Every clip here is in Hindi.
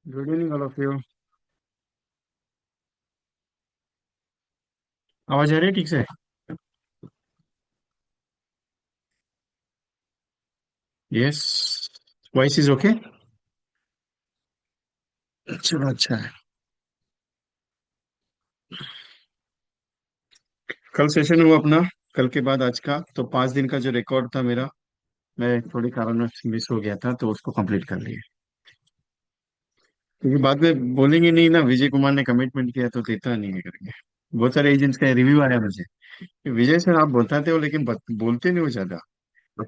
Good evening all of you. आवाज आ रही है ठीक से? यस। Voice is okay. चलो अच्छा है। कल सेशन हुआ अपना। कल के बाद आज का तो 5 दिन का जो रिकॉर्ड था मेरा, मैं थोड़ी कारणवश मिस हो गया था तो उसको कंप्लीट कर लिया। क्योंकि बाद में बोलेंगे नहीं ना, विजय कुमार ने कमिटमेंट किया तो देता नहीं है करके। बहुत सारे एजेंट्स का रिव्यू आया मुझे कि विजय सर आप बताते हो लेकिन बोलते नहीं हो ज्यादा।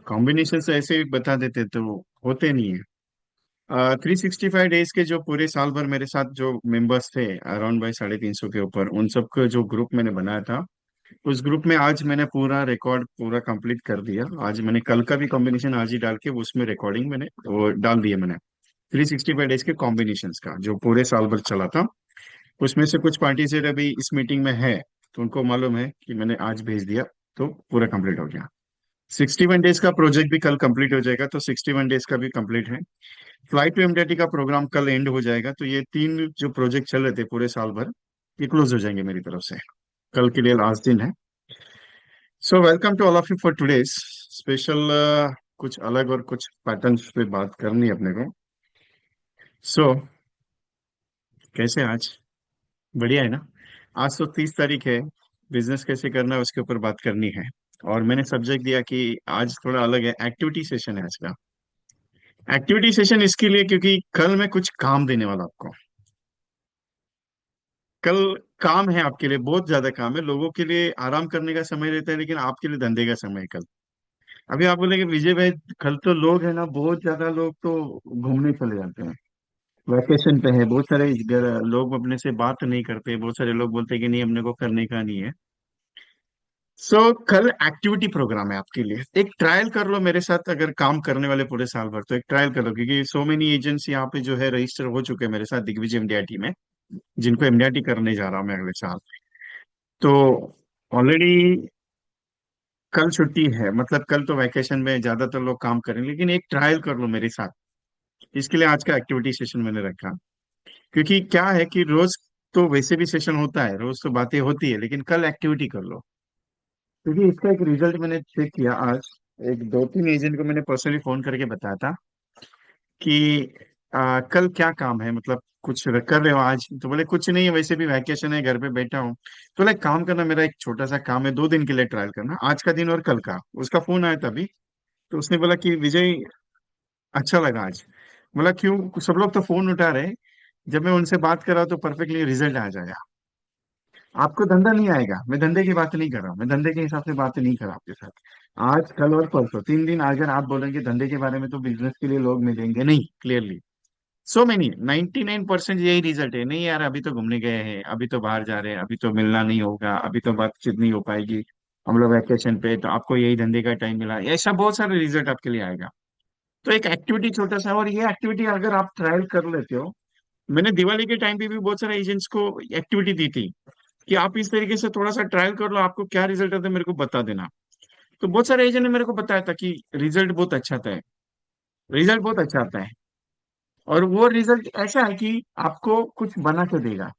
कॉम्बिनेशन से ऐसे ही बता देते तो होते नहीं है। 365 डेज के जो पूरे साल भर मेरे साथ जो मेंबर्स थे, अराउंड बाई 350 के ऊपर, उन सबको जो ग्रुप मैंने बनाया था, उस ग्रुप में आज मैंने पूरा रिकॉर्ड पूरा कंप्लीट कर दिया। आज मैंने कल का भी कॉम्बिनेशन आज ही डाल के उसमें रिकॉर्डिंग मैंने वो डाल दिया मैंने। 365 डेज के कॉम्बिनेशन का जो पूरे साल भर चला था, उसमें से कुछ पार्टिसिपेट अभी इस मीटिंग में है, तो उनको मालूम है कि मैंने आज भेज दिया तो पूरा कंप्लीट हो गया। 61 डेज का प्रोजेक्ट भी कल कंप्लीट हो जाएगा, तो 61 डेज का भी कंप्लीट है। फ्लाइट टू एमटीटी का प्रोग्राम कल एंड हो जाएगा, तो ये तीन जो प्रोजेक्ट चल रहे थे पूरे साल भर, ये क्लोज हो जाएंगे मेरी तरफ से। कल के लिए लास्ट दिन है। So welcome to all of you for today's special. कुछ अलग और कुछ पैटर्न्स पे बात करनी है अपने को। सो कैसे हैं आज? बढ़िया है ना? आज तो 30 तारीख है। बिजनेस कैसे करना है उसके ऊपर बात करनी है। और मैंने सब्जेक्ट दिया कि आज थोड़ा अलग है, एक्टिविटी सेशन है आज का। एक्टिविटी सेशन इसके लिए क्योंकि कल मैं कुछ काम देने वाला आपको। कल काम है आपके लिए, बहुत ज्यादा काम है। लोगों के लिए आराम करने का समय रहता है लेकिन आपके लिए धंधे का समय है कल। अभी आप बोलेंगे विजय भाई, कल तो लोग है ना, बहुत ज्यादा लोग तो घूमने चले जाते हैं, वैकेशन पे है। बहुत सारे लोग अपने से बात नहीं करते, बहुत सारे लोग बोलते हैं कि नहीं अपने को करने का नहीं है। सो कल एक्टिविटी प्रोग्राम है आपके लिए। एक ट्रायल कर लो मेरे साथ, अगर काम करने वाले पूरे साल भर तो एक ट्रायल कर लो, क्योंकि सो मेनी एजेंट्स यहाँ पे जो है रजिस्टर हो चुके हैं मेरे साथ दिग्विजय एमडीआईटी में, जिनको एमडीआईटी करने जा रहा हूँ मैं अगले साल। तो ऑलरेडी कल छुट्टी है, मतलब कल तो वैकेशन में ज्यादातर लोग काम करेंगे, लेकिन एक ट्रायल कर लो मेरे साथ। इसके लिए आज का एक्टिविटी सेशन मैंने रखा। क्योंकि क्या है कि रोज तो वैसे भी सेशन होता है, रोज तो बातें होती है, लेकिन कल एक्टिविटी कर लो। क्योंकि इसका एक रिजल्ट मैंने चेक किया आज। एक दो तीन एजेंट को मैंने पर्सनली फोन करके बताया था कि कल क्या काम है, मतलब कुछ कर रहे हो आज? तो बोले कुछ नहीं है, वैसे भी वैकेशन है, घर पे बैठा हूँ। तो बोले काम करना, मेरा एक छोटा सा काम है, 2 दिन के लिए ट्रायल करना, आज का दिन और कल का। उसका फोन आया था अभी। तो उसने बोला कि विजय, अच्छा लगा आज। बोला क्यों? सब लोग तो फोन उठा रहे हैं, जब मैं उनसे बात कर रहा हूं तो परफेक्टली रिजल्ट आ जाएगा। आपको धंधा नहीं आएगा, मैं धंधे की बात नहीं कर रहा हूँ, मैं धंधे के हिसाब से बात नहीं कर रहा आपके साथ। आज कल और परसों 3 दिन अगर आप बोलेंगे धंधे के बारे में तो बिजनेस के लिए लोग मिलेंगे नहीं, क्लियरली। सो मैनी 99% यही रिजल्ट है, नहीं यार अभी तो घूमने गए हैं, अभी तो बाहर जा रहे हैं, अभी तो मिलना नहीं होगा, अभी तो बातचीत नहीं हो पाएगी, हम लोग वैकेशन पे, तो आपको यही धंधे का टाइम मिला, ऐसा बहुत सारे रिजल्ट आपके लिए आएगा। तो एक एक्टिविटी छोटा सा, और ये एक्टिविटी अगर आप ट्रायल कर लेते हो, मैंने दिवाली के टाइम पे भी बहुत सारे एजेंट्स को एक्टिविटी दी थी कि आप इस तरीके से थोड़ा सा ट्रायल कर लो, आपको क्या रिजल्ट आता है मेरे को बता देना। तो बहुत सारे एजेंट ने मेरे को बताया था कि रिजल्ट बहुत अच्छा आता है, रिजल्ट बहुत अच्छा आता है। और वो रिजल्ट ऐसा है कि आपको कुछ बना के देगा।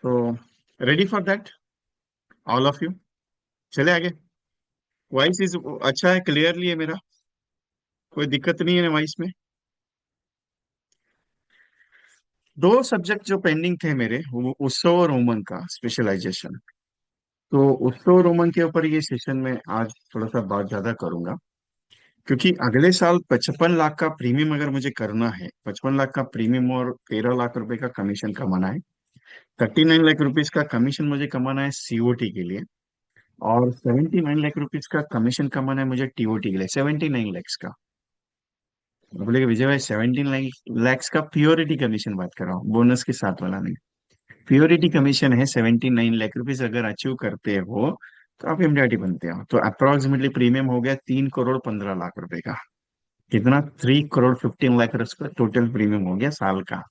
तो ready for that all of you. चले आगे। वॉइस इज अच्छा है, क्लियरली है मेरा, कोई दिक्कत नहीं है वॉइस में। दो सब्जेक्ट जो पेंडिंग थे मेरे, वो उत्सव और उमंग का स्पेशलाइजेशन। तो उत्सव और उमंग के ऊपर ये सेशन में आज थोड़ा सा बात ज्यादा करूंगा। क्योंकि अगले साल 55 लाख का प्रीमियम अगर मुझे करना है, 55 लाख का प्रीमियम और 13 लाख रुपए का कमीशन कमाना है, 39 लाख रुपीज का कमीशन मुझे कमाना है सीओटी के लिए, और 79 लाख रुपीज का कमीशन कमाना है मुझे टीओटी के लिए, 79 लैक्स का। बोले विजय भाई 17 लैक्स का प्योरिटी कमीशन बात कर रहा हूँ, बोनस के साथ वाला नहीं। प्योरिटी कमीशन है 79 लाख रुपीज, अगर अचीव करते हो तो आप एमडीआरटी बनते हो, तो अप्रोक्सीमेटली प्रीमियम हो गया 3 करोड़ 15 लाख रुपए का। कितना? 3 करोड़ 15 लाख का टोटल प्रीमियम हो गया साल का।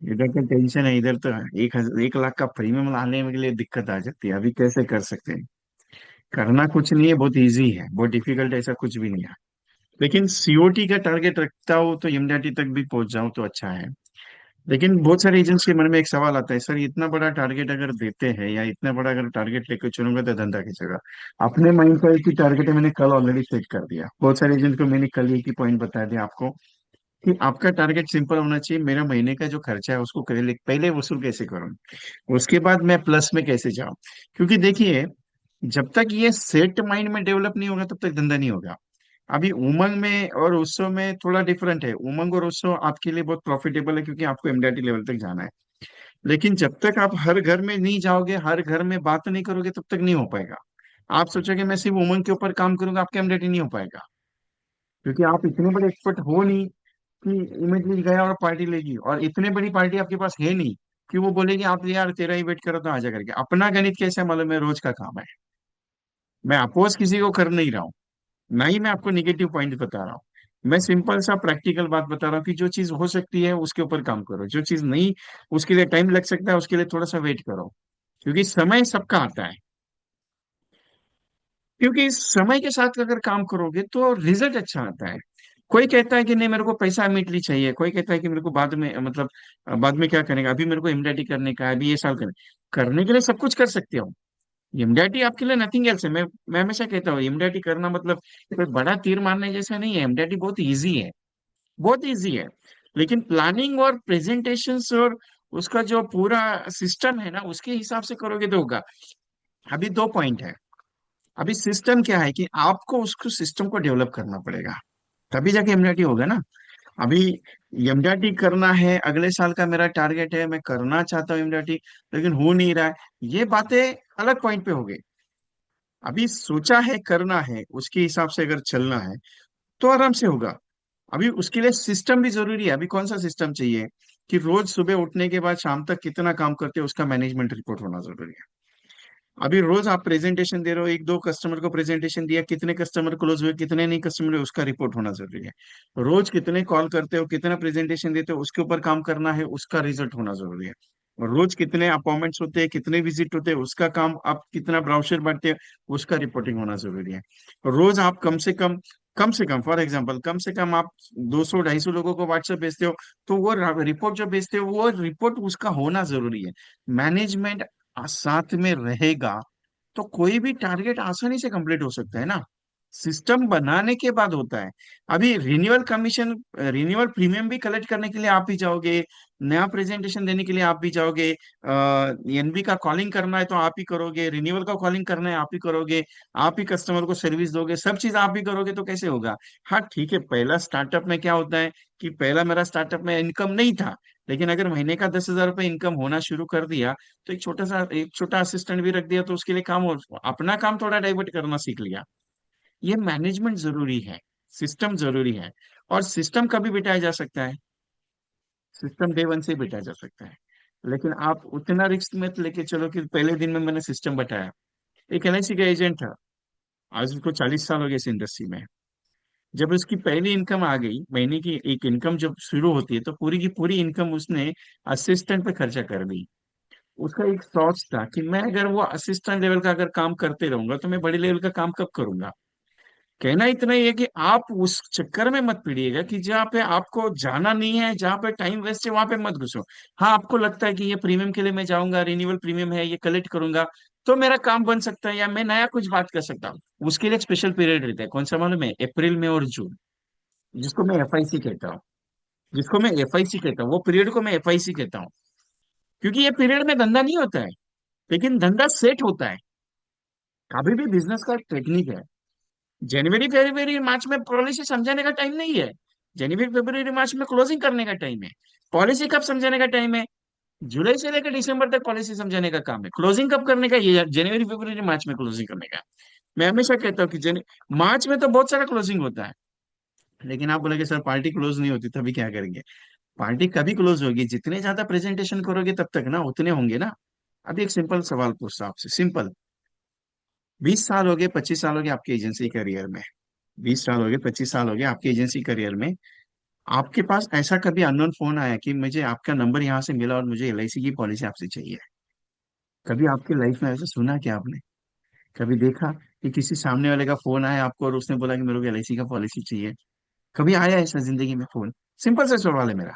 इधर तो टेंशन है, इधर तो 1 लाख का प्रीमियम लाने के लिए दिक्कत आ जाती है, अभी कैसे कर सकते हैं? करना कुछ नहीं है, बहुत इजी है, बहुत डिफिकल्ट ऐसा कुछ भी नहीं है। लेकिन सीओटी का टारगेट रखता हो तो एमडीआरटी तक भी पहुंच जाऊं तो अच्छा है। लेकिन बहुत सारे एजेंट्स के मन में एक सवाल आता है, सर इतना बड़ा टारगेट अगर देते हैं या इतना बड़ा अगर टारगेट लेकर चलूंगा तो धंधा कैसेगा। अपने माइंड का एक ही टारगेट है, मैंने कल ऑलरेडी सेट कर दिया। बहुत सारे एजेंट को मैंने कल एक ही पॉइंट बताया दिया आपको कि आपका टारगेट सिंपल होना चाहिए, मेरा महीने का जो खर्चा है उसको पहले पहले वसूल कैसे करूं, उसके बाद मैं प्लस में कैसे जाऊं। क्योंकि देखिए, जब तक ये सेट माइंड में डेवलप नहीं होगा तब तक धंधा नहीं होगा। अभी उमंग में और उत्सव में थोड़ा डिफरेंट है। उमंग और उत्सव आपके लिए बहुत प्रॉफिटेबल है क्योंकि आपको एमडीआरटी लेवल तक जाना है। लेकिन जब तक आप हर घर में नहीं जाओगे, हर घर में बात नहीं करोगे, तब तक नहीं हो पाएगा। आप सोचोगे मैं सिर्फ उमंग के ऊपर काम करूंगा, आपका एमडीआरटी नहीं हो पाएगा। क्योंकि आप इतने बड़े एक्सपर्ट हो नहीं कि इमीडिएटली गया और पार्टी लेगी, और इतने बड़ी पार्टी आपके पास है नहीं कि वो बोलेगी आप यार तेरा ही वेट करो तो आजा करके। अपना गणित कैसे मालूम है, रोज का काम है। मैं अपोज किसी को कर नहीं रहा हूँ, ना ही मैं आपको निगेटिव पॉइंट बता रहा हूँ। मैं सिंपल सा प्रैक्टिकल बात बता रहा हूँ कि जो चीज हो सकती है उसके ऊपर काम करो, जो चीज नहीं, उसके लिए टाइम लग सकता है, उसके लिए थोड़ा सा वेट करो। क्योंकि समय सबका आता है। क्योंकि समय के साथ अगर काम करोगे तो रिजल्ट अच्छा आता है। कोई कहता है कि नहीं मेरे को पैसा इमीडिएटली चाहिए, कोई कहता है कि मेरे को बाद में, मतलब बाद में क्या करेगा, अभी मेरे को इमीडिएटली करने का है, अभी ये साल करने के लिए सब कुछ कर सकते हो। एमडीआरटी आपके लिए नथिंग एल्स है। मैं हमेशा कहता हूँ एमडीआरटी करना मतलब कोई बड़ा तीर मारने जैसा नहीं है। एमडीआरटी बहुत इजी है, बहुत इजी है। लेकिन प्लानिंग और प्रेजेंटेशंस और उसका जो पूरा सिस्टम है ना, उसके हिसाब से करोगे तो होगा। अभी दो पॉइंट है। अभी सिस्टम क्या है कि आपको उसको सिस्टम को डेवलप करना पड़ेगा, तभी जाके एमडीआरटी होगा ना। अभी एमडीआरटी करना है, अगले साल का मेरा टारगेट है, मैं करना चाहता हूँ एमडीआरटी, लेकिन हो नहीं रहा है। ये बातें अलग पॉइंट पे हो गई। अभी सोचा है करना है, उसके हिसाब से अगर चलना है तो आराम से होगा। अभी उसके लिए सिस्टम भी जरूरी है। अभी कौन सा सिस्टम चाहिए कि रोज सुबह उठने के बाद शाम तक कितना काम करते हो उसका मैनेजमेंट रिपोर्ट होना जरूरी है। अभी रोज आप प्रेजेंटेशन दे रहे हो, एक दो कस्टमर को प्रेजेंटेशन दिया, कितने कस्टमर क्लोज हुए, कितने नहीं कस्टमर हुए, उसका रिपोर्ट होना जरूरी है। रोज कितने कॉल करते हो, कितना प्रेजेंटेशन देते हो, उसके ऊपर काम करना है, उसका रिजल्ट होना जरूरी है। और रोज कितने अपॉइंटमेंट्स होते हैं, कितने विजिट होते हैं, उसका काम, आप कितना ब्राउचर बांटते हैं, उसका रिपोर्टिंग होना जरूरी है। और रोज आप कम से कम फॉर एग्जांपल कम से कम आप 200 250 लोगों को व्हाट्सएप भेजते हो, तो वो रिपोर्ट जो भेजते हो वो रिपोर्ट उसका होना जरूरी है। मैनेजमेंट साथ में रहेगा तो कोई भी टारगेट आसानी से कंप्लीट हो सकता है ना। सिस्टम बनाने के बाद होता है। अभी रिन्यूअल कमीशन, रिन्यूअल प्रीमियम भी कलेक्ट करने के लिए आप ही जाओगे, नया प्रेजेंटेशन देने के लिए आप भी जाओगे, एनबी का कॉलिंग करना है तो आप ही करोगे, रिन्यूअल का कॉलिंग करना है आप ही करोगे, आप ही कस्टमर को सर्विस दोगे, सब चीज आप ही करोगे तो कैसे होगा। हाँ ठीक है, पहला स्टार्टअप में क्या होता है कि पहला मेरा स्टार्टअप में इनकम नहीं था, लेकिन अगर महीने का 10,000 रुपये इनकम होना शुरू कर दिया तो एक छोटा असिस्टेंट भी रख दिया तो उसके लिए काम हो, अपना काम थोड़ा डाइवर्ट करना सीख लिया। ये मैनेजमेंट जरूरी है, सिस्टम जरूरी है। और सिस्टम कभी बिठाया जा सकता है, सिस्टम डे वन से ही बिठाया जा सकता है। लेकिन आप उतना रिस्क मत लेके चलो कि पहले दिन में मैंने सिस्टम बताया। एक एलआईसी का एजेंट था, आज उसको 40 साल हो गए इस इंडस्ट्री में। जब उसकी पहली इनकम आ गई, महीने की एक इनकम जब शुरू होती है तो पूरी की पूरी इनकम उसने असिस्टेंट पे खर्चा कर दी। उसका एक सोच था कि मैं अगर वो असिस्टेंट लेवल का अगर काम करते रहूंगा तो मैं बड़े लेवल का काम कब करूंगा। कहना इतना ही है कि आप उस चक्कर में मत पड़िएगा कि जहाँ पे आपको जाना नहीं है, जहाँ पे टाइम वेस्ट है वहां पे मत घुसो। हाँ आपको लगता है कि ये प्रीमियम के लिए मैं जाऊंगा, रिन्यूअल प्रीमियम है ये कलेक्ट करूंगा तो मेरा काम बन सकता है या मैं नया कुछ बात कर सकता हूँ। उसके लिए एक स्पेशल पीरियड रहता है, कौन सा मालूम है, अप्रैल में और जून, जिसको मैं एफआईसी कहता हूँ। जिसको मैं एफआईसी कहता हूँ, वो पीरियड को मैं एफआईसी कहता हूँ। क्योंकि ये पीरियड में धंधा नहीं होता है, लेकिन धंधा सेट होता है। अभी भी बिजनेस का एक टेक्निक है। जनवरी फरवरी मार्च में पॉलिसी समझाने का टाइम नहीं है। जनवरी फरवरी मार्च में क्लोजिंग करने का टाइम है। पॉलिसी कब समझाने का टाइम है, जुलाई से लेकर दिसंबर तक पॉलिसी समझाने का काम है। क्लोजिंग कब करने का, ये जनवरी फरवरी मार्च में क्लोजिंग करने का है। मैं हमेशा कहता हूँ कि मार्च में तो बहुत सारा क्लोजिंग होता है। लेकिन आप बोलेंगे सर पार्टी क्लोज नहीं होती तभी क्या करेंगे। पार्टी कभी क्लोज होगी, जितने ज्यादा प्रेजेंटेशन करोगे तब तक ना उतने होंगे ना। अभी एक सिंपल सवाल पूछता हूं आपसे, सिंपल। 20 साल हो गए, 25 साल हो गए आपके एजेंसी करियर में, 20 साल हो गए, 25 साल हो गए आपके एजेंसी करियर में। आपके पास ऐसा कभी अननोन फोन आया कि मुझे आपका नंबर यहाँ से मिला और मुझे एलआईसी की पॉलिसी आपसे चाहिए। कभी आपकी लाइफ में ऐसा सुना क्या आपने, कभी देखा कि किसी सामने वाले का फोन आया आपको और उसने बोला कि मेरे को एलआईसी का पॉलिसी चाहिए? कभी आया ऐसा जिंदगी में फोन? सिंपल सा सवाल है मेरा।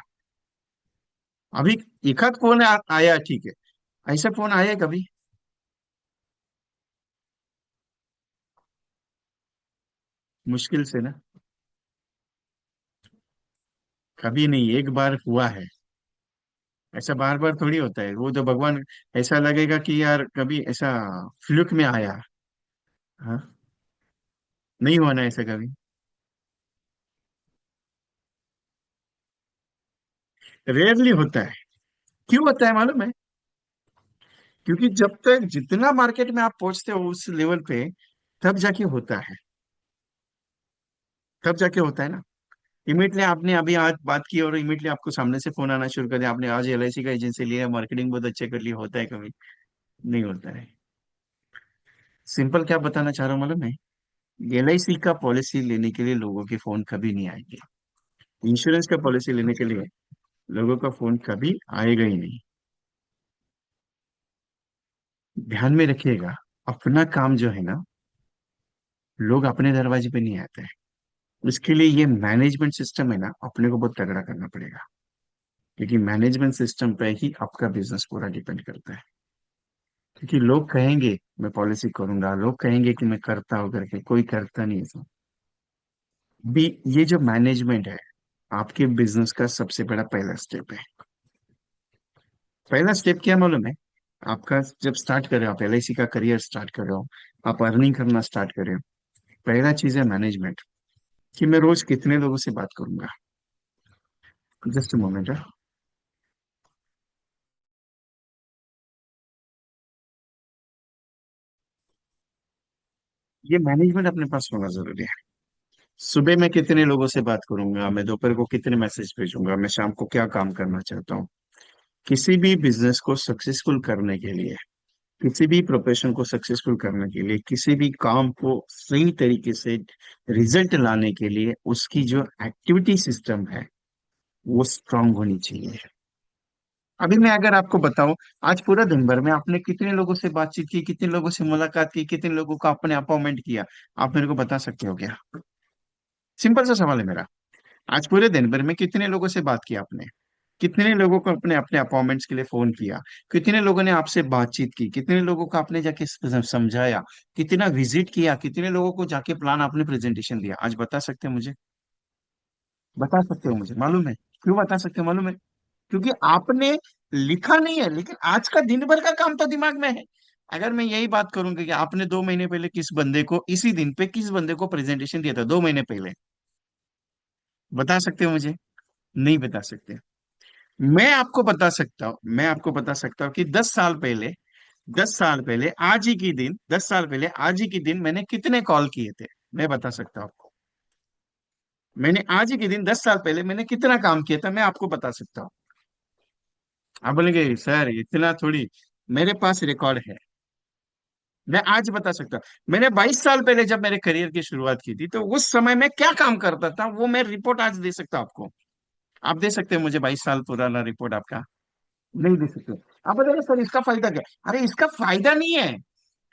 अभी एक आध फोन आया, ठीक है। ऐसा फोन आया है कभी? मुश्किल से ना। कभी नहीं, एक बार हुआ है। ऐसा बार बार थोड़ी होता है, वो तो भगवान, ऐसा लगेगा कि यार कभी ऐसा फ्लूक में आया। हाँ, नहीं हुआ ना ऐसा कभी। रेयरली होता है। क्यों होता है मालूम है? क्योंकि जब तक जितना मार्केट में आप पहुंचते हो उस लेवल पे, तब जाके होता है। तब जाके होता है ना। इमीडिएटली आपने अभी आज बात की और इमीडिएटली आपको सामने से फोन आना शुरू कर दिया, आपने आज एलआईसी का एजेंसी लिया, मार्केटिंग बहुत अच्छे कर लिया, होता है कभी? नहीं होता है। सिंपल क्या बताना चाह रहा हूँ मालूम है? एलआईसी का पॉलिसी लेने के लिए लोगों के फोन कभी नहीं आएंगे। इंश्योरेंस का पॉलिसी लेने के लिए लोगों का फोन कभी आएगा ही नहीं। ध्यान में रखिएगा, अपना काम जो है ना, लोग अपने दरवाजे पे नहीं आते हैं। उसके लिए ये मैनेजमेंट सिस्टम है ना, अपने को बहुत तगड़ा करना पड़ेगा। क्योंकि मैनेजमेंट सिस्टम पे ही आपका बिजनेस पूरा डिपेंड करता है। क्योंकि लोग कहेंगे मैं पॉलिसी करूंगा, लोग कहेंगे कि मैं करता हूँ करके, कोई करता नहीं है। भी ये जो मैनेजमेंट है, आपके बिजनेस का सबसे बड़ा पहला स्टेप है। पहला स्टेप क्या मालूम है? आपका जब स्टार्ट कर रहे हो, आप एलआईसी का करियर स्टार्ट कर रहे हो, आप अर्निंग करना स्टार्ट कर रहे हो, पहला चीज है मैनेजमेंट। कि मैं रोज कितने लोगों से बात करूंगा। Just moment. ये मैनेजमेंट अपने पास होना जरूरी है। सुबह मैं कितने लोगों से बात करूंगा, मैं दोपहर को कितने मैसेज भेजूंगा, मैं शाम को क्या काम करना चाहता हूँ। किसी भी बिजनेस को सक्सेसफुल करने के लिए, किसी भी प्रोफेशन को सक्सेसफुल करने के लिए, किसी भी काम को सही तरीके से रिजल्ट लाने के लिए, उसकी जो एक्टिविटी सिस्टम है वो स्ट्रांग होनी चाहिए। अभी मैं अगर आपको बताऊं, आज पूरा दिन भर में आपने कितने लोगों से बातचीत की, कितने लोगों से मुलाकात की, कितने लोगों को आपने अपॉइंटमेंट किया? आप मेरे को बता सकते हो क्या? सिंपल सा सवाल है मेरा। आज पूरे दिन भर में कितने लोगों से बात की आपने? कितने लोगों को अपने अपने अपॉइंटमेंट्स के लिए फोन किया? कितने लोगों ने आपसे बातचीत की? कितने लोगों को आपने जाके समझाया? कितना विजिट किया? कितने लोगों को जाके प्लान आपने प्रेजेंटेशन दिया? आज बता सकते हैं मुझे? बता सकते हो मुझे मालूम है? क्यों बता सकते हो मालूम है? क्योंकि आपने लिखा नहीं है, लेकिन आज का दिन भर का काम तो दिमाग में है। अगर मैं यही बात करूंगा कि आपने 2 महीने पहले किस बंदे को, इसी दिन पे किस बंदे को प्रेजेंटेशन दिया था 2 महीने पहले, बता सकते हो मुझे? नहीं बता सकते। मैं आपको बता सकता हूँ कि 10 साल पहले, 10 साल पहले आज ही के दिन, 10 साल पहले आज ही के दिन मैंने कितने कॉल किए थे। मैं बता सकता हूँ आपको। मैंने आज ही के दिन 10 साल पहले मैंने कितना काम किया था, मैं आपको बता सकता हूँ। आप बोलेंगे सर इतना थोड़ी, मेरे पास रिकॉर्ड है। मैं आज बता सकता हूँ। मैंने 22 साल पहले जब मेरे करियर की शुरुआत की थी, तो उस समय मैं क्या काम करता था वो मैं रिपोर्ट आज दे सकता हूँ आपको। आप दे सकते हो मुझे 22 साल पुराना रिपोर्ट आपका? नहीं दे सकते। आप बताइए सर इसका फायदा क्या? अरे इसका फायदा नहीं है,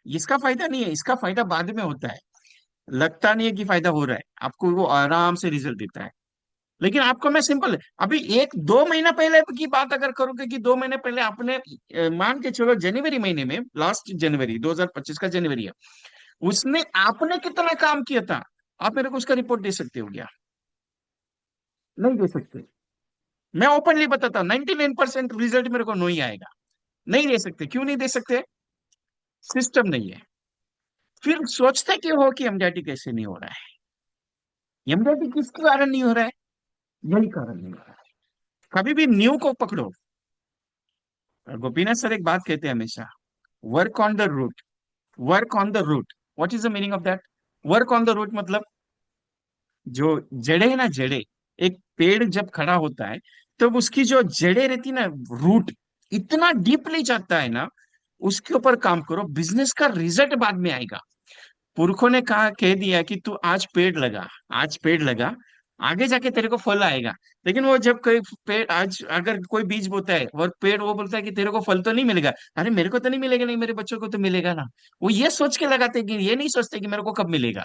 इसका फायदा नहीं है, इसका फायदा बाद में होता है। लगता नहीं है कि फायदा हो रहा है आपको, वो आराम से रिजल्ट देता है। लेकिन आपको मैं सिंपल, अभी 1 2 महीना पहले की बात अगर करोगे कि 2 महीने पहले आपने मान के चलो जनवरी महीने में, लास्ट जनवरी 2025 का जनवरी है, उसमें आपने कितना काम किया था? आप मेरे को उसका रिपोर्ट दे सकते हो क्या? नहीं दे सकते। मैं ओपनली बताता हूँ 99% रिजल्ट मेरे को नहीं आएगा। नहीं दे सकते। क्यों नहीं दे सकते? सिस्टम नहीं है। फिर सोचते क्यों हो कि एमडीआईटी कैसे नहीं हो रहा है? एमडीआईटी किस कारण नहीं हो रहा है? यही कारण नहीं हो रहा है। कभी भी न्यू को पकड़ो। गोपीनाथ सर एक बात कहते हैं हमेशा, work on the root. Work on the root, what is the meaning of that? Work on the root मतलब, जो जड़े है ना, जड़े, एक पेड़ जब खड़ा होता है, तो उसकी जो जड़े रहती ना, रूट, इतना डीपली जाता है ना, उसके ऊपर काम करो, बिजनेस का रिजल्ट बाद में आएगा। पुरखों ने कहा, कह दिया कि तू आज पेड़ लगा, आज पेड़ लगा, आगे जाके तेरे को फल आएगा। लेकिन वो जब कोई पेड़, आज अगर कोई बीज बोता है और पेड़ वो बोलता है कि तेरे को फल तो नहीं मिलेगा, अरे मेरे को तो नहीं मिलेगा, नहीं मेरे बच्चों को तो मिलेगा ना। वो ये सोच के लगाते हैं कि ये नहीं सोचते कि मेरे को कब मिलेगा।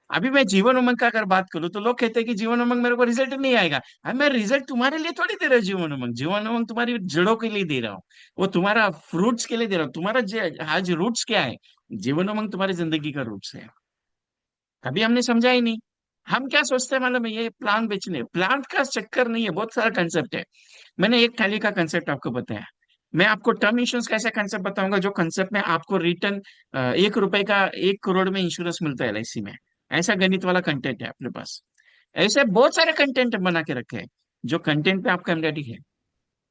अभी मैं जीवन उमंग का अगर बात करूं तो लोग कहते हैं कि जीवन उमंग मेरे को रिजल्ट नहीं आएगा। अरे मैं रिजल्ट तुम्हारे लिए थोड़ी दे रहा हूँ, जीवन उमंग, जीवन उमंग तुम्हारी जड़ों के लिए दे रहा हूँ। वो तुम्हारा फ्रूट्स के लिए दे रहा हूँ। तुम्हारा आज रूट्स क्या है? जीवन उमंग तुम्हारी जिंदगी का रूट्स है। कभी हमने समझा ही नहीं। हम क्या सोचते हैं मालूम है? ये प्लांट बेचने, प्लांट का चक्कर नहीं है, बहुत सारा कंसेप्ट है। मैंने एक थाली का कंसेप्ट आपको बताया। मैं आपको टर्म इंश्योरेंस का ऐसा कंसेप्ट बताऊंगा जो कंसेप्ट में आपको रिटर्न 1 रुपए का 1 करोड़ में इंश्योरेंस मिलता है एलआईसी में। ऐसा गणित वाला कंटेंट है अपने पास। ऐसे बहुत सारे कंटेंट बना के रखे हैं जो कंटेंट पे आपका एमडेडी है।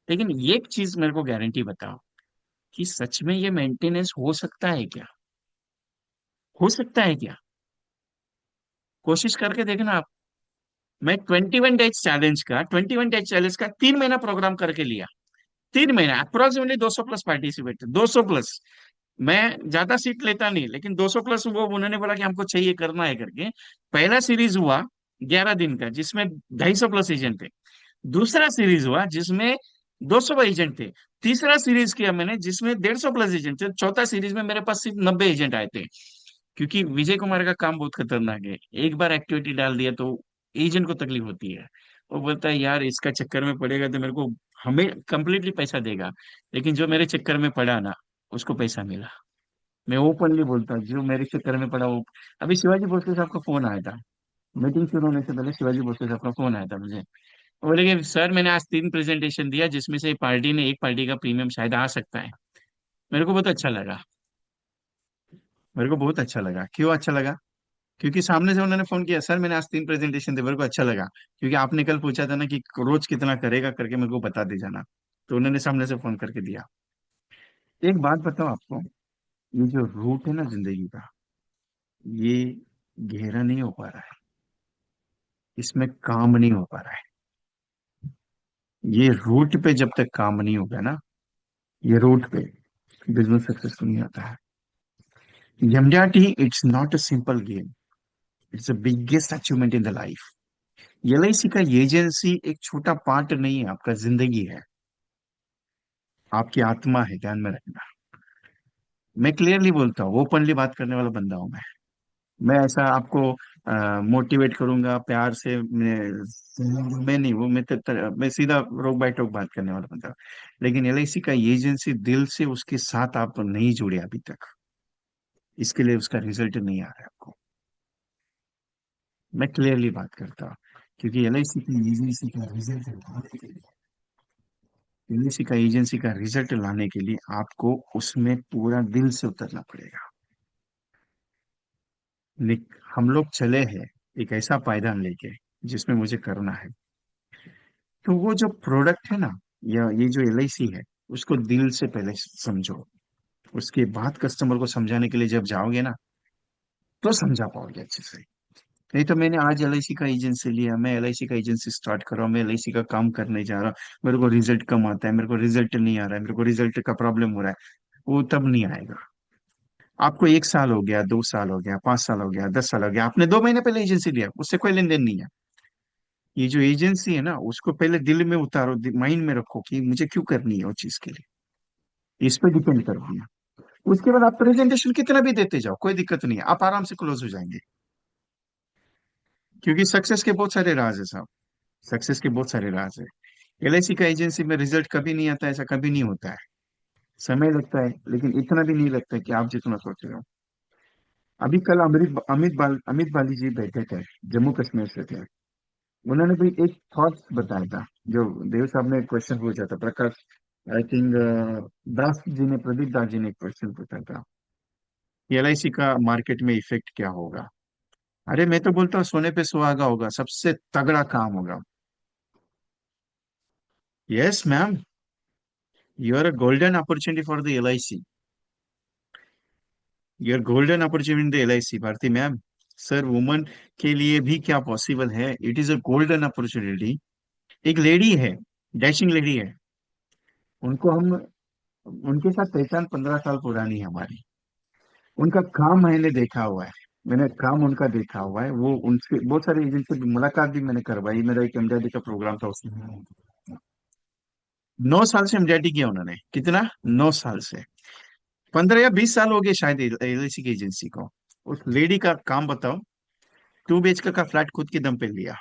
लेकिन एक चीज मेरे को गारंटी बताओ कि सच में ये मेंटेनेंस हो सकता है क्या? हो सकता है क्या? कोशिश करके देखना आप। मैं 21 डेज चैलेंज का 3 महीना प्रोग्राम करके लिया। 3 महीना अप्रोक्सीमेटली 200 प्लस पार्टिसिपेट, 200 प्लस। मैं ज्यादा सीट लेता नहीं, लेकिन 200 प्लस वो उन्होंने बोला कि हमको चाहिए करना है करके। पहला सीरीज हुआ 11 दिन का, जिसमें 250 प्लस एजेंट थे। दूसरा सीरीज हुआ जिसमें 200 एजेंट थे। तीसरा सीरीज किया मैंने जिसमें 150 प्लस एजेंट थे। चौथा सीरीज में मेरे पास सिर्फ 90 एजेंट आए थे। क्योंकि विजय कुमार का काम बहुत खतरनाक है। एक बार एक्टिविटी डाल दिया तो एजेंट को तकलीफ होती है। वो बोलता है यार इसका चक्कर में पड़ेगा तो मेरे को, हमें कंप्लीटली पैसा देगा। लेकिन जो मेरे चक्कर में पड़ा ना, उसको पैसा मिला। मैं ओपनली बोलता हूँ, जो मेरे चक्कर में पड़ा वो। अभी शिवाजी भोसले साहब का फोन आया था। मीटिंग शुरू होने से पहले शिवाजी भोसले साहब का फोन आया था मुझे। वो बोले कि सर मैंने आज 3 प्रेजेंटेशन दिया, जिसमें से एक पार्टी का प्रीमियम शायद आ सकता है। मेरे को बहुत अच्छा लगा। मेरे को बहुत अच्छा लगा। क्यों अच्छा लगा? क्योंकि सामने से उन्होंने फोन किया, सर मैंने आज 3 प्रेजेंटेशन दी, मेरे को अच्छा लगा। क्योंकि आपने कल पूछा था ना कि रोज कितना करेगा करके मेरे को बता दे जाना। तो उन्होंने सामने से फोन करके दिया। एक बात बताओ आपको, ये जो रूट है ना जिंदगी का, ये गहरा नहीं हो पा रहा है। इसमें काम नहीं हो पा रहा है। ये रूट पे जब तक काम नहीं होगा ना, ये रूट पे बिजनेस सक्सेसफुल नहीं आता है। MDRT it's not a simple game, it's the biggest achievement in the life. LIC का एजेंसी एक छोटा पार्ट नहीं है, आपका जिंदगी है, आपकी आत्मा है, ध्यान में रखना। मैं क्लियरली बोलता हूँ, ओपनली बात करने वाला बंदा हूँ मैं ऐसा आपको मोटिवेट करूंगा प्यार से, मैं नहीं, वो मैं सीधा रोक बाय टोक बात करने वाला बंदा हूं। लेकिन एलआईसी का एजेंसी दिल से उसके साथ आप नहीं जुड़े अभी तक, इसके लिए उसका रिजल्ट नहीं आ रहा है आपको। मैं क्लियरली बात करता हूँ। क्योंकि एलआईसी की एजेंसी का रिजल्ट लाने के लिए, एलआईसी का एजेंसी का रिजल्ट लाने के लिए आपको उसमें पूरा दिल से उतरना पड़ेगा। हम लोग चले हैं एक ऐसा पायदान लेके जिसमें मुझे करना है। तो वो जो प्रोडक्ट है ना, या ये जो एलआईसी है, उसको दिल से पहले समझो। उसके बाद कस्टमर को समझाने के लिए जब जाओगे ना, तो समझा पाओगे अच्छे से। नहीं तो मैंने आज एलआईसी का एजेंसी लिया, मैं एलआईसी का एजेंसी स्टार्ट कर रहा हूँ, मैं एलआईसी का काम करने जा रहा हूँ, मेरे को रिजल्ट कम आता है, मेरे को रिजल्ट नहीं आ रहा है, मेरे को रिजल्ट का प्रॉब्लम हो रहा है, वो तब नहीं आएगा। आपको 1 साल हो गया, 2 साल हो गया, 5 साल हो गया, 10 साल हो गया, आपने 2 महीने पहले एजेंसी लिया, उससे कोई लेन देन नहीं है। ये जो एजेंसी है ना, उसको पहले दिल में उतारो, माइंड में रखो कि मुझे क्यों करनी है वो चीज के लिए। इस पे डिपेंड कर दिया। उसके बाद आप प्रेजेंटेशन कितना भी देते जाओ, कोई दिक्कत नहीं है, आप आराम से क्लोज हो जाएंगे। क्योंकि सक्सेस के बहुत सारे राज है साहब। सक्सेस के बहुत सारे राज है। एलआईसी का एजेंसी में रिजल्ट कभी नहीं आता, ऐसा कभी नहीं होता है। समय लगता है, लेकिन इतना भी नहीं लगता है कि आप जितना सोच रहे हो। अभी कल अमित बाली जी बैठे थे, जम्मू कश्मीर से थे। उन्होंने भी एक थॉट बताया था, जो देव साहब ने क्वेश्चन पूछा था, प्रकाश, आई थिंक दास जी ने, प्रदीप दास जी ने एक क्वेश्चन पूछा था, एलआईसी का मार्केट में इफेक्ट क्या होगा। अरे मैं तो बोलता हूँ सोने पे सुहागा होगा, सबसे तगड़ा काम होगा। Yes ma'am, you are a golden opportunity for the LIC. You are golden opportunity the LIC, Bharti ma'am. Sir woman के लिए भी क्या पॉसिबल है, it is a golden opportunity. एक लेडी है, डैशिंग लेडी है, उनको हम, उनके साथ पहचान 15 साल पुरानी है हमारी। उनका काम मैंने देखा हुआ है। मैंने काम उनका देखा हुआ है, वो उनसे बहुत सारे एजेंट से मुलाकात भी मैंने करवाई, मेरा एक एमडीआरडी का प्रोग्राम था उसमें। 9 साल से एमडीआरटी किया उन्होंने, कितना, 9 साल से। 15 या 20 साल हो गए शायद एलआईसी की एजेंसी को। उस लेडी का काम बताओ, 2 BHK का फ्लैट खुद के दम पे लिया,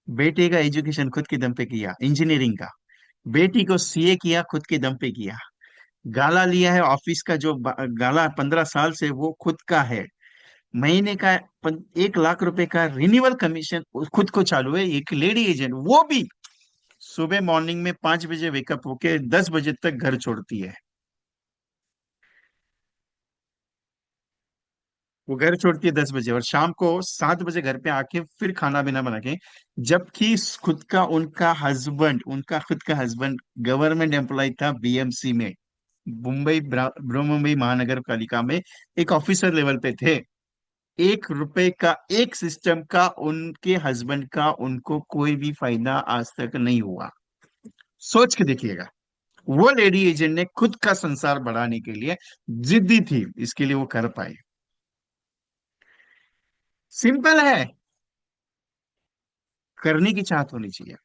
बेटे का एजुकेशन खुद के दम पे किया, इंजीनियरिंग का, बेटी को सीए किया खुद के दम पे किया, गाला लिया है ऑफिस का, जो गाला 15 साल से वो खुद का है, महीने का 1 लाख रुपए का रिन्यूअल कमीशन खुद को चालू है, एक लेडी एजेंट, वो भी सुबह मॉर्निंग में 5 बजे वेकअप होके 10 बजे तक घर छोड़ती है। वो घर छोड़ती है 10 बजे और शाम को 7 बजे घर पे आके फिर खाना पीना बना के, जबकि खुद का उनका खुद का हस्बैंड गवर्नमेंट एम्प्लॉय था बीएमसी में, बृहमुंबई महानगर पालिका में, एक ऑफिसर लेवल पे थे। 1 रुपए का, एक सिस्टम का उनके हस्बैंड का उनको कोई भी फायदा आज तक नहीं हुआ। सोच के देखिएगा। वो लेडी एजेंट ने खुद का संसार बढ़ाने के लिए जिद्दी थी, इसके लिए वो कर पाए। सिंपल है, करने की चाहत होनी चाहिए।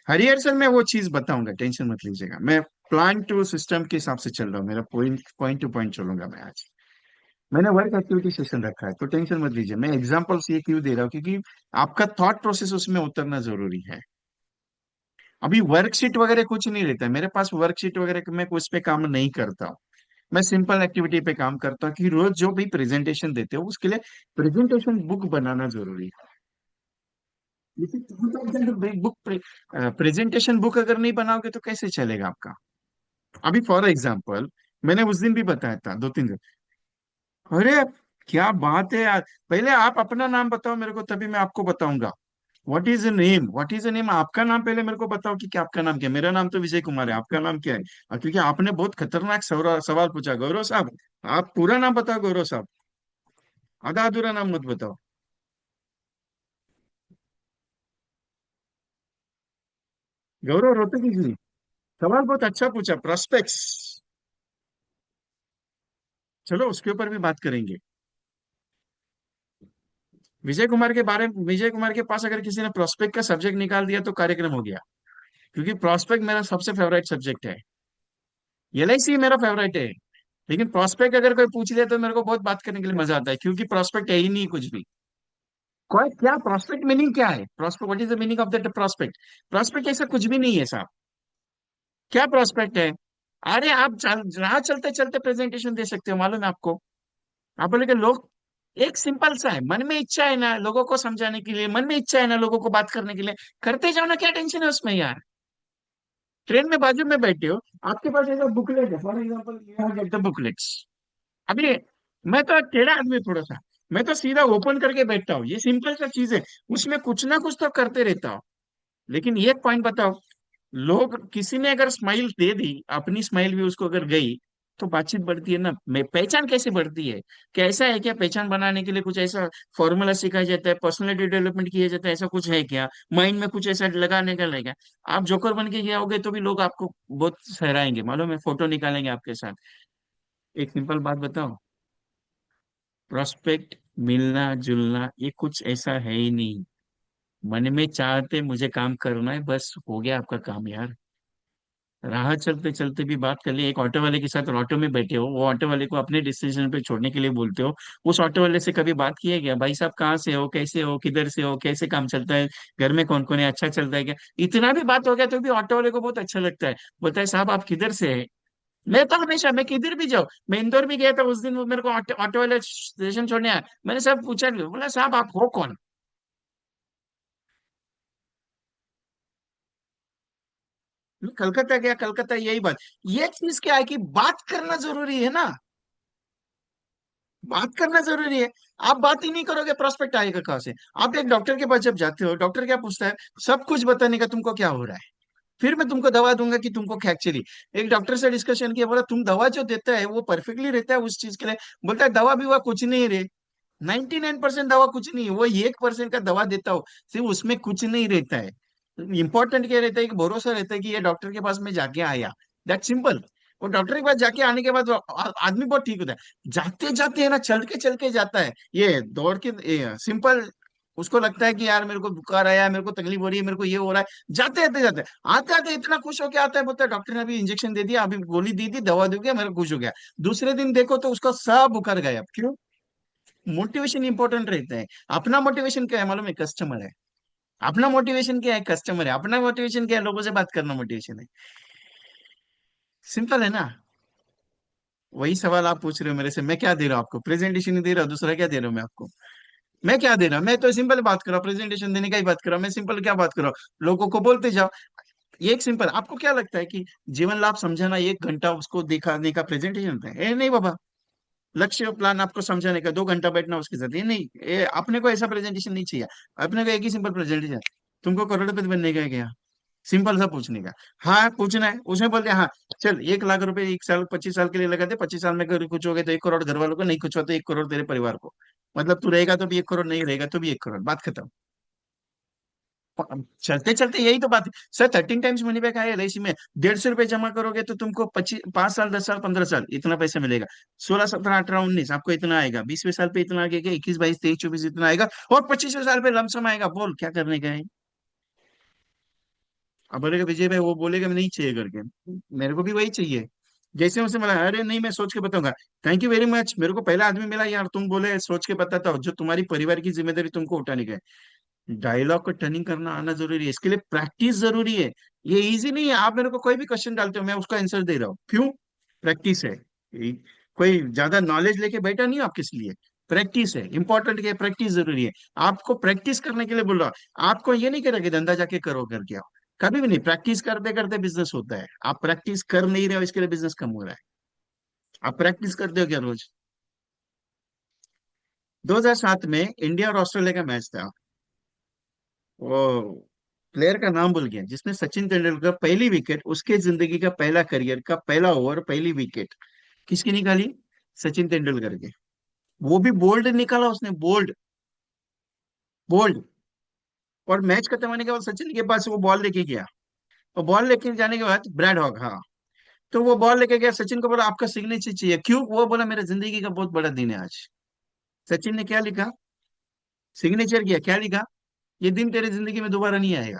हरिहर सर मैं वो चीज बताऊंगा, टेंशन मत लीजिएगा। मैं प्लान टू सिस्टम के हिसाब से चल रहा हूँ, मेरा पॉइंट पॉइंट टू पॉइंट चलूंगा मैं आज। मैंने वर्क एक्टिविटी सेशन रखा है, तो टेंशन मत लीजिए। मैं एग्जांपल्स ये क्यों दे रहा हूँ, क्योंकि आपका थॉट प्रोसेस उसमें उतरना जरूरी है। अभी वर्कशीट वगैरह कुछ नहीं रहता है मेरे पास, वर्कशीट वगैरह मैं उस पे काम नहीं करता हूँ। मैं सिंपल एक्टिविटी पे काम करता हूँ कि रोज जो भी प्रेजेंटेशन देते हो उसके लिए प्रेजेंटेशन बुक बनाना जरूरी है। बुक, प्रेजेंटेशन बुक अगर नहीं बनाओगे तो कैसे चलेगा आपका। अभी फॉर एग्जाम्पल, मैंने उस दिन भी बताया था, 2 3 दिन। अरे क्या बात है यार, पहले आप अपना नाम बताओ मेरे को, तभी मैं आपको बताऊंगा। व्हाट इज अ नेम आपका नाम पहले मेरे को बताओ कि क्या आपका नाम क्या है। मेरा नाम तो विजय कुमार है, आपका नाम क्या है। क्योंकि आपने बहुत खतरनाक सवाल पूछा गौरव साहब। आप पूरा नाम बताओ गौरव साहब, आधा अधूरा नाम मत बताओ। गौरव रोहतगी जी, सवाल बहुत अच्छा पूछा, प्रोस्पेक्ट्स। चलो उसके ऊपर भी बात करेंगे। विजय कुमार के पास अगर किसी ने प्रोस्पेक्ट का सब्जेक्ट निकाल दिया तो कार्यक्रम हो गया। क्योंकि प्रोस्पेक्ट मेरा सबसे फेवरेट सब्जेक्ट है, एलआईसी मेरा फेवरेट है। लेकिन प्रोस्पेक्ट अगर कोई पूछ लिया तो मेरे को बहुत बात करने के लिए मजा आता है, क्योंकि प्रोस्पेक्ट है ही नहीं कुछ भी। कोई क्या प्रोस्पेक्ट मीनिंग क्या है, prospect, what is the meaning of that prospect. Prospect ऐसा कुछ भी नहीं है साहब। क्या प्रोस्पेक्ट है। अरे आप राह चलते चलते प्रेजेंटेशन दे सकते हो, मालूम है आपको। आप बोले कि लोग, एक सिंपल सा है, मन में इच्छा है ना लोगों को समझाने के लिए, मन में इच्छा है ना लोगों को बात करने के लिए, करते जाओ ना, क्या टेंशन है उसमें यार। ट्रेन में बाजू में बैठे हो, आपके पास ऐसा बुकलेट है, for example get the booklets. अभी मैं तो टेढ़ा आदमी हूं थोड़ा सा, मैं तो सीधा ओपन करके बैठता हूँ, ये सिंपल सा चीज है। उसमें कुछ ना कुछ तो करते रहता हूँ। लेकिन ये पॉइंट बताओ, लोग किसी ने अगर स्माइल दे दी, अपनी स्माइल भी उसको अगर गई, तो बातचीत बढ़ती है ना, मैं पहचान कैसे बढ़ती है। कैसा है क्या, पहचान बनाने के लिए कुछ ऐसा फॉर्मूला सिखाया जाता है, पर्सनालिटी डेवलपमेंट किया जाता है, ऐसा कुछ है क्या, माइंड में कुछ ऐसा लगाने का रहेगा। आप जोकर बन के गए होगे तो भी लोग आपको बहुत सहराएंगे, मालूम है, फोटो निकालेंगे आपके साथ। एक सिंपल बात बताओ, प्रोस्पेक्ट, मिलना जुलना ये कुछ ऐसा है ही नहीं। मन में चाहते मुझे काम करना है, बस हो गया आपका काम यार। राह चलते चलते भी बात कर ली, एक ऑटो वाले के साथ ऑटो में बैठे हो, वो ऑटो वाले को अपने डेस्टिनेशन पे छोड़ने के लिए बोलते हो, उस ऑटो वाले से कभी बात किया गया, भाई साहब कहाँ से हो, कैसे हो, किधर से हो, कैसे काम चलता है, घर में कौन कौन है, अच्छा चलता है क्या। इतना भी बात हो गया तो भी ऑटो वाले को बहुत अच्छा लगता है, बोलता है साहब आप किधर से है। मैं तो हमेशा, मैं किधर भी जाऊँ, मैं इंदौर भी गया था उस दिन, वो मेरे को ऑटो ऑटो वाले स्टेशन छोड़ने आया, मैंने सब पूछा, बोला साहब आप हो कौन। मैं कलकत्ता गया, कलकत्ता यही बात। ये चीज क्या है कि बात करना जरूरी है ना, बात करना जरूरी है। आप बात ही नहीं करोगे, प्रोस्पेक्ट आएगा कहाँ से। आप एक डॉक्टर के पास जब जाते हो, डॉक्टर क्या पूछता है, सब कुछ बताने का, तुमको क्या हो रहा है, फिर मैं तुमको दवा दूंगा कि तुमको क्या एक्चुअली। एक डॉक्टर से डिस्कशन किया, बोला तुम दवा जो देता है वो परफेक्टली रहता है उस चीज के लिए। बोलता है दवा भी हुआ कुछ नहीं रे, 99% दवा कुछ नहीं है, वो 1% का दवा देता हो, सिर्फ उसमें कुछ नहीं रहता है। इंपॉर्टेंट क्या रहता है कि भरोसा रहता है कि ये डॉक्टर के पास में जाके आया, दैट सिंपल। वो डॉक्टर के पास जाके आने के बाद वो आदमी बहुत ठीक होता है, जाते जाते है ना, चल के जाता है, ये दौड़ के सिंपल, उसको लगता है कि यार मेरे को बुखार आया है, मेरे को तकलीफ हो रही है, मेरे को ये हो रहा है, जाते जाते जाते आते आते इतना खुश होके आता है, बोलता है डॉक्टर ने अभी इंजेक्शन दे दिया, अभी गोली दी थी, दवा दे दिया, मेरा खुश हो गया। दूसरे दिन देखो तो उसका सब बुखार गया। क्यों? मोटिवेशन इंपॉर्टेंट रहता है। अपना मोटिवेशन क्या है मालूम है? कस्टमर है। अपना मोटिवेशन क्या है? कस्टमर है। अपना मोटिवेशन क्या है? लोगों से बात करना मोटिवेशन है। सिंपल है ना। वही सवाल आप पूछ रहे हो मेरे से, मैं क्या दे रहा हूँ आपको? प्रेजेंटेशन ही दे रहा हूँ, दूसरा क्या दे रहा हूँ मैं आपको? मैं क्या दे रहा हूँ? मैं तो सिंपल बात कर रहा हूँ, प्रेजेंटेशन देने का ही बात कर रहा हूँ। मैं सिंपल क्या बात कर रहा हूँ? लोगों को बोलते जाओ। ये एक सिंपल, आपको क्या लगता है कि जीवन लाभ समझाना 1 घंटा उसको दिखाने का प्रेजेंटेशन होता है? नहीं बाबा। लक्ष्य प्लान आपको समझाने का 2 घंटा बैठना उसके साथ, ये नहीं, ये अपने को ऐसा प्रेजेंटेशन नहीं चाहिए। अपने को एक ही सिंपल प्रेजेंटेशन, तुमको करोड़पति बनने का है क्या? सिंपल सा पूछने का। हाँ पूछना है, उसमें बोलते हैं हाँ, चल 1 लाख रुपए 1 साल 25 साल के लिए लगा दे, 25 साल में अगर कुछ हो गए तो 1 करोड़ घर वालों को, नहीं कुछ हो तो 1 करोड़ तेरे परिवार को। मतलब तू रहेगा तो भी 1 करोड़, नहीं रहेगा तो भी 1 करोड़, बात खत्म। चलते चलते यही तो बात है सर। 13 टाइम्स मनी बैक आया LIC में। 150 रुपए जमा करोगे तो तुमको 25 5 साल 10 साल 15 साल इतना पैसा मिलेगा। 16 17 18 19 आपको इतना आएगा। 20वें साल पे इतना आगे, 21 22 23 24 इतना आएगा। और 25वें साल पे लमसम आएगा। बोल क्या करने का है? अब बोलेगा विजय भाई, वो बोलेगा मैं नहीं चाहिए करके, मेरे को भी वही चाहिए। जैसे उनसे मिला, अरे नहीं मैं सोच के बताऊंगा। थैंक यू वेरी मच, मेरे को पहला आदमी मिला यार, तुम बोले सोच के बताता हो, जो तुम्हारी परिवार की जिम्मेदारी तुमको उठाने का है। डायलॉग को टर्निंग करना आना जरूरी है, इसके लिए प्रैक्टिस जरूरी है। ये इजी नहीं है। आप मेरे को कोई भी क्वेश्चन डालते हो, मैं उसका आंसर दे रहा हूँ, क्यों? प्रैक्टिस है। कोई ज्यादा नॉलेज लेके बैठा नहीं हो आप किस लिए। प्रैक्टिस है इंपॉर्टेंट, के प्रैक्टिस जरूरी है। आपको प्रैक्टिस करने के लिए बोल रहा हूं। आपको ये नहीं करेगा कि धंधा जाके करो करके आओ। कभी भी नहीं। प्रैक्टिस करते करते बिजनेस होता है। आप प्रैक्टिस कर नहीं रहे हो, इसके लिए बिजनेस कम हो रहा है। आप प्रैक्टिस करते हो क्या रोज? 2007 में इंडिया और ऑस्ट्रेलिया का मैच था। वो प्लेयर का नाम भूल गया जिसने सचिन तेंदुलकर पहली विकेट, उसके जिंदगी का पहला करियर का पहला ओवर पहली विकेट किसकी निकाली? सचिन तेंदुलकर के। वो भी बोल्ड निकाला उसने, बोल्ड। बोल्ड। और मैच खत्म होने के बाद सचिन के पास वो बॉल लेके गया। और बॉल लेके जाने के बाद ब्रैड हॉग, हाँ, तो वो बॉल लेके गया, सचिन को बोला आपका सिग्नेचर चाहिए। क्यों? वो बोला मेरा जिंदगी का बहुत बड़ा दिन है आज। सचिन ने क्या लिखा? सिग्नेचर किया, क्या लिखा? ये दिन तेरे जिंदगी में दोबारा नहीं आएगा।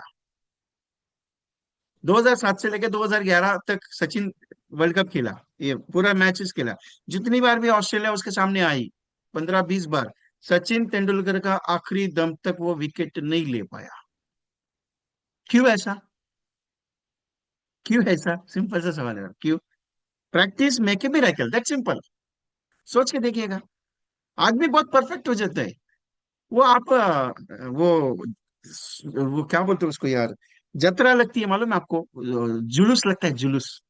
2007 से लेकर 2011 तक सचिन वर्ल्ड कप खेला, ये पूरा मैचेस खेला। जितनी बार भी ऑस्ट्रेलिया उसके सामने आई, 15 20 बार, सचिन तेंदुलकर का आखिरी दम तक वो विकेट नहीं ले पाया। क्यों ऐसा? क्यों ऐसा? सिंपल सा सवाल है, क्यों? Practice make a miracle, that simple. सोच के देखिएगा। आदमी बहुत परफेक्ट हो जाता है। वो आप वो क्या बोलते हैं उसको यार, जतरा लगती है मालूम है आपको? जुलूस लगता है, जुलूस।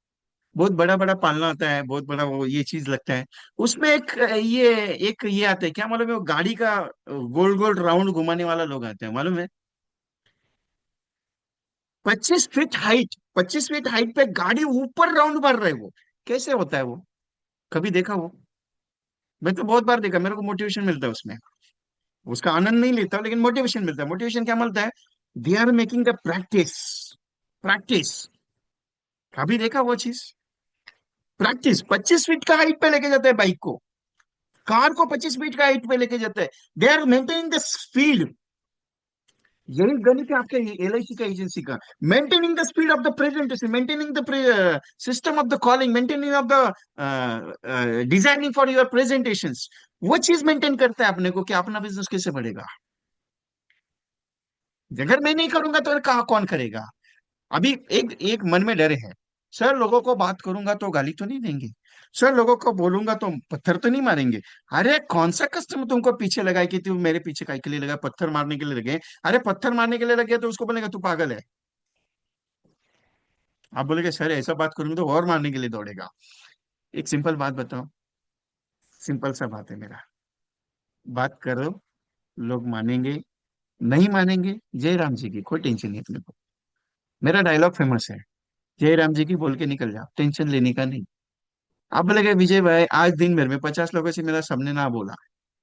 बहुत बड़ा बड़ा पालना होता है, बहुत बड़ा वो ये चीज लगता है। उसमें एक ये आता है, क्या मालूम है? वो गाड़ी का गोल गोल राउंड घुमाने वाला लोग आते हैं, मालूम है? 25 फीट हाइट, 25 फीट हाइट पे गाड़ी ऊपर राउंड मार रहे हैं वो। कैसे होता है वो? कभी देखा वो? मैं तो बहुत बार देखा, मेरे को मोटिवेशन मिलता है उसमें। उसका आनंद नहीं लेता लेकिन मोटिवेशन मिलता है। मोटिवेशन क्या मिलता है? They are making the practice. Practice. कभी देखा वो चीज? प्रैक्टिस 25 फीट का हाइट पे लेके जाते हैं बाइक को। कार को 25 फीट का हाइट पे लेके जाते हैं। They are maintaining the speed. यही गणित है आपके LIC का एजेंसी का। Maintaining the speed of the presentation, maintaining the system of the calling, maintaining of the designing for your presentations. वो चीज मेंटेन करता है अपने को कि अपना बिजनेस कैसे बढ़ेगा। अगर मैं नहीं करूंगा तो कहा कौन करेगा? अभी एक एक मन में डर है, सर लोगों को बात करूंगा तो गाली तो नहीं देंगे, सर लोगों को बोलूंगा तो पत्थर तो नहीं मारेंगे। अरे कौन सा कस्टमर तुमको पीछे लगा है कि तू मेरे पीछे काय के लिए लगा? पत्थर मारने के लिए लगे? अरे पत्थर मारने के लिए लगे तो उसको बोलेगा तू पागल है। आप बोलेगे सर ऐसा बात करूंगा तो और मारने के लिए दौड़ेगा। एक सिंपल बात बताओ, सिंपल सा बात है मेरा। बात करो, लोग मानेंगे, नहीं मानेंगे, जय राम जी की, कोई टेंशन नहीं अपने को। मेरा डायलॉग फेमस है, जय राम जी की बोल के निकल जाओ, टेंशन लेने का नहीं। आप बोलेगे विजय भाई आज दिन भर में 50 लोगों से मेरा सबने ना बोला।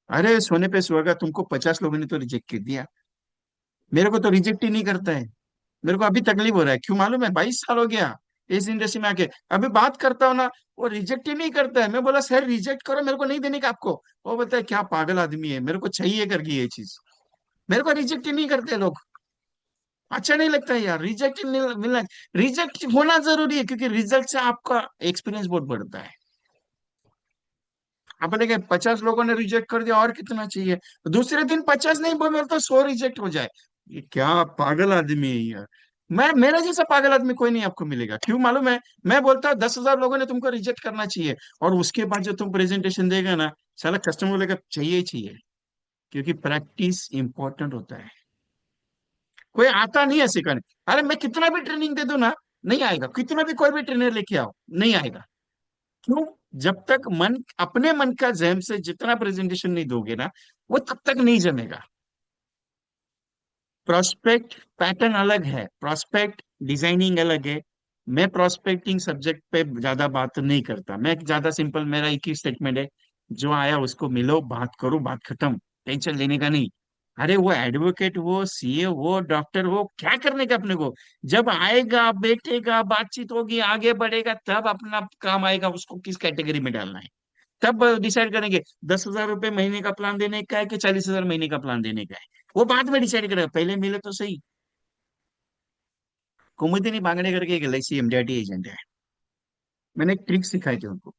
अरे सोने पे सुहागा, तुमको 50 लोगों ने तो रिजेक्ट कर दिया, मेरे को तो रिजेक्ट ही नहीं करता है। मेरे को अभी तकलीफ हो रहा है, क्यों मालूम है? 22 साल हो गया। इस इंडस्ट्री में आके। अभी बात करता हूँ ना, वो रिजेक्ट ही नहीं करता है। मैं बोला सर रिजेक्ट करो, मेरे को नहीं देने का आपको। वो बोलता है क्या पागल आदमी है, मेरे को चाहिए करके ये चीज। मेरे को रिजेक्ट ही नहीं करते लोग। अच्छा नहीं लगता है यार, रिजेक्ट मिलना। रिजेक्ट होना जरूरी है, क्योंकि रिजल्ट से आपका एक्सपीरियंस बहुत बढ़ता है। आप देखें 50 लोगों ने रिजेक्ट कर दिया, और कितना चाहिए? दूसरे दिन 50 नहीं बोल तो 100 रिजेक्ट हो जाए। ये क्या पागल आदमी है यार। मैं, मेरा जैसा पागल आदमी कोई नहीं आपको मिलेगा, क्यों मालूम है? मैं बोलता हूँ 10,000 लोगों ने तुमको रिजेक्ट करना चाहिए, और उसके बाद जो तुम प्रेजेंटेशन देगा ना, साला कस्टमर बोलेगा चाहिए ही चाहिए। क्योंकि प्रैक्टिस इंपॉर्टेंट होता है। कोई आता नहीं है सिखाने। अरे मैं कितना भी ट्रेनिंग दे दूं ना, नहीं आएगा। कितना भी कोई भी ट्रेनर लेके आओ, नहीं आएगा। क्यों? जब तक मन, अपने मन का जहन से जितना प्रेजेंटेशन नहीं दोगे ना, वो तब तक नहीं जमेगा। प्रोस्पेक्ट पैटर्न अलग है, प्रोस्पेक्ट डिजाइनिंग अलग है। मैं प्रोस्पेक्टिंग सब्जेक्ट पे ज्यादा बात नहीं करता। मैं ज्यादा सिंपल, मेरा एक ही स्टेटमेंट है, जो आया उसको मिलो, बात करो, बात खत्म। टेंशन लेने का नहीं। अरे वो एडवोकेट हो, सीए हो, डॉक्टर हो, क्या करने का अपने को? जब आएगा, बैठेगा, बातचीत होगी, आगे बढ़ेगा, तब अपना काम आएगा, उसको किस कैटेगरी में डालना है। तब डिसाइड करेंगे 10,000 रुपये महीने का प्लान देने का है कि 40,000 महीने का प्लान देने का है। वो बाद में डिसाइड करेगा, पहले मिले तो सही। कुमुदिनी बांगड़े करके एक एलआईसी एमडीआरटी एजेंट है। मैंने एक ट्रिक सिखाई थी उनको।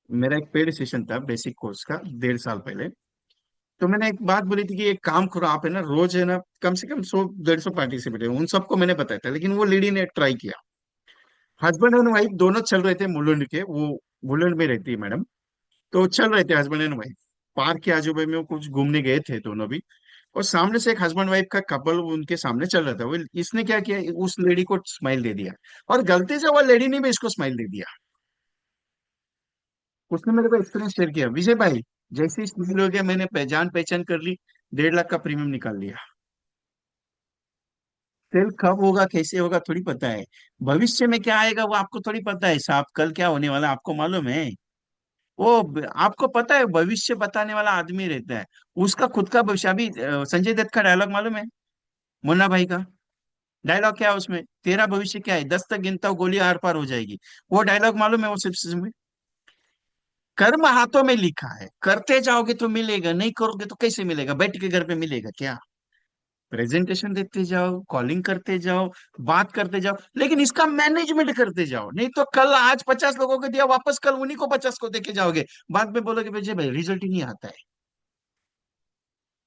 मेरा एक पेड सेशन था बेसिक कोर्स का 1.5 साल पहले। तो मैंने एक बात बोली थी कि एक काम करो आप, है ना, रोज है ना कम से कम 100 150 पार्टिसिपेट है, उन सबको मैंने बताया था, लेकिन वो लेडी ने ट्राई किया। हस्बैंड एंड वाइफ दोनों चल रहे थे मुलुंड के, वो मुलुंड में रहती है मैडम। तो चल रहे थे हस्बैंड एंड वाइफ, पार्क के आजू बाजू में कुछ घूमने गए थे दोनों भी। और सामने से एक हस्बैंड वाइफ का कपल उनके सामने चल रहा था। वो इसने क्या किया, उस लेडी को स्माइल दे दिया, और गलती से वो लेडी ने भी इसको स्माइल दे दिया। उसने मेरे को एक्सपीरियंस शेयर किया, विजय भाई जैसे ही स्माइल हो गया, मैंने पहचान पहचान कर ली, 1.5 लाख का प्रीमियम निकाल लिया। सेल कब होगा, कैसे होगा, थोड़ी पता है। भविष्य में क्या आएगा वो आपको थोड़ी पता है साहब। कल क्या होने वाला है, आपको मालूम है? आपको पता है, भविष्य बताने वाला आदमी रहता है, उसका खुद का भविष्य। अभी संजय दत्त का डायलॉग मालूम है? मुन्ना भाई का डायलॉग क्या है उसमें, तेरा भविष्य क्या है, 10 तक गिनता हूँ गोली आर पार हो जाएगी। वो डायलॉग मालूम है? वो सिर्फ कर्म हाथों में लिखा है, करते जाओगे तो मिलेगा, नहीं करोगे तो कैसे मिलेगा? बैठ के घर पे मिलेगा क्या? प्रेजेंटेशन देते जाओ, कॉलिंग करते जाओ, बात करते जाओ, लेकिन इसका मैनेजमेंट करते जाओ। नहीं तो कल आज 50 लोगों को दिया, वापस कल उन्हीं को 50 को देके जाओगे। बाद में बोलोगे भाई भाई रिजल्ट ही नहीं आता है।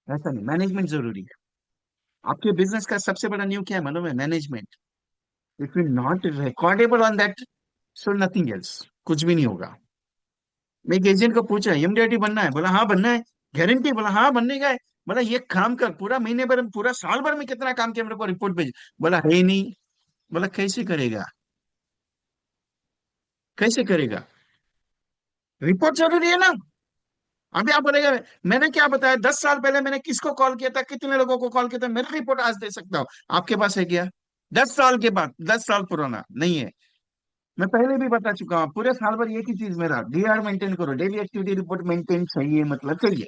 ऐसा नहीं, मैनेजमेंट जरूरी है। आपके बिजनेस का सबसे बड़ा न्यू क्या है मालूम है? Management. If you not recordable on that, so nothing else, कुछ भी नहीं होगा। मैं एक एजेंट को पूछा एमडीआरटी बनना है, बोला हाँ बनना है। गारंटी? बोला हाँ बनने का है। बोला ये काम कर, पूरा महीने भर, पूरा साल भर में कितना काम किया मेरे को रिपोर्ट भेज। बोला है ही नहीं। बोला कैसे करेगा, कैसे करेगा? रिपोर्ट जरूरी है ना। अभी आप बोलेगा मैंने क्या बताया, 10 साल पहले मैंने किसको कॉल किया था, कितने लोगों को कॉल किया था, मेरा रिपोर्ट आज दे सकता हूँ। आपके पास है क्या? 10 साल के बाद, 10 साल पुराना नहीं है। मैं पहले भी बता चुका हूँ, पूरे साल भर एक ही चीज मेरा, डीआर मेंटेन करो, डेली एक्टिविटी रिपोर्ट मेंटेन चाहिए, मतलब चाहिए।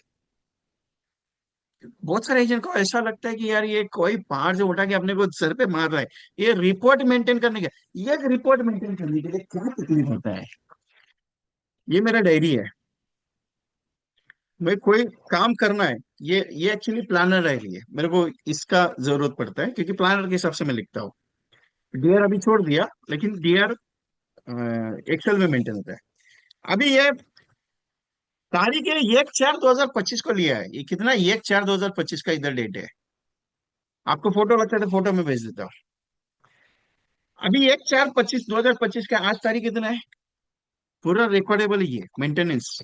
बहुत सारे एजेंट को ऐसा लगता है कि यार ये कोई पहाड़ जो उठा के अपने को सर पे मार रहा है। ये रिपोर्ट मेंटेन करने का, ये रिपोर्ट मेंटेन करने के लिए क्या तकलीफ होता है? ये मेरा डायरी है। मैं कोई काम करना है, ये एक्चुअली प्लानर डायरी है, मेरे को इसका जरूरत पड़ता है, क्योंकि प्लानर के हिसाब से मैं लिखता हूँ। डीआर अभी छोड़ दिया, लेकिन डीआर एक्सेल में मेंटेन होता है। अभी ये तारीख है 1/4/2025 को लिया है। ये कितना, 1/4/2025 का इधर डेट है। आपको फोटो लगता है तो फोटो में भेज देता हूँ। अभी 1/4/25/2025 का आज तारीख कितना है? पूरा रिकॉर्डेबल ही है, मेंटेनेंस।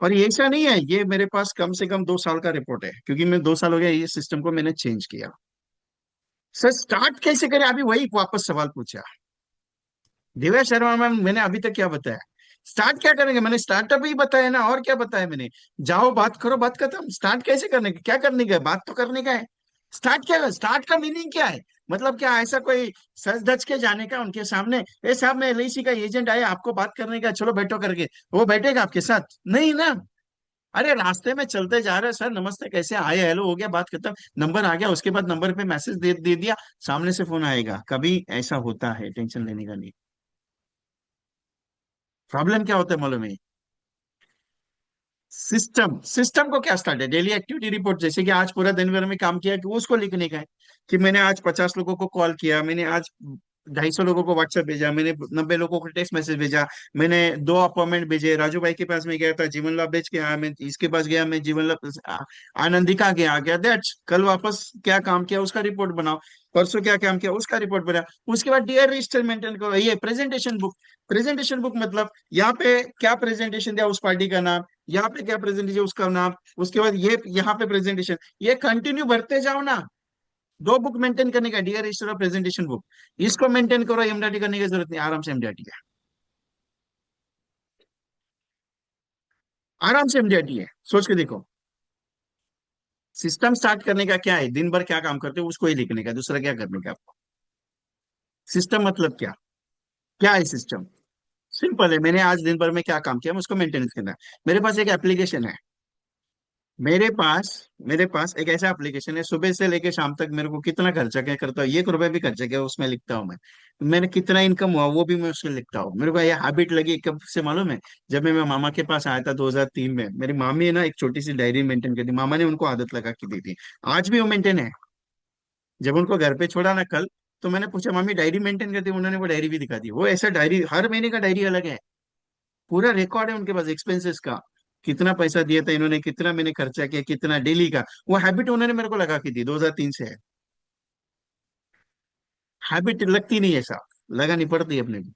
और ये ऐसा नहीं है, ये मेरे पास कम से कम 2 साल का रिपोर्ट है, क्योंकि मैं 2 साल हो गया ये सिस्टम को मैंने चेंज किया। सर स्टार्ट कैसे करें, अभी वही वापस सवाल पूछा दिव्या शर्मा मैम। मैंने अभी तक क्या बताया? स्टार्ट क्या करेंगे, मैंने स्टार्टअप ही बताया ना, और क्या बताया मैंने? जाओ बात करो, बात खत्म। स्टार्ट कैसे करने का, क्या करने का है, बात तो करने का है। स्टार्ट क्या है, स्टार्ट का मीनिंग क्या है? मतलब क्या ऐसा कोई सच धज के जाने का उनके सामने, ए साहब मैं एलआईसी का एजेंट आया आपको बात करने का, चलो बैठो करके, वो बैठेगा आपके साथ? नहीं ना। अरे रास्ते में चलते जा रहे, सर नमस्ते कैसे आए, हेलो हो गया, बात खत्म। नंबर आ गया, उसके बाद नंबर पे मैसेज दे दिया, सामने से फोन आएगा। कभी ऐसा होता है, टेंशन लेने का नहीं। प्रॉब्लम क्या होता है मालूम है? सिस्टम सिस्टम को क्या स्टार्ट है, डेली एक्टिविटी रिपोर्ट, जैसे कि आज पूरा दिन भर में काम किया कि उसको लिखने का है, कि मैंने आज 50 लोगों को कॉल किया, मैंने आज 250 लोगों को व्हाट्सएप भेजा, मैंने 90 लोगों को टेक्स्ट मैसेज भेजा, मैंने 2 अपॉइंटमेंट भेजे, राजू भाई के पास में गया था, जीवन लाभ बेच के आया, मैं इसके पास गया, मैं जीवन लाभ आनंदिका के आ गया, दैट्स कल वापस क्या काम किया उसका रिपोर्ट बनाओ, परसों क्या काम किया उसका रिपोर्ट बना। उसके बाद डियर रजिस्टर मेंटेन करो, ये प्रेजेंटेशन बुक। प्रेजेंटेशन बुक मतलब यहाँ पे क्या प्रेजेंटेशन दिया उस पार्टी का नाम, यहाँ पे क्या प्रेजेंटेशन उसका नाम, उसके बाद ये यहाँ पे प्रेजेंटेशन, ये कंटिन्यू भरते जाओ ना। 2 बुक मेंटेन करने का, डियर रजिस्टर और प्रेजेंटेशन बुक, इसको मेंटेन करो, एमडीटी करने की जरूरत नहीं, आराम से एमडीटी है, आराम से एमडीटी है, सोच के देखो। सिस्टम स्टार्ट करने का क्या है, दिन भर क्या काम करते हो उसको ही लिखने का, दूसरा क्या करने का आपको। सिस्टम मतलब क्या, क्या है सिस्टम? सिंपल है, मैंने आज दिन भर में क्या काम किया मैं उसको मेंटेनेंस करना है। मेरे पास एक एप्लीकेशन है, मेरे पास एक ऐसा एप्लीकेशन है, सुबह से लेके शाम तक मेरे को कितना खर्चा क्या करता हूँ, 1 रुपए भी खर्चा किया उसमें लिखता हूँ मैं। मैंने कितना इनकम हुआ वो भी मैं उसमें लिखता हूँ। मेरे को ये हैबिट लगी कब से मालूम है? जब मैं मामा के पास आया था 2003 में, मेरी मामी है ना एक छोटी सी डायरी मेंटेन करती, मामा ने उनको आदत लगा के दी थी, आज भी वो मेंटेन है। जब उनको घर पे छोड़ा ना कल, तो मैंने पूछा मामी डायरी मेंटेन करती है? उन्होंने वो डायरी भी दिखा दी, वो ऐसा डायरी हर महीने का डायरी अलग है, पूरा रिकॉर्ड है उनके पास एक्सपेंसेस का, कितना पैसा दिया था इन्होंने, कितना मैंने खर्चा किया, कितना डेली का। वो हैबिट उन्होंने मेरे को लगा के दी, 2003 से है। हैबिट लगती नहीं है साहब, लगानी पड़ती है अपने को।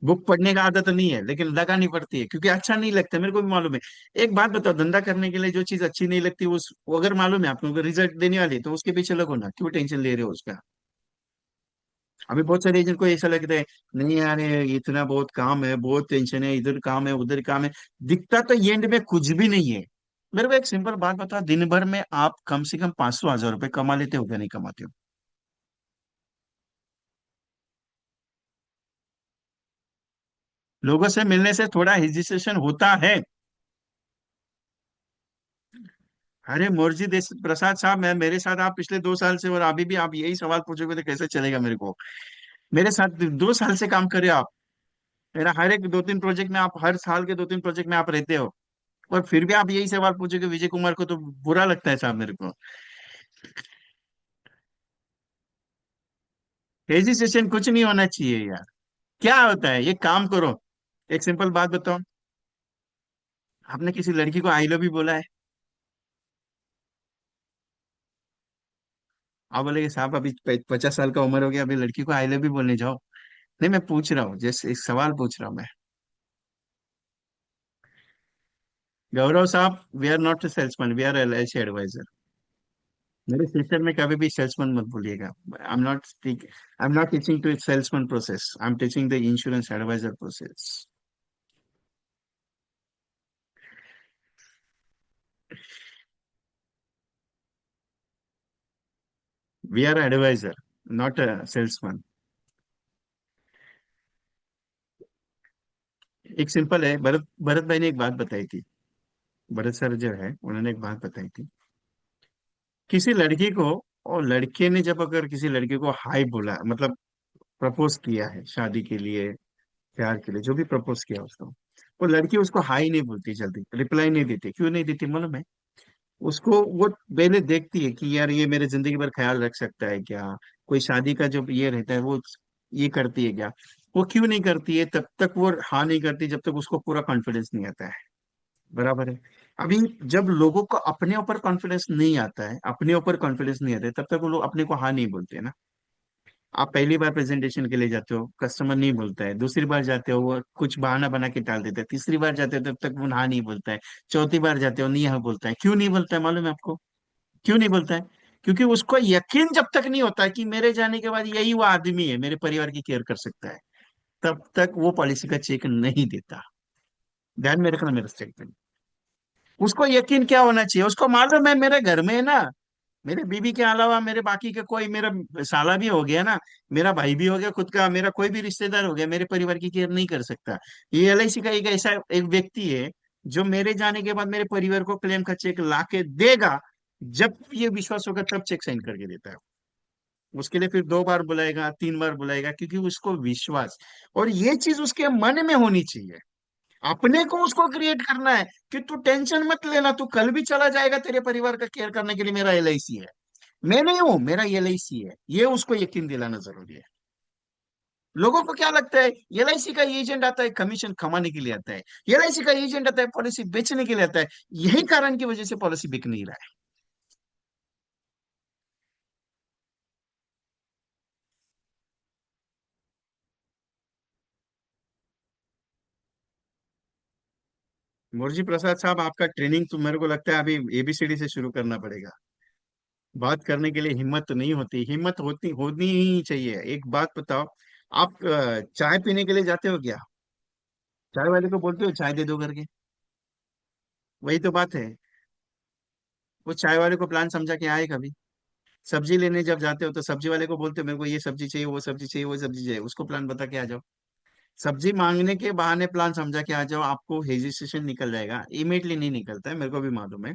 बुक पढ़ने का आदत नहीं है लेकिन लगानी पड़ती है, क्योंकि अच्छा नहीं लगता, मेरे को भी मालूम है। एक बात बताओ, धंधा करने के लिए जो चीज अच्छी नहीं लगती उस वो अगर मालूम है आपको रिजल्ट देने वाली है, तो उसके पीछे लगो ना, क्यों टेंशन ले रहे हो उसका। अभी बहुत सारे एजेंट को ऐसा लगता है, नहीं यार ये इतना बहुत काम है, बहुत टेंशन है, इधर काम है उधर काम है, दिखता तो एंड में कुछ भी नहीं है। मेरे को एक सिंपल बात बताओ, दिन भर में आप कम से कम 500 1000 रुपए कमा लेते हो क्या, नहीं कमाते हो? लोगों से मिलने से थोड़ा हेजिटेशन होता है। अरे मोरजी देश प्रसाद साहब, मैं मेरे साथ आप पिछले 2 साल से और अभी भी आप यही सवाल पूछोगे तो कैसे चलेगा मेरे को। मेरे साथ 2 साल से काम कर रहे हो आप, मेरा हर एक 2 3 प्रोजेक्ट में, आप हर साल के 2 3 प्रोजेक्ट में आप रहते हो, और फिर भी आप यही सवाल पूछोगे विजय कुमार को, तो बुरा लगता है साहब मेरे को। हेजिटेशन कुछ नहीं होना चाहिए यार। क्या होता है, ये काम करो। एक सिंपल बात बताओ, आपने किसी लड़की को आई लव यू बोला है? आप बोलेगे साहब अभी 50 साल का उम्र हो गया, अभी लड़की को आई लव यू बोलने जाओ? नहीं, मैं पूछ रहा हूँ, जैसे एक सवाल पूछ रहा हूँ मैं। गौरव साहब, we are not salesman, we are LIC adviser. मेरे सिस्टर में कभी भी सेल्समैन मत भूलिएगा। I am not teaching to salesman process, I am teaching the insurance adviser process. We are adviser, not salesman. एक सिंपल है, भरत भरत भाई ने एक बात बताई थी, भरत सर जो है उन्होंने एक बात बताई थी, किसी लड़की को, और लड़के ने जब अगर किसी लड़के को हाई बोला, मतलब प्रपोज किया है शादी के लिए, प्यार के लिए, जो भी प्रपोज किया उसको, वो लड़की उसको हाई नहीं बोलती, जल्दी रिप्लाई नहीं देती, क्यों नहीं देती मालूम है? उसको वो पहले देखती है कि यार ये मेरे जिंदगी भर ख्याल रख सकता है क्या, कोई शादी का जो ये रहता है वो ये करती है क्या। वो क्यों नहीं करती है, तब तक वो हाँ नहीं करती जब तक उसको पूरा कॉन्फिडेंस नहीं आता है। बराबर है। अभी जब लोगों को अपने ऊपर कॉन्फिडेंस नहीं आता है, अपने ऊपर कॉन्फिडेंस नहीं आता है, तब तक वो लोग अपने को हाँ नहीं बोलते ना। आप पहली बार प्रेजेंटेशन के लिए जाते हो, कस्टमर नहीं बोलता है, दूसरी बार जाते हो वो कुछ बहाना बना के टाल देता है, तीसरी बार जाते हो तब तक वो हाँ नहीं बोलता है, चौथी बार जाते हो नहीं हाँ बोलता है, क्यों नहीं बोलता है मालूम है आपको? क्यों नहीं बोलता है? क्योंकि उसको यकीन जब तक नहीं होता है कि मेरे जाने के बाद यही वो आदमी है मेरे परिवार की केयर कर सकता है, तब तक वो पॉलिसी का चेक नहीं देता। ध्यान में रखना मेरा स्टेटमेंट। उसको यकीन क्या होना चाहिए, उसको मालूम है मेरे घर में है ना, मेरे बीवी के अलावा मेरे बाकी के कोई, मेरा साला भी हो गया ना, मेरा भाई भी हो गया खुद का, मेरा कोई भी रिश्तेदार हो गया, मेरे परिवार की केयर नहीं कर सकता। ये एलआईसी का एक ऐसा एक व्यक्ति है जो मेरे जाने के बाद मेरे परिवार को क्लेम का चेक ला के देगा, जब ये विश्वास होगा तब चेक साइन करके देता है। उसके लिए फिर 2 बार बुलाएगा, 3 बार बुलाएगा, क्योंकि उसको विश्वास, और ये चीज उसके मन में होनी चाहिए। अपने को उसको क्रिएट करना है कि तू टेंशन मत लेना, तू कल भी चला जाएगा, तेरे परिवार का केयर करने के लिए मेरा एलआईसी है। मैं नहीं हूं, मेरा एलआईसी है, ये उसको यकीन दिलाना जरूरी है। लोगों को क्या लगता है, एलआईसी का एजेंट आता है कमीशन कमाने के लिए आता है, एलआईसी का एजेंट आता है पॉलिसी बेचने के लिए आता है। यही कारण की वजह से पॉलिसी बिक नहीं रहा है। मुरजी प्रसाद साहब, आपका ट्रेनिंग तो मेरे को लगता है अभी एबीसीडी से शुरू करना पड़ेगा। बात करने के लिए हिम्मत तो नहीं होती, हिम्मत होती होनी ही चाहिए। एक बात बताओ, आप चाय पीने के लिए जाते हो क्या? चाय वाले को बोलते हो चाय दे दो करके? वही तो बात है। वो चाय वाले को प्लान समझा के आए कभी? सब्जी लेने जब जाते हो तो सब्जी वाले को बोलते हो मेरे को ये सब्जी चाहिए, वो सब्जी चाहिए, वो सब्जी चाहिए, उसको प्लान बता के आ जाओ। सब्जी मांगने के बहाने प्लान समझा के आ जाओ, आपको हेजिटेशन निकल जाएगा। इमीडिएटली नहीं निकलता है, मेरे को भी मालूम है।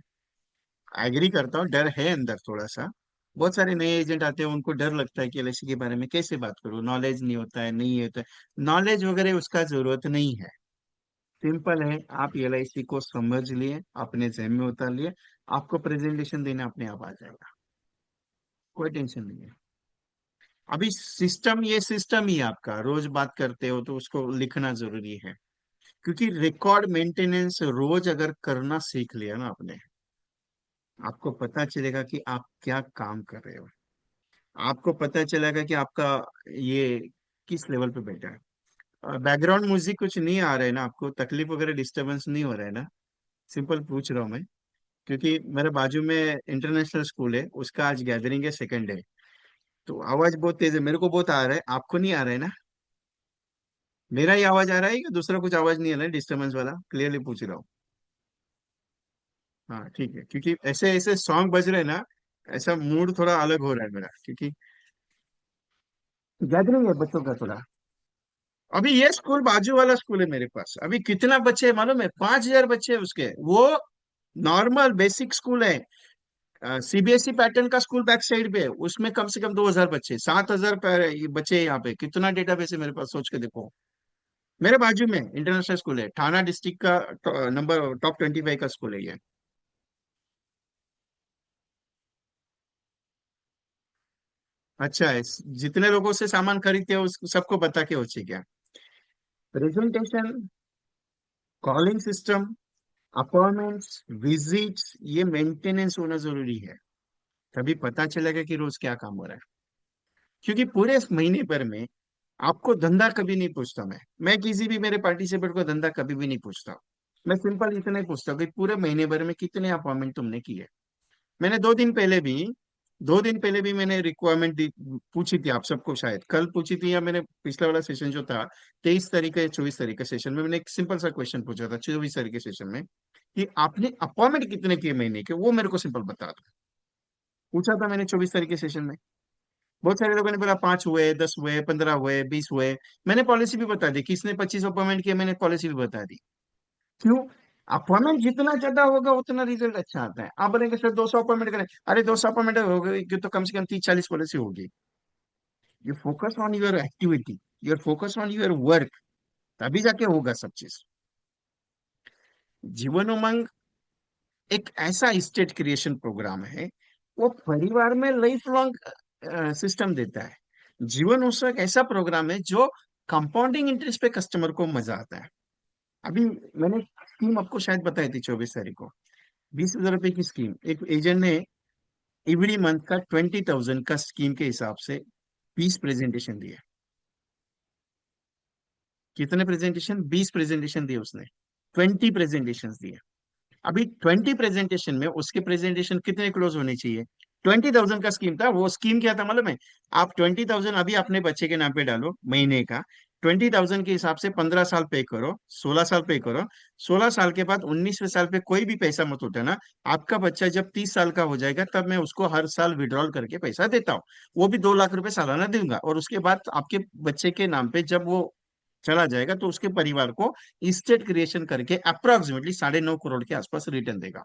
एग्री करता हूँ, डर है अंदर थोड़ा सा। बहुत सारे नए एजेंट आते हैं, उनको डर लगता है कि एलआईसी के बारे में कैसे बात करूँ, नॉलेज नहीं होता है, नहीं होता है। नॉलेज वगैरह उसका जरूरत नहीं है। सिंपल है, आप एलआईसी को समझ लिए, अपने जेब में उतार लिए, आपको प्रेजेंटेशन देना अपने आप आ जाएगा। कोई टेंशन नहीं है। अभी सिस्टम, ये सिस्टम ही आपका रोज बात करते हो तो उसको लिखना जरूरी है। क्योंकि रिकॉर्ड मेंटेनेंस रोज अगर करना सीख लिया ना आपने, आपको पता चलेगा कि आप क्या काम कर रहे हो। आपको पता चलेगा कि आपका ये किस लेवल पे बैठा है। बैकग्राउंड म्यूजिक कुछ नहीं आ रहा है ना आपको? तकलीफ वगैरह डिस्टरबेंस नहीं हो रहा है ना? सिंपल पूछ रहा हूँ मैं, क्योंकि मेरे बाजू में इंटरनेशनल स्कूल है, उसका आज गैदरिंग है, सेकंड डे। तो आवाज बहुत तेज है, मेरे को बहुत आ रहा है, आपको नहीं आ रहा है ना? मेरा ही आवाज आ रहा है कि दूसरा कुछ आवाज नहीं आ रहा है डिस्टरबेंस वाला? क्लियरली पूछ रहा हूँ। हाँ ठीक है, क्योंकि ऐसे ऐसे सॉन्ग बज रहे हैं ना, ऐसा मूड थोड़ा अलग हो रहा है मेरा, क्योंकि गैदरिंग है बच्चों का थोड़ा। अभी ये स्कूल बाजू वाला स्कूल है मेरे पास, अभी कितना बच्चे हैं मालूम है? 5,000 बच्चे हैं उसके। वो नॉर्मल बेसिक स्कूल है, सीबीएसई पैटर्न का स्कूल बैक साइड पे है, उसमें कम से कम 2,000 बच्चे, 7,000 बच्चे हैं यहाँ पे। कितना डेटाबेस है मेरे पास, सोच के देखो। मेरे बाजू में इंटरनेशनल स्कूल है, थाना डिस्ट्रिक्ट का नंबर टॉप 25 का स्कूल है ये। अच्छा है, जितने लोगों से सामान खरीदते हो उस सबको बता के हो चाहिए क्या? Presentation, calling system, appointments, visits, ये मेंटेनेंस होना जरूरी है। तभी पता चलेगा कि रोज क्या काम हो रहा है। क्योंकि पूरे इस महीने भर में आपको धंधा कभी नहीं पूछता मैं किसी भी मेरे पार्टिसिपेट को धंधा कभी भी नहीं पूछता। मैं सिंपल इतना ही पूछता हूँ कि पूरे महीने भर में कितने अपॉइंटमेंट तुमने किए। मैंने 2 दिन पहले भी मैंने रिक्वायरमेंट दी, पूछी थी आप सबको, शायद कल पूछी थी, या मैंने पिछला वाला सेशन जो था 23 तारीख या 24 तारीख के सेशन में, मैंने एक सिंपल सा क्वेश्चन पूछा था 24 तारीख के सेशन में, कि आपने अपॉइंटमेंट कितने किए महीने के, वो मेरे को सिंपल बता दो। पूछा था मैंने 24 तारीख के सेशन में। बहुत सारे लोगों ने बोला 5 हुए, 10 हुए, 15 हुए, 20 हुए। मैंने पॉलिसी भी बता दी, किसने 25 अपॉइंटमेंट किए, मैंने पॉलिसी भी बता दी। क्यों? अपॉइंटमेंट जितना ज्यादा होगा उतना रिजल्ट अच्छा आता है। आप बोलेंगे सर 200 अपॉइंटमेंट करें, अरे 200 अपॉइंटमेंट हो गए तो कम से कम 30-40 पॉलिसी होगी। You focus on your activity, your focus on your work, तभी जाके होगा सब चीज। जीवन उमंग एक ऐसा स्टेट क्रिएशन प्रोग्राम है, वो परिवार में लाइफ लॉन्ग सिस्टम देता है। जीवन उत्सव एक ऐसा प्रोग्राम है जो कंपाउंडिंग इंटरेस्ट पे कस्टमर को मजा आता है। अभी मैंने स्कीम आपको शायद बताई थी 24 तारीख को, 20,000 रुपए की स्कीम। एक एजेंट ने एवरी मंथ का 20,000 का स्कीम के हिसाब से 20 प्रेजेंटेशन दिए। कितने प्रेजेंटेशन? 20 प्रेजेंटेशन दिए उसने, 20 प्रेजेंटेशन दिए। अभी 20 प्रेजेंटेशन में उसके प्रेजेंटेशन कितने क्लोज होने चाहिए? 20,000 का स्कीम था, वो स्कीम क्या था मालूम है? आप 20,000 अभी अपने बच्चे के नाम पे डालो महीने का, 20,000 के हिसाब से 15 साल पे करो, 16 साल पे करो। 16 साल के बाद 19वें साल पे कोई भी पैसा मत उठाना। आपका बच्चा जब 30 साल का हो जाएगा तब मैं उसको हर साल विड्रॉल करके पैसा देता हूँ। वो भी 2 लाख रुपए सालाना दूंगा, और उसके बाद आपके बच्चे के नाम पे जब वो चला जाएगा तो उसके परिवार को स्टेट क्रिएशन करके अप्रोक्सीमेटली 9.5 करोड़ के आसपास रिटर्न देगा।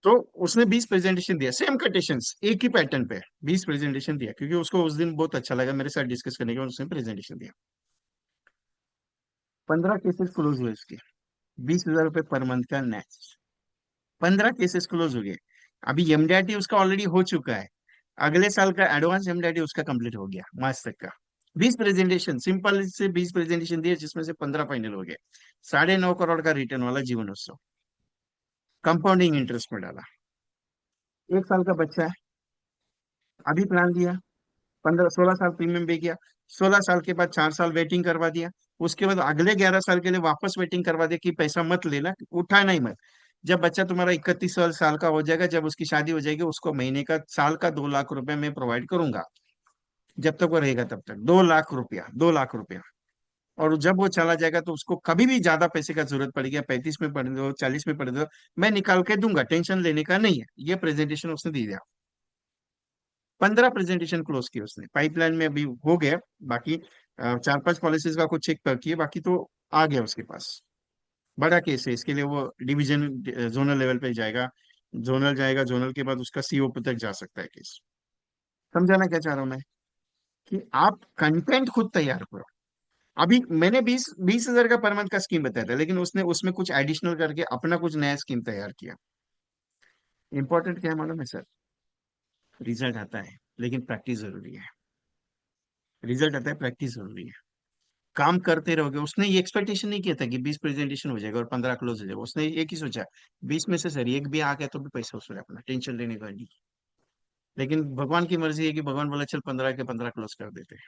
तो उसने 20 प्रेजेंटेशन दिया, सेम कंडीशंस, एक ही पैटर्न पे 20 प्रेजेंटेशन दिया, क्योंकि उसको उस दिन बहुत अच्छा लगा मेरे साथ डिस्कस करने के बाद, उसने प्रेजेंटेशन दिया। 15 केसेस क्लोज हुए उसके, 20,000 रुपये पर मंथ का नेट। 15 केसेस क्लोज हो गए। अभी एमडीआरटी उसका ऑलरेडी हो चुका है, अगले साल का एडवांस एमडीआरटी उसका कंप्लीट हो गया मार्च तक का। 20 प्रेजेंटेशन, सिंपल से 20 प्रेजेंटेशन दिए, जिसमें से 15 फाइनल हो गए। 9.5 करोड़ का रिटर्न वाला जीवन उत्सव, कंपाउंडिंग इंटरेस्ट में डाला। 1 साल का बच्चा है, अभी प्लान दिया, 15 16 साल प्रीमियम पे किया, 16 साल के बाद 4 साल वेटिंग करवा दिया, उसके बाद अगले 11 साल के लिए वापस वेटिंग करवा दिया कि पैसा मत लेना, उठाना ही मत। जब बच्चा तुम्हारा 31 साल का हो जाएगा, जब उसकी शादी हो जाएगी, उसको महीने का, साल का 2 लाख रुपए मैं प्रोवाइड करूंगा। जब तक वो रहेगा तब तक 2 लाख रुपया, 2 लाख रुपया। और जब वो चला जाएगा तो उसको कभी भी ज्यादा पैसे का जरूरत पड़ेगी, 35 में पढ़ दो, 40 में पढ़ दो, मैं निकाल के दूंगा, टेंशन लेने का नहीं है। ये प्रेजेंटेशन उसने दे दिया। 15 प्रेजेंटेशन क्लोज किए उसने, पाइपलाइन में अभी हो गया। बाकी 4 5 पॉलिसीज का कुछ चेक किए, बाकी तो आ गया उसके पास। बड़ा केस है, इसके लिए वो डिवीजन, जोनल लेवल पे जाएगा। जोनल जाएगा, जोनल के बाद उसका सीओ तक जा सकता है केस। समझाना क्या चाह रहा हूं मैं, कि आप कंटेंट खुद तैयार करो। अभी मैंने 20 20 हजार का पर मंथ का स्कीम बताया था, लेकिन उसने उसमें कुछ एडिशनल करके अपना कुछ नया स्कीम तैयार किया। इंपॉर्टेंट क्या है मालूम है सर? रिजल्ट आता है, लेकिन प्रैक्टिस जरूरी है। रिजल्ट आता है, प्रैक्टिस जरूरी है। काम करते रहोगे। उसने ये एक्सपेक्टेशन नहीं किया था कि 20 प्रेजेंटेशन हो जाएगा और 15 क्लोज हो जाएगा, उसने एक ही सोचा, 20 में से सर एक भी आ गया तो भी पैसा वसूल है, अपना टेंशन लेने का नहीं। लेकिन भगवान की मर्जी है कि भगवान बोला चल 15 के 15 क्लोज कर देते हैं।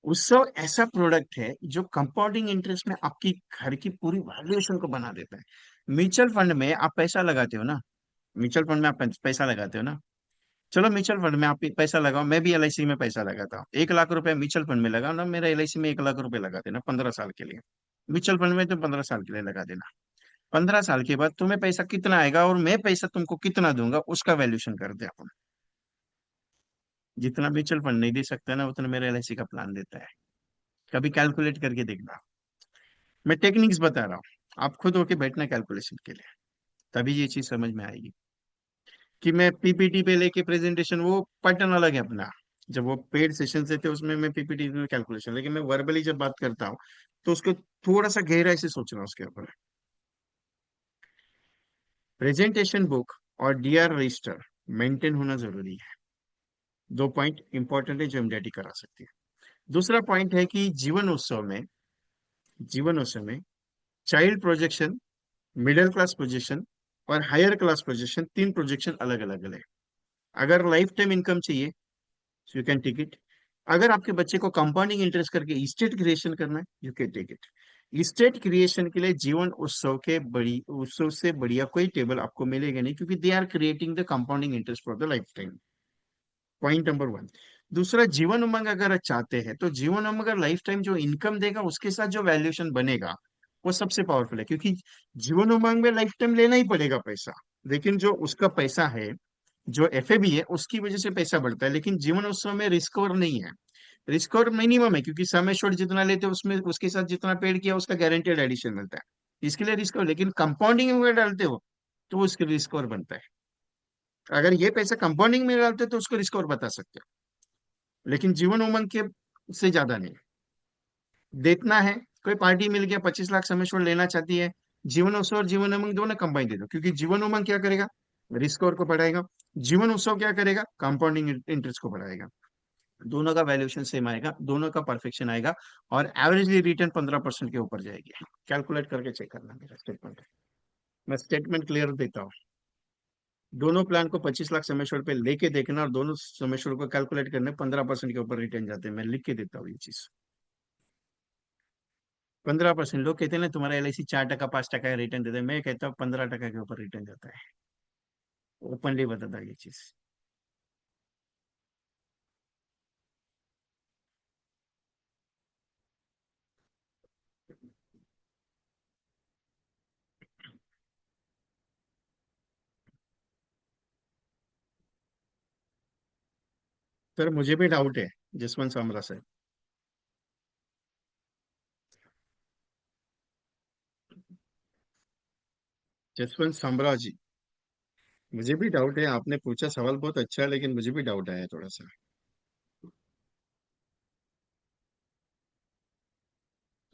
उत्सव ऐसा प्रोडक्ट है जो कंपाउंडिंग इंटरेस्ट में आपकी घर की पूरी वैल्यूएशन को बना देता है। म्यूचुअल फंड में आप पैसा लगाते हो ना, म्यूचुअल फंड में आप पैसा लगाते हो ना, चलो म्यूचुअल फंड में आप पैसा लगाओ, मैं भी एलआईसी में पैसा लगाता हूँ, 1 लाख रुपए म्यूचुअल फंड में लगाओ ना, मेरा एलआईसी में 1 लाख रुपए लगा देना 15 साल के लिए। म्यूचुअल फंड में तो 15 साल के लिए लगा देना। 15 साल के बाद तुम्हें पैसा कितना आएगा और मैं पैसा तुमको कितना दूंगा, उसका वैल्यूएशन कर दे अपन। जितना म्यूचुअल फंड नहीं दे सकता ना, उतना मेरा एलआईसी का प्लान देता है। कभी कैलकुलेट करके देखना। मैं टेक्निक्स बता रहा हूँ, आप खुद होके बैठना कैलकुलेशन के लिए, तभी ये चीज समझ में आएगी। कि मैं पीपीटी पे लेके प्रेजेंटेशन, वो पैटर्न अलग है अपना। जब वो पेड सेशन से थे उसमें मैं पीपीटी में कैलकुलेशन, लेकिन मैं वर्बली जब बात करता हूँ तो उसको थोड़ा सा गहराई से सोचना उसके ऊपर। प्रेजेंटेशन बुक और डीआर रजिस्टर मेंटेन होना जरूरी है। 2 पॉइंट इंपॉर्टेंट है जो एमडीआरटी करा सकती है। दूसरा पॉइंट है कि जीवन उत्सव में child projection, middle class projection और हायर क्लास प्रोजेक्शन, 3 प्रोजेक्शन अलग अलग है। अगर लाइफ टाइम इनकम चाहिए, यू कैन टेक इट। अगर आपके बच्चे को कंपाउंडिंग इंटरेस्ट करके स्टेट क्रिएशन करना है, you can take it. State creation के लिए जीवन उत्सव से बढ़िया कोई टेबल आपको मिलेगा नहीं, क्योंकि they are creating the compounding interest for the life time. Point number 1। दूसरा, जीवन उमंग अगर चाहते हैं तो जीवन उमंग अगर लाइफ टाइम जो इनकम देगा, उसके साथ जो वैल्यूएशन बनेगा, वो सबसे पावरफुल है। क्योंकि जीवन उमंग में लाइफ टाइम लेना ही पड़ेगा पैसा, लेकिन जो उसका पैसा है, जो एफएबी है, उसकी वजह से पैसा बढ़ता है। लेकिन जीवन उत्सव में रिस्क और नहीं है, रिस्क और मिनिमम है, क्योंकि समय शॉर्ट जितना लेते हैं उसमें उसके साथ जितना पेड किया उसका गारंटेड एडिशन मिलता है। इसके लिए रिस्क हो, लेकिन कंपाउंडिंग में डालते हो तो उसके रिस्क और बनता है। अगर ये पैसा कंपाउंडिंग में डालते हो तो उसको रिस्क और बता सकते हो, लेकिन जीवन उमंग के से ज्यादा नहीं। देना है, कोई पार्टी मिल गया 25 लाख समय शॉर्ट लेना चाहती है, जीवन उत्सव और जीवन उमंग दोनों कंबाइन दे दो, क्योंकि जीवन उमंग क्या करेगा, रिस्क और को बढ़ाएगा। जीवन उत्सव क्या करेगा, कंपाउंडिंग इंटरेस्ट को बढ़ाएगा। दोनों का वैल्यूएशन सेम आएगा, दोनों का परफेक्शन आएगा, और एवरेजली रिटर्न 15% के ऊपर जाएगी। कैलकुलेट करके चेक करना मेरा स्टेटमेंट। मैं स्टेटमेंट क्लियर देता हूँ। दोनों प्लान को 25 लाख समय छोड़ पे लेके देखना, और दोनों समय छोड़ को कैलकुलेट करने, 15% के ऊपर रिटर्न जाते हैं। मैं लिख के देता हूँ ये चीज। 15%, लोग कहते हैं ना तुम्हारा एलआईसी 4 टका 5 टका का रिटर्न देता है, मैं कहता हूँ 15 टका के ऊपर रिटर्न जाता है। ओपनली बताता है ये चीज। सर मुझे भी डाउट है, जसवंत सामरा सर। जसवंत साम्राजी। मुझे भी डाउट है, आपने पूछा सवाल बहुत अच्छा है, लेकिन मुझे भी डाउट आया थोड़ा सा।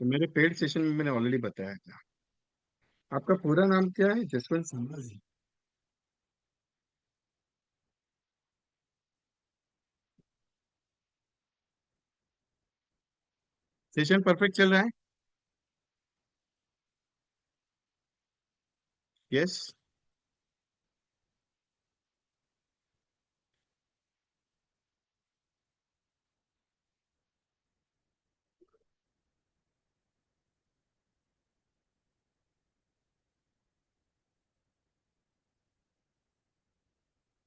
तो मेरे पेड सेशन में मैंने ऑलरेडी बताया था। आपका पूरा नाम क्या है? जसवंत सिन्हा जी। सेशन परफेक्ट चल रहा है? यस।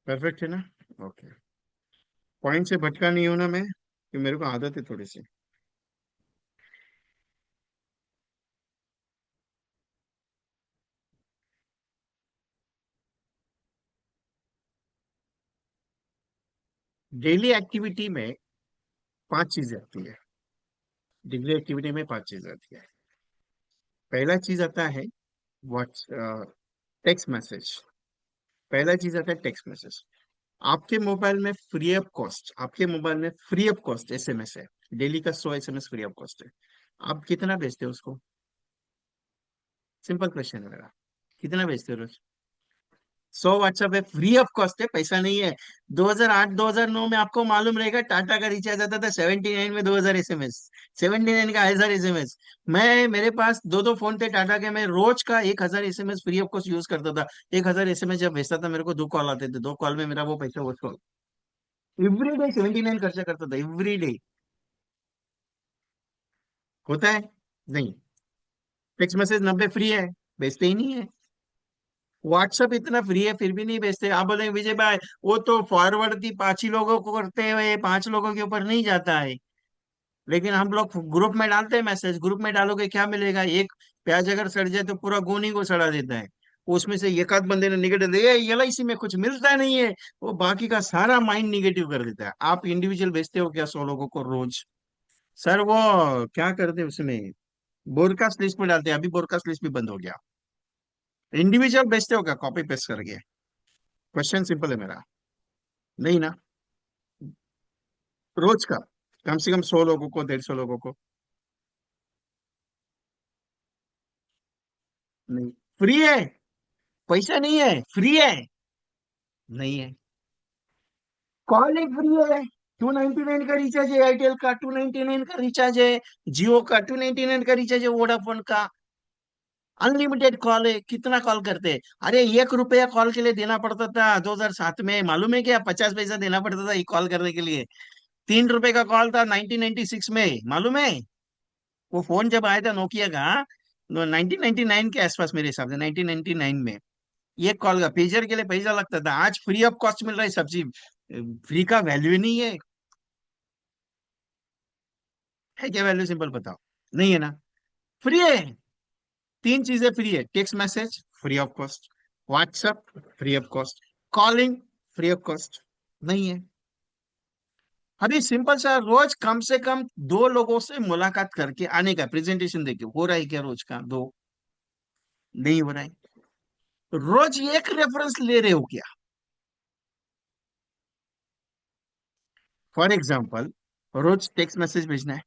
परफेक्ट है ना? ओके। पॉइंट से भटका नहीं होना मैं, कि मेरे को आदत है थोड़ी सी। डेली एक्टिविटी में पांच चीजें आती है। डेली एक्टिविटी में पांच चीजें आती है। पहला चीज आता है व्हाट्स टेक्स्ट मैसेज। पहला चीज आता है टेक्स्ट मैसेज। आपके मोबाइल में फ्री ऑफ कॉस्ट, आपके मोबाइल में फ्री ऑफ कॉस्ट एसएमएस है। डेली का 100 एसएमएस फ्री ऑफ कॉस्ट है। आप कितना भेजते हो उसको? सिंपल क्वेश्चन है मेरा। कितना भेजते हो रोज? 100 व्हाट्सएप है, फ्री ऑफ कॉस्ट है, पैसा नहीं है। 2008 2009 में आपको मालूम रहेगा, टाटा का रिचार्ज आता था 79 में 2000 एसएमएस। 79 का 1000 एसएमएस। मैं, मेरे पास दो दो फोन थे टाटा के, मैं रोज का 1000 SMS free of cost use करता था। 1000 एसएमएस जब भेजता था, मेरे को दो कॉल आते थे, दो कॉल में मेरा वो पैसा वसूल। एवरी डे 79 खर्चा करता था, एवरी डे। होता है? नहीं। टेक्स्ट मैसेज 90 फ्री है, भेजते ही नहीं है। व्हाट्सअप इतना फ्री है फिर भी नहीं भेजते। आप बोलेंगे विजय भाई, वो तो फॉरवर्ड की 5 ही लोगों को करते हुए 5 लोगों के ऊपर नहीं जाता है। लेकिन हम लोग ग्रुप में डालते हैं मैसेज, ग्रुप में डालोगे क्या मिलेगा? एक प्याज अगर सड़ जाए तो पूरा गोनी को सड़ा देता है। उसमें से एक आध बंदे ने निगेटिव दिया, एलआईसी में कुछ मिलता नहीं है, वो बाकी का सारा माइंड निगेटिव कर देता है। आप इंडिविजुअल भेजते हो क्या 100 लोगों को रोज? सर वो क्या करते हैं उसमें, ब्रॉडकास्ट लिस्ट में डालते हैं। अभी ब्रॉडकास्ट लिस्ट भी बंद हो गया। इंडिविजुअल भेजते हो क्या कॉपी पेस्ट करके? क्वेश्चन सिंपल है मेरा। नहीं ना। रोज का कम से कम 100 लोगों को, 150 लोगों को। नहीं। फ्री है, पैसा नहीं है, फ्री है। नहीं है। कॉलिंग फ्री है। 299 का रिचार्ज है एयरटेल का, 299 का रिचार्ज है जियो का, 299 का रिचार्ज है वोडाफोन का। अनलिमिटेड कॉल है, कितना कॉल करते हैं? अरे 1 रुपया कॉल के लिए देना पड़ता था 2007 में, मालूम है क्या? 50 पैसा देना पड़ता था एक कॉल करने के लिए। 3 रुपए का कॉल था 1996 में, मालूम है? वो फोन जब आया था नोकिया का, 1999 के आसपास, मेरे हिसाब से 1999 में। ये कॉल का पेजर के लिए पैसा लगता था, आज फ्री ऑफ कॉस्ट मिल रहा है सब चीज। फ्री का वैल्यू ही नहीं है क्या? वैल्यू सिंपल बताओ। नहीं है ना। फ्री है। तीन चीजें फ्री है, text message free of cost, WhatsApp free of cost, calling free of cost. नहीं है। अभी सिंपल सा, रोज कम से कम 2 लोगों से मुलाकात करके आने का, प्रेजेंटेशन देके, हो रहा है क्या रोज का? दो? नहीं हो रहा है। रोज एक रेफरेंस ले रहे हो क्या? फॉर एग्जाम्पल, रोज टेक्स्ट मैसेज भेजना है,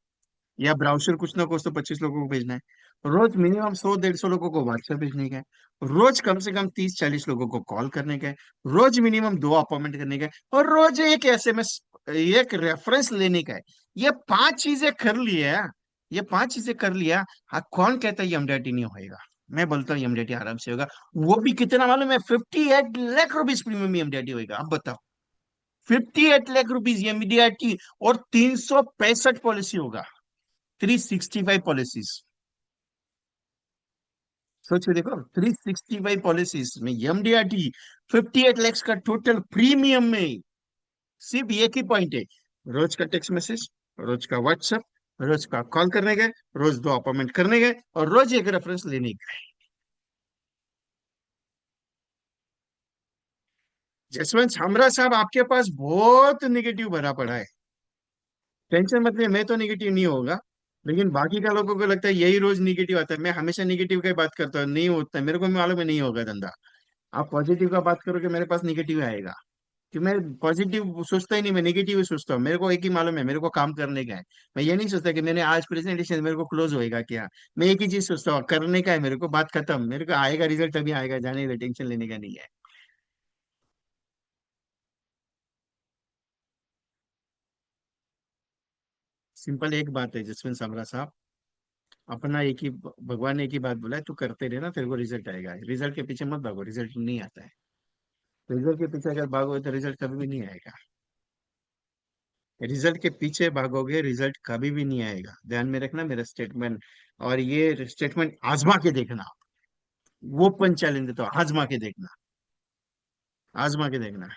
या ब्राउजर कुछ ना कुछ तो 25 लोगों को भेजना है। रोज मिनिमम 100 150 लोगों को व्हाट्सएप भेजने का है। रोज कम से कम 30 40 लोगों को कॉल करने का है। रोज मिनिमम 2 अपॉइंटमेंट करने का है, और रोज एक एसएमएस, एक रेफरेंस लेने का है। ये 5 चीजें कर लिया। ये 5 चीजें कर लिया। हाँ, कौन कहता है एमडीआरटी नहीं होएगा? मैं बोलता हूँ एमडीआरटी आराम से होगा। वो भी कितना मालूम है? 58 लाख रुपीज प्रीमियम एमडीआरटी होएगा। अब बताओ, 58 लाख रुपीज एमडीआरटी, और 365 पॉलिसी होगा। 365 पॉलिसीज। सोच के देखो, 365 पॉलिसीज में एमडीआरटी 58 लैक्स का टोटल प्रीमियम में। सिर्फ एक ही पॉइंट है, रोज का टेक्स्ट मैसेज, रोज का व्हाट्सएप, रोज का कॉल करने गए, रोज 2 अपॉइंटमेंट करने गए, और रोज एक रेफरेंस लेने गए। जसवंत छामरा साहब, आपके पास बहुत निगेटिव भरा पड़ा है। टेंशन मत ले, मैं तो निगेटिव नहीं होगा। लेकिन बाकी का लोगों को लगता है यही रोज निगेटिव आता है। मैं हमेशा निगेटिव की बात करता हूँ, नहीं होता है, मेरे को भी मालूम है नहीं होगा धंधा। आप पॉजिटिव का बात करोगे मेरे पास निगेटिव आएगा, कि मैं पॉजिटिव सोचता ही नहीं, मैं नेगेटिव ही सोचता हूँ। मेरे को एक ही मालूम है, मेरे को काम करने का है। मैं ये नहीं सोचता कि मैंने आज प्रेजेंटेशन मेरे को क्लोज होएगा क्या। मैं एक ही चीज सोचता हूँ, करने का है मेरे को, बात खत्म, मेरे को आएगा रिजल्ट तभी आएगा, जाने दे, टेंशन लेने का नहीं है। सिंपल एक बात है जसवंत समरा साहब, अपना एक ही भगवान ने एक ही बात बोला है, तू करते रहना, तेरे को रिजल्ट आएगा। रिजल्ट के पीछे मत भागो, रिजल्ट नहीं आता है। रिजल्ट के पीछे अगर भागोगे तो रिजल्ट कभी भी नहीं आएगा। रिजल्ट के पीछे भागोगे, रिजल्ट कभी भी नहीं आएगा, ध्यान में रखना मेरा स्टेटमेंट। और ये स्टेटमेंट आजमा के देखना। वो ओपन चैलेंज देता हूँ, आजमा के देखना। आजमा के देखना।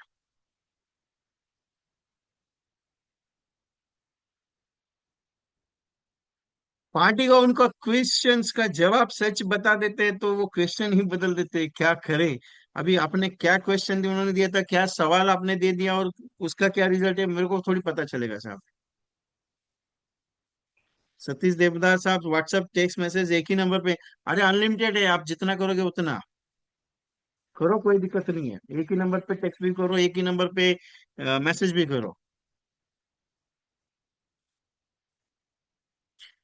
पार्टी का उनका क्वेश्चंस का जवाब सच बता देते हैं तो वो क्वेश्चन ही बदल देते हैं, क्या करे। अभी आपने क्या क्वेश्चन दिया, उन्होंने दिया था क्या सवाल आपने दे दिया, और उसका क्या रिजल्ट है मेरे को थोड़ी पता चलेगा साहब। सतीश देवदास साहब, व्हाट्सएप टेक्स्ट मैसेज एक ही नंबर पे। अरे अनलिमिटेड है, आप जितना करोगे उतना करो, कोई दिक्कत नहीं है। एक ही नंबर पे टेक्स्ट भी करो, एक ही नंबर पे मैसेज भी करो।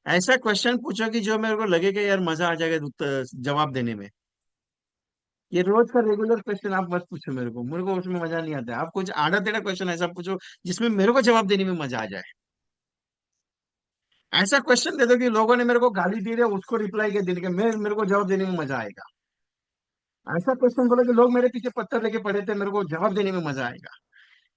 ऐसा क्वेश्चन पूछो कि जो मेरे को लगेगा यार मजा आ जाएगा जवाब देने में। ये रोज का रेगुलर क्वेश्चन आप मत पूछो मेरे को उसमें मजा नहीं आता है। आप कुछ आड़ा टेढ़ा क्वेश्चन ऐसा पूछो जिसमें मेरे को जवाब देने में मजा आ जाए। ऐसा क्वेश्चन दे दो कि लोगों ने मेरे को गाली दी है, उसको रिप्लाई के देने के मेरे को जवाब देने में मजा आएगा। ऐसा क्वेश्चन बोलो कि लोग मेरे पीछे पत्थर लेके पड़े थे, मेरे को जवाब देने में मजा आएगा।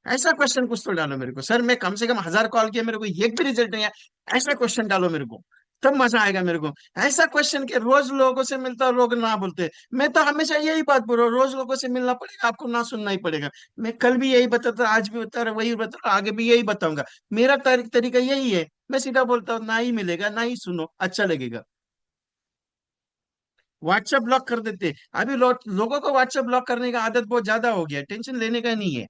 ऐसा क्वेश्चन कुछ तो डालो मेरे को, सर मैं कम से कम 1000 कॉल किया, मेरे को एक भी रिजल्ट नहीं आया, ऐसा क्वेश्चन डालो मेरे को, तब मजा आएगा मेरे को। ऐसा क्वेश्चन के रोज लोगों से मिलता और लोग ना बोलते। मैं तो हमेशा यही बात बोल रहा हूँ, रोज लोगों से मिलना पड़ेगा, आपको ना सुनना ही पड़ेगा। मैं कल भी यही बताता, आज भी बता रहा, वही बता रहा, आगे भी यही बताऊंगा। मेरा तरीका यही है, मैं सीधा बोलता हूँ, ना ही मिलेगा ना ही सुनो, अच्छा लगेगा। व्हाट्सएप ब्लॉक कर देते। अभी लोगों को व्हाट्सएप ब्लॉक करने का आदत बहुत ज्यादा हो गया, टेंशन लेने का नहीं है।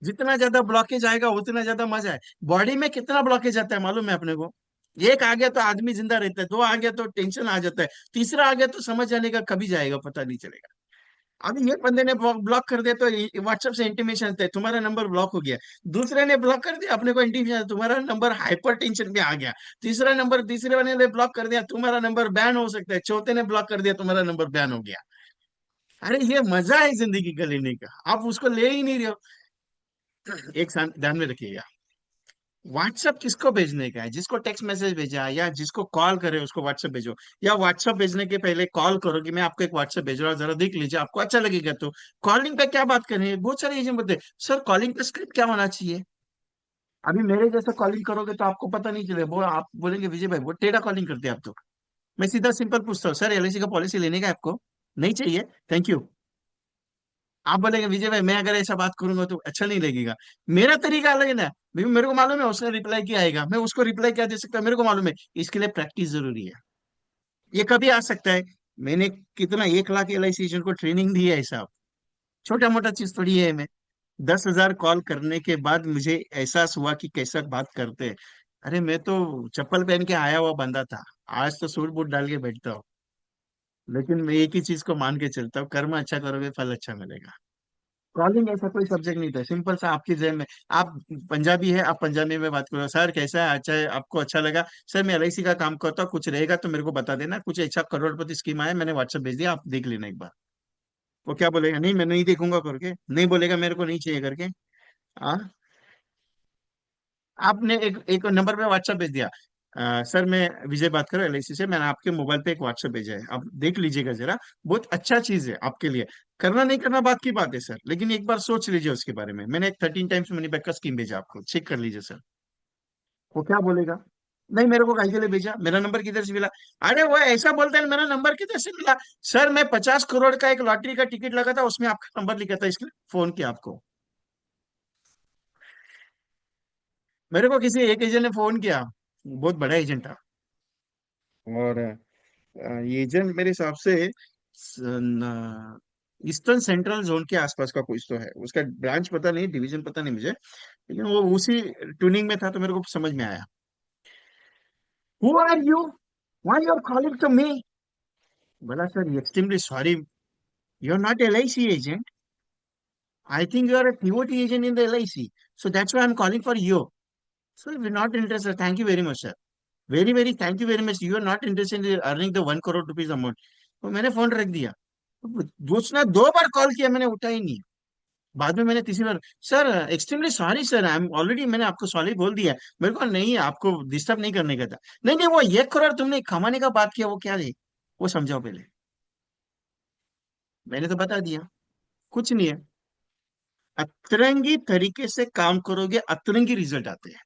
जितना ज्यादा ब्लॉकेज आएगा उतना ज्यादा मजा है। बॉडी में कितना ब्लॉकेज आता है मालूम है अपने को। एक आ गया तो आदमी जिंदा रहता है, दो आ गया तो टेंशन आ जाता है, तीसरा आ गया तो समझ जाने का कभी जाएगा पता नहीं चलेगा। अभी एक बंदे ने ब्लॉक कर दिया तो व्हाट्सएप से इंटीमेशन आता है तुम्हारा नंबर ब्लॉक हो गया। दूसरे ने ब्लॉक कर दिया, अपने को इंटीमेशन तुम्हारा नंबर हाइपर टेंशन में आ गया। तीसरे वाले ने ब्लॉक कर दिया, तुम्हारा नंबर बैन हो सकता है। चौथे ने ब्लॉक कर दिया, तुम्हारा नंबर बैन हो गया। अरे ये मजा है जिंदगी का लेने का, आप उसको ले ही नहीं रहे हो। एक ध्यान में रखिएगा, व्हाट्सएप किसको भेजने का है, जिसको टेक्स्ट मैसेज भेजा या जिसको कॉल करे उसको व्हाट्सएप भेजो। या व्हाट्सएप भेजने के पहले कॉल करो कि मैं आपको एक व्हाट्सएप भेज रहा हूँ, जरा देख लीजिए, आपको अच्छा लगेगा तो। कॉलिंग पे क्या बात करें, बहुत सारे एजेंट बोलते हैं सर कॉलिंग पे स्क्रिप्ट क्या होना चाहिए। अभी मेरे जैसा कॉलिंग करोगे तो आपको पता नहीं चलेगा, वो आप बोलेंगे विजय भाई वो टेढ़ा कॉलिंग करते हैं आप तो। मैं सीधा सिंपल पूछता हूँ, सर एलआईसी का पॉलिसी लेने का है आपको, नहीं चाहिए, थैंक यू। आप बोलेंगे विजय भाई मैं अगर ऐसा बात करूंगा तो अच्छा नहीं लगेगा। मेरा तरीका अलग है ना, भाई मेरे को मालूम है उसने रिप्लाई क्या आएगा, मैं उसको रिप्लाई क्या दे सकता हूँ मेरे को मालूम है। इसके लिए प्रैक्टिस जरूरी है। ये कभी आ सकता है। मैंने कितना 1 लाख एलआईसी एजेंट को ट्रेनिंग दी है साहब, छोटा मोटा चीज थोड़ी है। मैं 10,000 कॉल करने के बाद मुझे एहसास हुआ कि कैसा बात करते हैं। अरे मैं तो चप्पल पहन के आया हुआ बंदा था, आज तो सूट बूट डाल के बैठता हूँ। लेकिन मैं एक ही चीज को मान के चलता हूँ, कर्म अच्छा करोगे फल अच्छा मिलेगा। कॉलिंग ऐसा कोई सब्जेक्ट नहीं था, सिंपल सा आपकी जेब में। आप पंजाबी है, आप पंजाबी में बात करो, सर कैसा है, अच्छा है, आपको अच्छा लगा। सर मैं एलआईसी का काम करता हूँ, कुछ रहेगा तो मेरे को बता देना, कुछ अच्छा करोड़पति स्कीम आया मैंने व्हाट्सएप भेज दिया, आप देख लेना एक बार। वो क्या बोलेगा, नहीं मैं नहीं देखूंगा करके, नहीं बोलेगा मेरे को नहीं चाहिए करके। हाँ, आपने एक एक नंबर पे व्हाट्सएप भेज दिया, सर मैं विजय बात कर रहा हूँ एलआईसी से, मैंने आपके मोबाइल पे एक व्हाट्सएप भेजा है, आप देख लीजिएगा जरा। बहुत अच्छा चीज है आपके लिए। करना नहीं करना बात की बात है सर, लेकिन एक बार सोच लीजिए उसके बारे में। मैंने एक 13 टाइम्स मनी बैक का स्कीम भेजा आपको, चेक कर लीजिए सर। वो क्या बोलेगा, नहीं मेरे को कहीं के लिए भेजा, मेरा नंबर किधर से मिला। अरे वो ऐसा बोलता है मेरा नंबर किधर से मिला। सर मैं 50 करोड़ का एक लॉटरी का टिकट लगा था, उसमें आपका नंबर लिखा था, इसलिए फोन किया आपको। मेरे को किसी एक एजेंट ने फोन किया, बहुत बड़ा एजेंट था। और ये एजेंट मेरे हिसाब से ईस्टर्न सेंट्रल जोन के आसपास का कुछ तो है, उसका ब्रांच पता नहीं, डिवीजन पता नहीं मुझे, लेकिन वो उसी ट्यूनिंग में था तो मेरे को समझ में आया। Who are you, why you are calling to me. बोला sir extremely sorry, you are not L I C agent. I think you are a TOT agent in the LIC. So that's why I'm calling for you. So we're not interested. Thank you very much, sir. Very, very thank you very much. You are not interested in earning the 1 crore rupees amount. तो मैंने फोन रख दिया. तो दूसरा 2 बार कॉल किया, मैंने उठा ही नहीं. बाद में मैंने तीसरी बार, sir extremely sorry sir, I am already, मैंने आपको सॉरी बोल दिया है. मेरे को नहीं, आपको डिस्टर्ब नहीं करने का था. नहीं नहीं, वो 1 करोड़ तुमने कमाने का बात किया, वो क्या है वो समझाओ पहले. मैंने तो बता दिया, कुछ नहीं है. अतरंगी तरीके से काम करोगे, अतरंगी रिजल्ट आते हैं.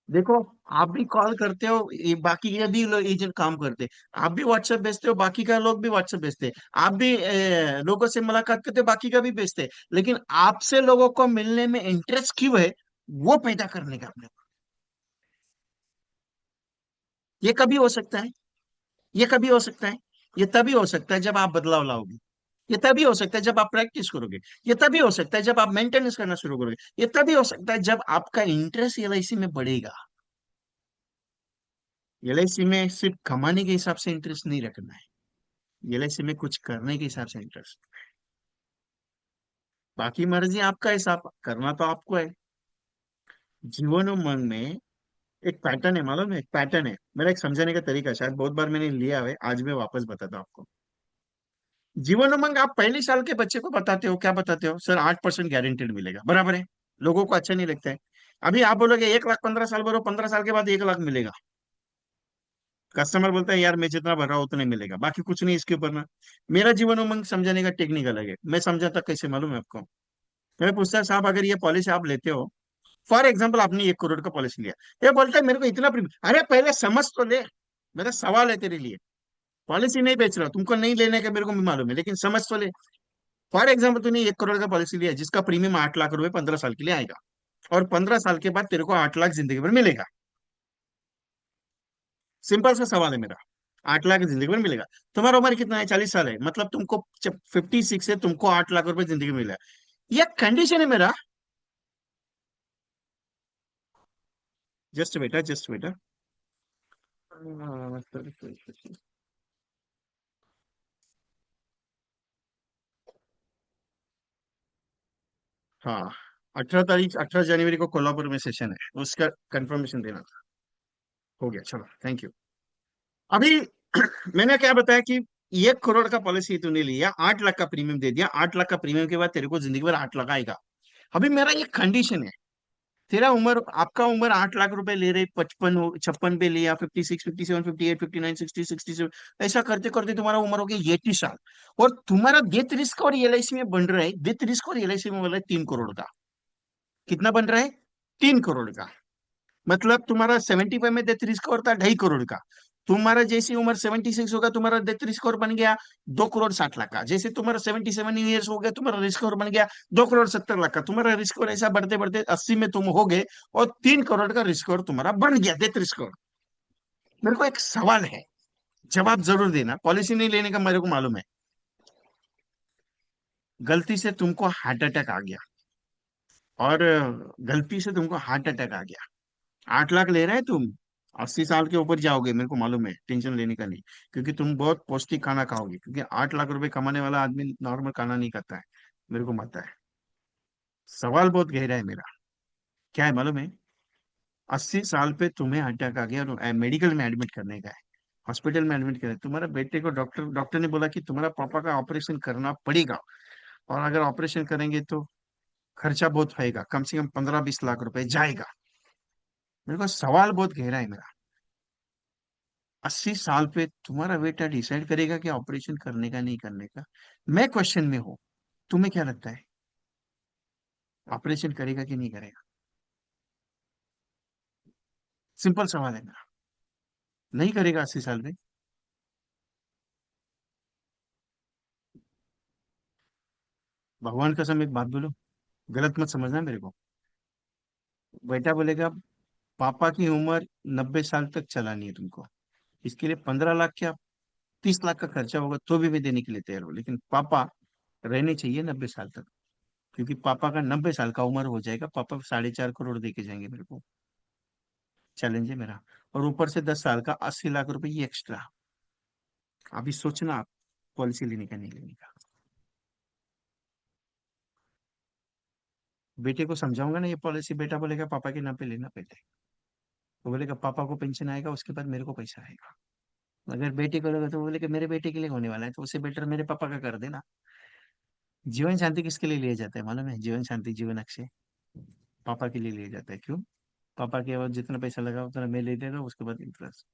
देखो, आप भी कॉल करते हो, ये बाकी के भी लोग एजेंट काम करते हैं. आप भी व्हाट्सएप भेजते हो, बाकी का लोग भी व्हाट्सएप भेजते हैं. आप भी लोगों से मुलाकात करते हो, बाकी का भी भेजते हैं. लेकिन आपसे लोगों को मिलने में इंटरेस्ट क्यों है, वो पैदा करने का अपने. ये कभी हो सकता है, ये कभी हो सकता है, ये तभी हो सकता है जब आप बदलाव लाओगे. ये तभी हो सकता है जब आप प्रैक्टिस करोगे. ये तभी हो सकता है जब आप मेंटेनेंस करना शुरू करोगे. ये तभी हो सकता है जब आपका इंटरेस्ट एलआईसी में बढ़ेगा. एलआईसी में सिर्फ कमाने के हिसाब से इंटरेस्ट नहीं रखना है. एलआईसी में कुछ करने के हिसाब से इंटरेस्ट. बाकी मर्जी आपका, हिसाब करना तो आपको है. जीवन और मन में एक पैटर्न है, मालूम है, एक पैटर्न है. मेरा एक समझाने का तरीका, शायद बहुत बार मैंने लिया है, आज मैं वापस बताता हूँ आपको. जीवन उमंग आप पहले साल के बच्चे को बताते हो, क्या बताते हो, सर 8% गारंटेड मिलेगा, बराबर है. लोगों को अच्छा नहीं लगता है. अभी आप बोलोगे 1 लाख 15 साल भरो, 15 साल के बाद 1 लाख मिलेगा. कस्टमर बोलता है यार मैं जितना भर रहा हूं उतना मिलेगा, बाकी कुछ नहीं इसके ऊपर ना. मेरा जीवन उमंग समझाने का टेक्निक अलग है. मैं समझाता कैसे मालूम है आपको. मैं पूछता, साहब अगर ये पॉलिसी आप लेते हो, फॉर एग्जाम्पल आपने 1 करोड़ का पॉलिसी लिया. ये बोलता है मेरे को इतना प्रीमियम, अरे पहले समझ तो ले. मेरा सवाल है तेरे लिए. पॉलिसी नहीं बेच रहा, तुमको नहीं लेने का मेरे को भी मालूम है, लेकिन समझ तो ले. फॉर एग्जाम्पल तूने 1 करोड़ का पॉलिसी लिया जिसका प्रीमियम 8 लाख रुपए 15 साल के लिए आएगा, और 15 साल के बाद तेरे को 8 लाख जिंदगी भर मिलेगा. सिंपल सा सवाल है मेरा. 8 लाख जिंदगी भर मिलेगा. तुम्हारा उम्र कितना है, 40 साल है, मतलब तुमको 56 है, तुमको 8 लाख रुपए जिंदगी में मिला. यह कंडीशन है मेरा. जस्ट बेटा, जस्ट बेटा. हाँ, 18 तारीख, 18 जनवरी को कोल्हापुर में सेशन है, उसका कंफर्मेशन देना था. हो गया, चलो थैंक यू. अभी मैंने क्या बताया कि 1 करोड़ का पॉलिसी तूने लिया, 8 लाख का प्रीमियम दे दिया, 8 लाख का प्रीमियम के बाद तेरे को जिंदगी भर 8 लाख आएगा. अभी मेरा ये कंडीशन है. तेरा उम्र, आपका उम्र 8 लाख रुपए ले रहे, 55 पे लिया, 56, 57, 58, 59, 60, 67, ऐसा करते करते तुम्हारा उम्र हो गया 80 साल. और तुम्हारा डेथ रिस्क और एलआईसी में बन रहा है, डेथ रिस्क और एलआईसी में बन रहा है 3 करोड़ का. कितना बन रहा है? 3 करोड़ का. मतलब तुम्हारा 75 में डेथ रिस्क और था 2.5 करोड़ का. तुम्हारा जैसी उम्र 76 होगा, तुम्हारा डेथ रिस्क और बन गया 2 करोड़ 60 लाख का. जैसे तुम्हारा 77 ईयर्स हो गया, तुम्हारा रिस्क और बन गया 2 करोड़ 70 लाख का. तुम्हारा रिस्क और ऐसा बढ़ते बढ़ते 80 में तुम हो गए, और 3 करोड़ का रिस्क और तुम्हारा बन गया, डेथ रिस्क और. मेरे को एक सवाल है, जवाब जरूर देना. पॉलिसी नहीं लेने का मेरे को मालूम है. गलती से तुमको हार्ट अटैक आ गया, और गलती से तुमको हार्ट अटैक आ गया, 8 लाख ले रहे हैं तुम, 80 साल के ऊपर जाओगे, मेरे को मालूम है, टेंशन लेने का नहीं. क्योंकि तुम बहुत पौष्टिक खाना खाओगे, क्योंकि 8 लाख रुपए कमाने वाला आदमी नॉर्मल खाना नहीं खाता है, मेरे को पता है. सवाल बहुत गहरा है मेरा. क्या है मालूम है? 80 साल पे तुम्हें अटैक आ गया और मेडिकल में एडमिट करने का है, हॉस्पिटल में एडमिट करना है. तुम्हारा बेटे को डॉक्टर डॉक्टर ने बोला कि तुम्हारा पापा का ऑपरेशन करना पड़ेगा, और अगर ऑपरेशन करेंगे तो खर्चा बहुत आएगा, कम से कम 15-20 लाख रुपए जाएगा. मेरे को सवाल बहुत गहरा है मेरा. 80 साल पे तुम्हारा बेटा डिसाइड करेगा कि ऑपरेशन करने का नहीं करने का. मैं क्वेश्चन में हूं. तुम्हें क्या लगता है, ऑपरेशन करेगा कि नहीं करेगा? सिंपल सवाल है मेरा. नहीं करेगा 80 साल में. भगवान कसम एक बात बोलो, गलत मत समझना मेरे को. बेटा बोलेगा पापा की उम्र 90 साल तक चलानी है तुमको, इसके लिए 15 लाख क्या 30 लाख का खर्चा होगा तो भी मैं देने के लिए तैयार हूँ, लेकिन पापा रहने चाहिए 90 साल तक. क्योंकि पापा का 90 साल का उम्र हो जाएगा, पापा 4.5 करोड़ दे के जाएंगे मेरे को. चैलेंज है मेरा. और ऊपर से 10 साल का 80 लाख रुपए ये एक्स्ट्रा. अभी सोचना आप, पॉलिसी लेने का नहीं लेने का. बेटे को समझाऊंगा ना ये पॉलिसी, बेटा बोलेगा पापा के नाम पे लेना पहले। वो बोलेगा पापा को पेंशन आएगा, उसके बाद मेरे को पैसा आएगा। अगर बेटे को लगा तो वो बोलेगा मेरे बेटे के लिए होने वाला है, तो उससे बेटर मेरे पापा का कर देना। जीवन शांति किसके लिए लिया जाता है मालूम है? जीवन शांति, जीवन अक्षय पापा के लिए लिया जाता है। क्यों? पापा के बाद जितना पैसा लगा उतना मैं ले लेगा, उसके बाद इंटरेस्ट।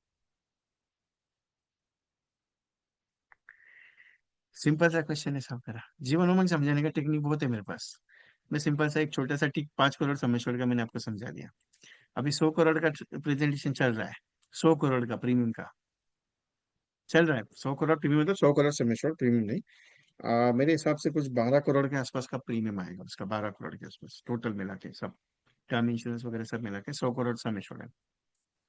सिंपल सा क्वेश्चन है सब करा। जीवन उमंग समझाने का टेक्निक बहुत है मेरे पास। मैं सिंपल सा एक छोटा सा टिक 5 करोड़ समेश्वर का मैंने आपको समझा दिया। अभी 100 करोड़ का प्रेजेंटेशन चल रहा है। 100 करोड़ का प्रीमियम का चल रहा है। 100 करोड़ प्रीमियम मतलब 100 करोड़ समेश्वर प्रीमियम नहीं। मेरे हिसाब से कुछ 12 करोड़ के आसपास का प्रीमियम आएगा उसका, 12 करोड़ के आसपास टोटल मिला के सब, टर्म इंश्योरेंस वगैरह सब मिला के 100 करोड़ समेश्वर है।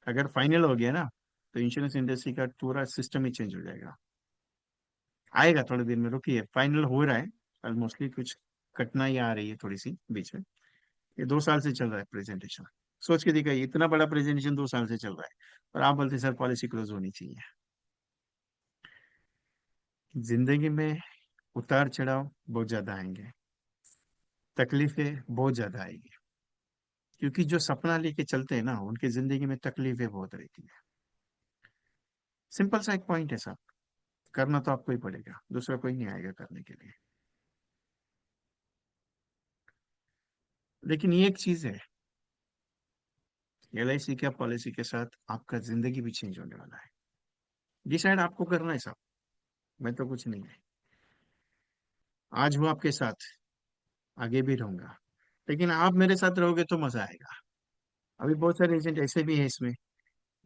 अगर फाइनल हो गया ना, तो इंश्योरेंस इंडस्ट्री का पूरा सिस्टम ही चेंज हो जाएगा। आएगा थोड़े दिन में, रुकिए, फाइनल हो रहा है। ऑलमोस्टली कुछ कठिनाई आ रही है थोड़ी सी बीच में। ये 2 साल से चल रहा है प्रेजेंटेशन। सोच के दिखाइए, इतना बड़ा प्रेजेंटेशन 2 साल से चल रहा है, और आप बोलते हैं, सर पॉलिसी क्लोज होनी चाहिए। जिंदगी में उतार चढ़ाव बहुत ज्यादा आएंगे, तकलीफें बहुत ज्यादा आएगी, क्योंकि जो सपना लेके चलते हैं ना, उनकी जिंदगी में तकलीफें बहुत रहती है। सिंपल सा एक पॉइंट है साहब, करना तो आपको ही पड़ेगा, दूसरा कोई नहीं आएगा करने के लिए। लेकिन ये एक चीज है, LIC क्या पॉलिसी के साथ आपका जिंदगी भी चेंज होने वाला है। डिसाइड आपको करना है साहब, मैं तो कुछ नहीं है। आज हूँ आपके साथ, आगे भी रहूंगा, लेकिन आप मेरे साथ रहोगे तो मजा आएगा। अभी बहुत सारे एजेंट ऐसे भी है इसमें,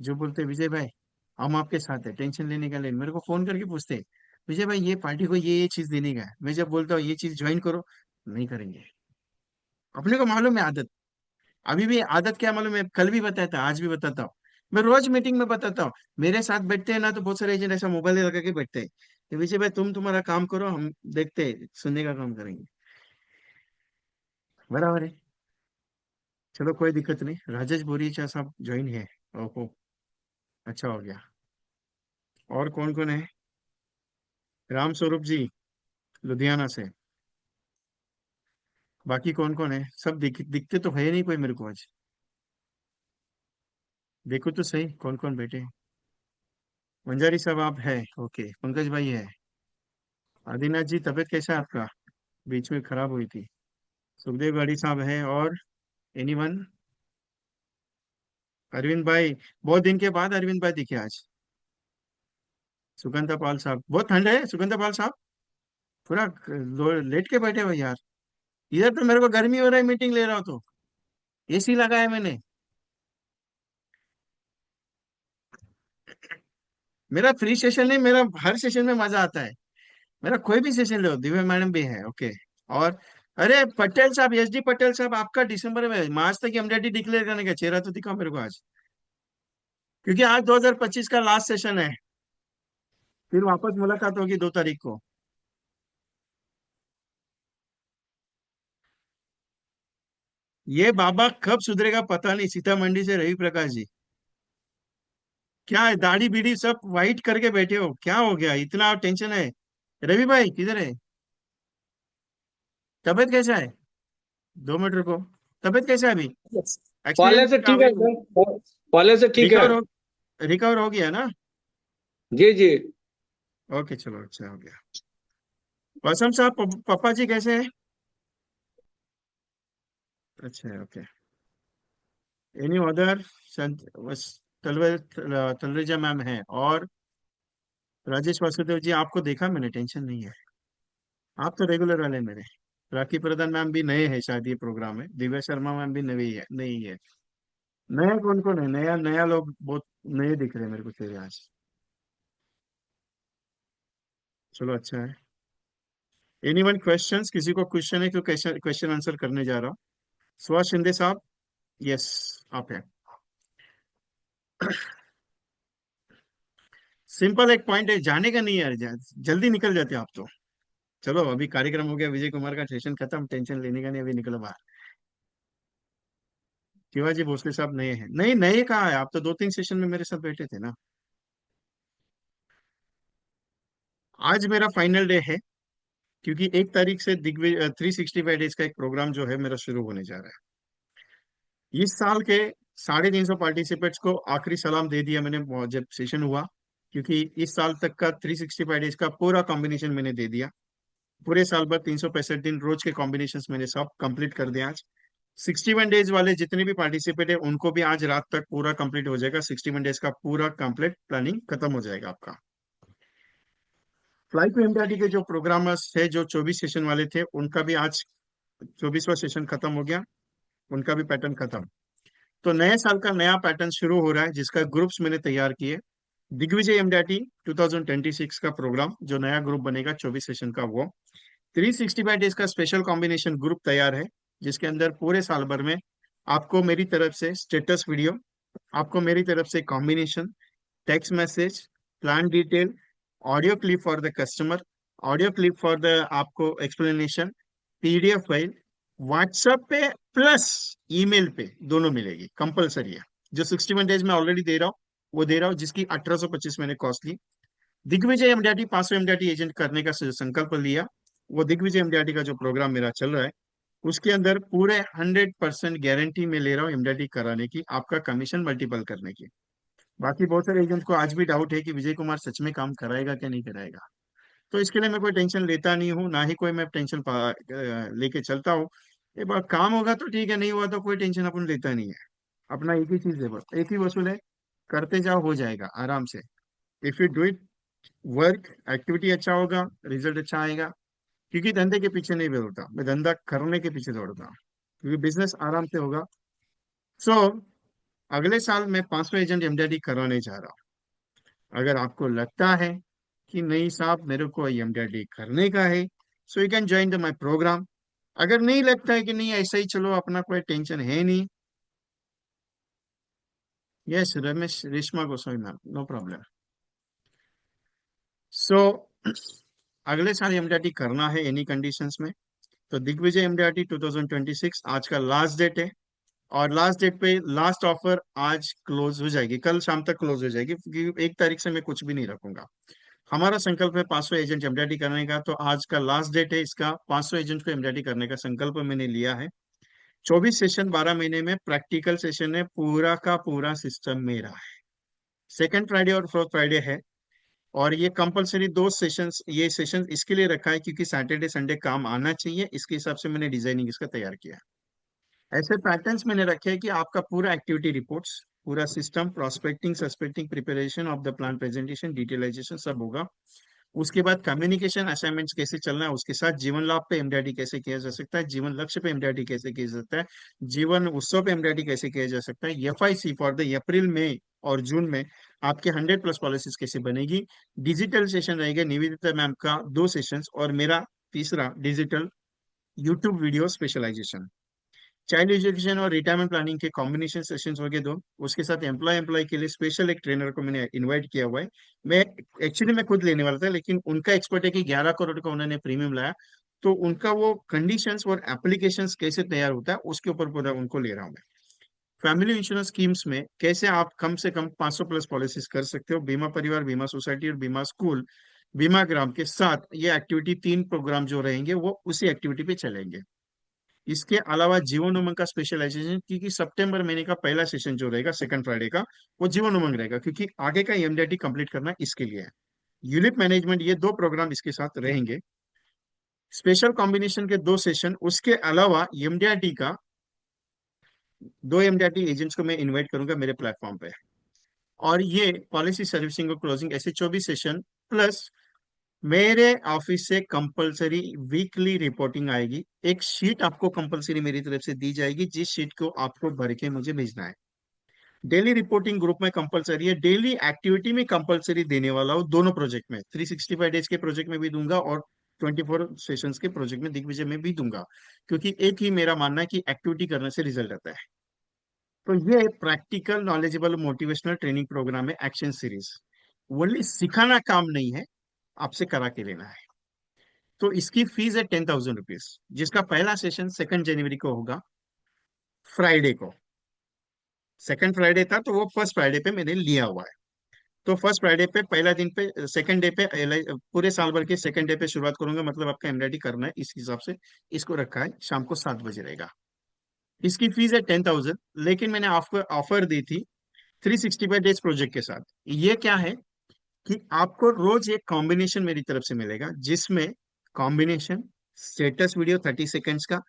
जो बोलते हैं विजय भाई हम आपके साथ है, टेंशन लेने का नहीं। मेरे को फोन करके पूछते हैं, विजय भाई ये पार्टी को ये चीज देने का है। मैं जब बोलता हूँ ये चीज ज्वाइन करो, नहीं करेंगे। अपने को मालूम है आदत। अभी भी आदत क्या मालूम है, कल भी बताया था, आज भी बताता हूँ। मैं रोज मीटिंग में बताता हूँ। मेरे साथ बैठते हैं ना, तो बहुत सारे एजेंट ऐसा मोबाइल लगा के बैठते हैं कि विजय भाई तुम तुम्हारा काम करो, हम देखते हैं, सुनने का काम करेंगे। बराबर है। चलो कोई दिक्कत नहीं, राजेश बोरीचा साहब ज्वाइन है। ओहो, अच्छा हो गया। और कौन कौन है? राम स्वरूप जी, लुधियाना से। बाकी कौन कौन है? सब दिखते तो है नहीं कोई मेरे को आज। देखो तो सही कौन कौन बैठे हैं। मंजारी साहब आप है, ओके। पंकज भाई है। आदिनाथ जी तबीयत कैसा है आपका? बीच में खराब हुई थी। सुखदेव गाड़ी साहब है। और एनीवन? अरविंद भाई, बहुत दिन के बाद अरविंद भाई दिखे आज। सुगंधा पाल साहब, बहुत ठंड है सुगंधा पाल साहब, पूरा लेट के बैठे हो यार। इधर तो मेरे को गर्मी हो रहा है, मीटिंग ले रहा हो तो। AC लगा है मैंने। मेरा फ्री सेशन नहीं, मेरा हर सेशन में मजा आता है। मेरा कोई भी सेशन लो, दिव्या मैडम भी है, ओके। और अरे पटेल साहब, SD पटेल साहब, आपका दिसंबर में, मार्च तक एमडीडी डिक्लेयर करने का चेहरा तो दिखा मेरे को आज, क्योंकि आज 2025 का लास्ट सेशन है। फिर वापस मुलाकात होगी 2 तारीख को। ये बाबा कब सुधरेगा पता नहीं, सीतामढ़ी से रवि प्रकाश जी। क्या है, दाढ़ी बीड़ी सब वाइट करके बैठे हो, क्या हो गया, इतना टेंशन है? रवि भाई किधर है? तबियत कैसा है? 2 मिनट रुको। तबियत कैसा है अभी? पहले से एक्सीडेंट ठीक है अभी सर। पहले से ठीक है। रिकवर हो, रिकवर हो गया ना? जी जी। ओके चलो, अच्छा हो गया। वसम साहब, पापा जी कैसे हैं? अच्छा, ओके। Any other? बस तलवे तलरेजा मैम है, और राजेश वासुदेव जी, आपको देखा मैंने, टेंशन नहीं है। आप तो रेगुलर वाले हैं मेरे। राखी प्रधान मैम भी नए हैं शायद ये प्रोग्राम में, दिव्या शर्मा मैम भी नई है, नहीं है। नया कौन कौन है? नया नया लोग बहुत नए दिख रहे हैं मेरे को तेरे आज। चलो अच्छा है। Anyone questions? किसी को क्वेश्चन है? क्यों क्वेश्चन क्वेश्चन आंसर करने जा रहा हूँ। सुभाष शिंदे साहब, यस, आप हैं। सिंपल एक पॉइंट है, जाने का नहीं है यार, जल्दी निकल जाते हो आप तो। चलो अभी कार्यक्रम हो गया, विजय कुमार का सेशन खत्म, टेंशन लेने का नहीं, अभी निकलो बाहर। शिवाजी भोसले साहब नए हैं? नहीं, नए कहाँ है, आप तो 2-3 सेशन में मेरे साथ बैठे थे ना। आज मेरा फाइनल डे है। क्योंकि 1 तारीख से दिग्विजय 365 डेज का एक प्रोग्राम जो है मेरा शुरू होने जा रहा है। इस साल के 350 पार्टिसिपेंट्स को आखिरी सलाम दे दिया मैंने जब सेशन हुआ, क्योंकि इस साल तक का 365 डेज का पूरा कॉम्बिनेशन मैंने दे दिया। पूरे साल भर 365 दिन रोज के कॉम्बिनेशन मैंने सब कंप्लीट कर दिया आज। 61 डेज वाले जितने भी पार्टिसिपेट है उनको भी आज रात तक पूरा कंप्लीट हो जाएगा। 61 डेज का पूरा कंप्लीट प्लानिंग खत्म हो जाएगा आपका। फ्लाई टू एमडीआरटी के जो प्रोग्रामर्स थे जो 24 सेशन वाले थे उनका भी आज 24वां सेशन खत्म हो गया, उनका भी पैटर्न खत्म। तो नए साल का नया पैटर्न शुरू हो रहा है जिसका ग्रुप्स मैंने तैयार किए। दिग्विजय एमडीआरटी 2026 का प्रोग्राम जो नया ग्रुप बनेगा 24 सेशन का, वो 365 डेज का स्पेशल कॉम्बिनेशन ग्रुप तैयार है, जिसके अंदर पूरे साल भर में आपको मेरी तरफ से स्टेटस वीडियो, आपको मेरी तरफ से combination, text message, plan detail, audio clip for the customer, audio clip for the आपको एक्सप्लेनेशन, पीडीएफ फाइल व्हाट्सएप पे प्लस ईमेल पे दोनों मिलेगी, कंपलसरी है। जो 61 डेज में ऑलरेडी दे रहा हूँ वो दे रहा हूँ, जिसकी 1825 मैंने कॉस्ट ली। दिग्विजय एमडीआरटी 500 एमडीआरटी एजेंट करने का संकल्प लिया। वो दिग्विजय एमडीआरटी का जो प्रोग्राम मेरा चल रहा है उसके अंदर पूरे 100% गारंटी में ले रहा हूँ एमडीआरटी कराने की, आपका कमीशन मल्टीपल करने की। बाकी बहुत सारे एजेंट को आज भी डाउट है कि विजय कुमार सच में काम कराएगा क्या नहीं कराएगा, तो इसके लिए मैं कोई टेंशन लेता नहीं हूँ, ना ही कोई मैं टेंशन लेके चलता हूँ। ये बात काम होगा तो ठीक है, नहीं हुआ तो कोई टेंशन अपन लेता नहीं है। अपना एक ही चीज है, बस एक ही वसूल है, करते जाओ हो जाएगा आराम से। If you do it, work activity अच्छा होगा, रिजल्ट अच्छा आएगा। क्योंकि धंधे के पीछे नहीं दौड़ता मैं, धंधा करने के पीछे दौड़ता हूँ, क्योंकि बिजनेस आराम से होगा। सो अगले साल मैं 500 एजेंट एमडीआरटी करवाने जा रहा हूँ। अगर आपको लगता है कि नहीं साहब मेरे को एमडीआरटी करने का है, so you can join the my programme. अगर नहीं लगता है कि नहीं ऐसा ही चलो अपना कोई टेंशन है नहीं, yes Ramesh Reshma Goswami ma'am, no problem. So अगले साल एमडीआरटी करना है एनी कंडीशंस में, तो दिग्विजय एमडीआरटी 2026 आज का लास्ट डेट है। और लास्ट डेट पे लास्ट ऑफर आज क्लोज हो जाएगी, कल शाम तक क्लोज हो जाएगी, क्योंकि 1 तारीख से मैं कुछ भी नहीं रखूंगा। हमारा संकल्प है 500 एजेंट एमडीआरटी करने का, तो आज का लास्ट डेट है इसका। 500 एजेंट को एमडीआरटी करने का संकल्प मैंने लिया है। 24 सेशन 12 महीने में प्रैक्टिकल सेशन है, पूरा का पूरा सिस्टम मेरा है। सेकंड फ्राइडे और फोर्थ फ्राइडे है, और ये कंपलसरी 2 सेशंस, ये सेशन इसके लिए रखा है क्योंकि सैटरडे संडे काम आना चाहिए, इसके हिसाब से मैंने डिजाइनिंग इसका तैयार किया है। ऐसे पैटर्न्स मैंने रखे हैं कि आपका पूरा एक्टिविटी रिपोर्ट्स, पूरा system, prospecting, suspecting, preparation of the plan, presentation, detailization सब होगा। उसके बाद कम्युनिकेशन असाइनमेंट्स कैसे चलना है, उसके साथ जीवन लाभ पे एमडीआरटी कैसे किया जा सकता है, जीवन लक्ष्य पे एमडीआरटी कैसे किया जा सकता है, जीवन उत्सव पे एमडीआरटी कैसे किया जा सकता है, एफआईसी फॉर द अप्रैल में और जून में आपके 100+ पॉलिसीज कैसे बनेगी। डिजिटल सेशन रहेगा निवेदिता मैम का 2 सेशंस, और मेरा तीसरा digital YouTube video specialisation. Child education और रिटायरमेंट प्लानिंग के कॉम्बिनेशन सेशंस हो गए 2। उसके साथ एम्प्लॉय के लिए स्पेशल एक ट्रेनर को मैंने इनवाइट किया हुआ है। मैं एक्चुअली मैं खुद लेने वाला था, लेकिन उनका एक्सपर्ट है कि 11 करोड़ का उन्होंने प्रीमियम लाया, तो उनका वो कंडीशंस और एप्लीकेशंस कैसे तैयार होता है उसके ऊपर पूरा उनको ले रहा हूँ मैं। फैमिली इंश्योरेंस स्कीम्स में कैसे आप कम से कम 500+ पॉलिसीज कर सकते हो, बीमा परिवार, बीमा सोसाइटी और बीमा स्कूल, बीमा ग्राम के साथ ये एक्टिविटी 3 प्रोग्राम जो रहेंगे वो उसी एक्टिविटी पे चलेंगे। इसके अलावा जीवन उमंग का स्पेशलाइजेशन, क्योंकि सितंबर महीने का पहला सेशन जो रहेगा सेकंड फ्राइडे का वो जीवन उमंग रहेगा, क्योंकि आगे का एमडीआरटी कंप्लीट करना इसके लिए है। यूलिप मैनेजमेंट, ये 2 प्रोग्राम इसके साथ रहेंगे। स्पेशल कॉम्बिनेशन के 2 सेशन, उसके अलावा एमडीआरटी का 2 एमडीआरटी एजेंट्स को मैं इन्वाइट करूंगा मेरे प्लेटफॉर्म पे। और ये पॉलिसी सर्विसिंग और क्लोजिंग ऐसे 24 सेशन, प्लस मेरे ऑफिस से कंपलसरी वीकली रिपोर्टिंग आएगी। एक शीट आपको कंपलसरी मेरी तरफ से दी जाएगी, जिस शीट को आपको भर के मुझे भेजना है। डेली रिपोर्टिंग ग्रुप में कंपलसरी है, डेली एक्टिविटी में कंपलसरी देने वाला हूँ दोनों प्रोजेक्ट में, 365 डेज के प्रोजेक्ट में भी दूंगा और 24 सेशंस के प्रोजेक्ट में दिग्विजय में भी दूंगा, क्योंकि एक ही मेरा मानना है कि एक्टिविटी करने से रिजल्ट आता है। तो ये practical knowledgeable motivational training programme है, एक्शन सीरीज। ओनली सिखाना काम नहीं है, आपसे करा के लेना है। तो इसकी फीस है 10,000 रुपीज, जिसका पहला सेशन 2 जनवरी को होगा, फ्राइडे को। सेकंड फ्राइडे था तो वो फर्स्ट फ्राइडे पे मैंने लिया हुआ है। तो फर्स्ट फ्राइडे पे, पहला दिन पे, सेकंड डे पे पूरे साल भर के सेकंड डे पे शुरुआत करूंगा, मतलब आपका एमआरडी करना है इस हिसाब से इसको रखा है। शाम को 7 बजे रहेगा। इसकी फीस है 10,000, लेकिन मैंने आपको ऑफर दी थी 365 डेज प्रोजेक्ट के साथ। ये क्या है कि आपको रोज एक कॉम्बिनेशन मेरी तरफ से मिलेगा, जिसमें कॉम्बिनेशन स्टेटस वीडियो 30 सेकेंड्स का,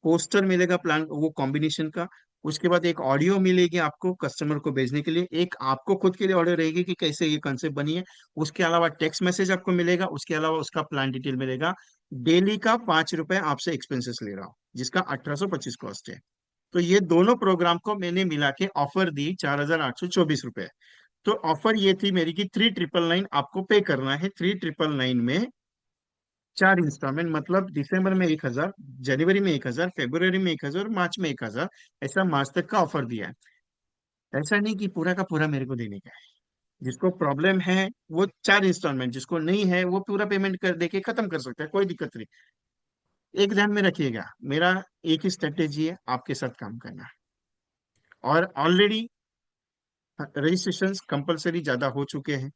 पोस्टर मिलेगा प्लान वो कॉम्बिनेशन का, उसके बाद एक ऑडियो मिलेगी आपको कस्टमर को भेजने के लिए, एक आपको खुद के लिए ऑडियो रहेगी कि कैसे ये कंसेप्ट बनी है, उसके अलावा टेक्स्ट मैसेज आपको मिलेगा, उसके अलावा उसका प्लान डिटेल मिलेगा। डेली का 5 रुपए आपसे एक्सपेंसेस ले रहा हूँ, जिसका 1825 कॉस्ट है। तो ये दोनों प्रोग्राम को मैंने मिला के ऑफर दी 4,824 रुपए। तो ऑफर ये थी मेरी कि 3,999 आपको पे करना है। 3,999 में 4 इंस्टॉलमेंट, मतलब दिसंबर में 1,000, जनवरी में 1,000, फरवरी में 1,000, मार्च में 1,000, ऐसा मार्च तक का ऑफर दिया है। ऐसा नहीं कि पूरा का पूरा मेरे को देने का है। जिसको प्रॉब्लम है वो 4 इंस्टॉलमेंट, जिसको नहीं है वो पूरा पेमेंट कर दे के खत्म कर सकता है, कोई दिक्कत नहीं। एक ध्यान में रखिएगा, मेरा एक ही स्ट्रेटेजी है, आपके साथ काम करना। और ऑलरेडी रजिस्ट्रेशन कंपलसरी ज्यादा हो चुके हैं।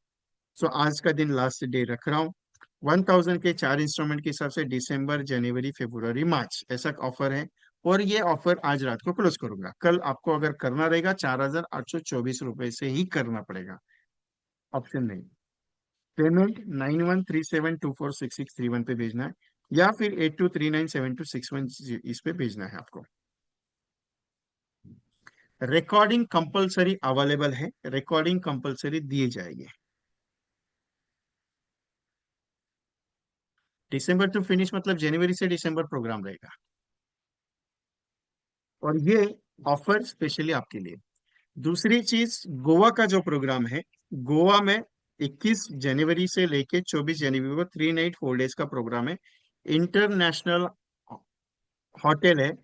सो आज का दिन लास्ट डे रख रहा हूँ। 1,000 के 4 इंस्टॉलमेंट के हिसाब से दिसंबर, जनवरी, फरवरी, मार्च ऐसा ऑफर है। और ये ऑफर आज रात को क्लोज करूंगा। कल आपको अगर करना रहेगा 4,824 रुपए से ही करना पड़ेगा, ऑप्शन नहीं। पेमेंट 9137246631 पे भेजना है, या फिर 82397261 इस पे भेजना है आपको। रिकॉर्डिंग कंपलसरी अवेलेबल है, रिकॉर्डिंग कंपलसरी दिए जाएंगे। दिसंबर टू फिनिश मतलब जनवरी से दिसंबर प्रोग्राम रहेगा। और ये ऑफर स्पेशली आपके लिए। दूसरी चीज, गोवा का जो प्रोग्राम है, गोवा में 21 जनवरी से लेके 24 जनवरी को 3 नाइट 4 डेज का प्रोग्राम है। इंटरनेशनल होटल है।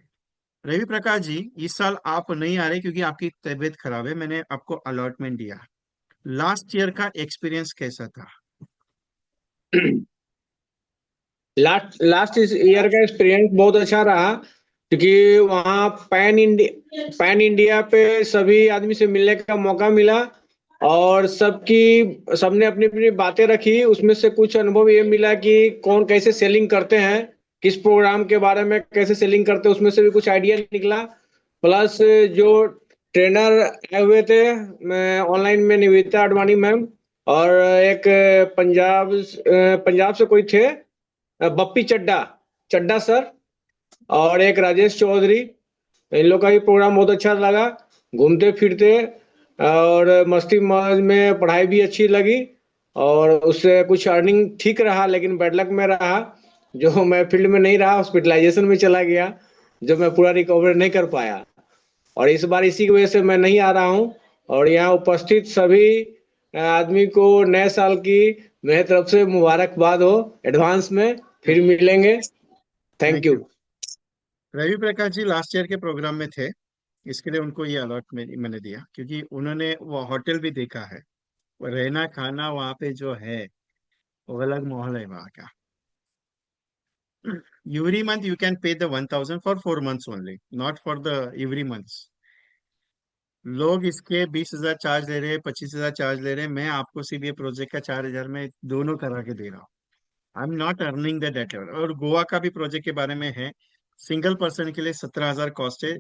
रवि प्रकाश जी, इस साल आप नहीं आ रहे क्योंकि आपकी तबीयत खराब है, मैंने आपको अलॉटमेंट दिया। लास्ट ईयर का एक्सपीरियंस कैसा था? लास्ट लास्ट इस ईयर का एक्सपीरियंस बहुत अच्छा रहा, क्योंकि वहाँ पैन इंडिया पे सभी आदमी से मिलने का मौका मिला। और सबने अपनी अपनी बातें रखी, उसमें से कुछ अनुभव ये मिला कि कौन कैसे सेलिंग करते हैं, किस प्रोग्राम के बारे में कैसे सेलिंग करते हैं, उसमें से भी कुछ आइडिया निकला। प्लस जो ट्रेनर आए हुए थे, मैं ऑनलाइन में निवेदिता अडवाणी मैम, और एक पंजाब से कोई थे, बप्पी चड्डा चड्डा सर, और एक राजेश चौधरी। इन लोग का भी प्रोग्राम बहुत अच्छा लगा। घूमते फिरते और मस्ती मौज में पढ़ाई भी अच्छी लगी, और उससे कुछ अर्निंग ठीक रहा, लेकिन बैड लक में रहा, जो मैं फील्ड में नहीं रहा, हॉस्पिटलाइजेशन में चला गया, जो मैं पूरा रिकवर नहीं कर पाया। और इस बार इसी की वजह से मैं नहीं आ रहा हूँ। और यहाँ उपस्थित सभी आदमी को नए साल की मेरी तरफ से मुबारकबाद हो एडवांस में। फिर मिलेंगे। Thank thank you. You. Ravi Prakash ji last year के प्रोग्राम में थे, इसके लिए उनको ये अलॉट मैंने दिया, क्योंकि उन्होंने वो होटल भी देखा है, वो रहना खाना वहाँ पे जो है वो अलग माहौल है वहाँ का। every month you can pay the 1,000 for 4 months only, not for the every months। लोग इसके 20,000 चार्ज ले रहे हैं, 25,000 चार्ज ले रहे हैं, मैं आपको सिर्फ ये प्रोजेक्ट का 4,000 में दोनों करा के दे रहा हूँ। आई am not earning that level. और गोवा का भी प्रोजेक्ट के बारे में है, सिंगल पर्सन के लिए 17,000 कॉस्ट है।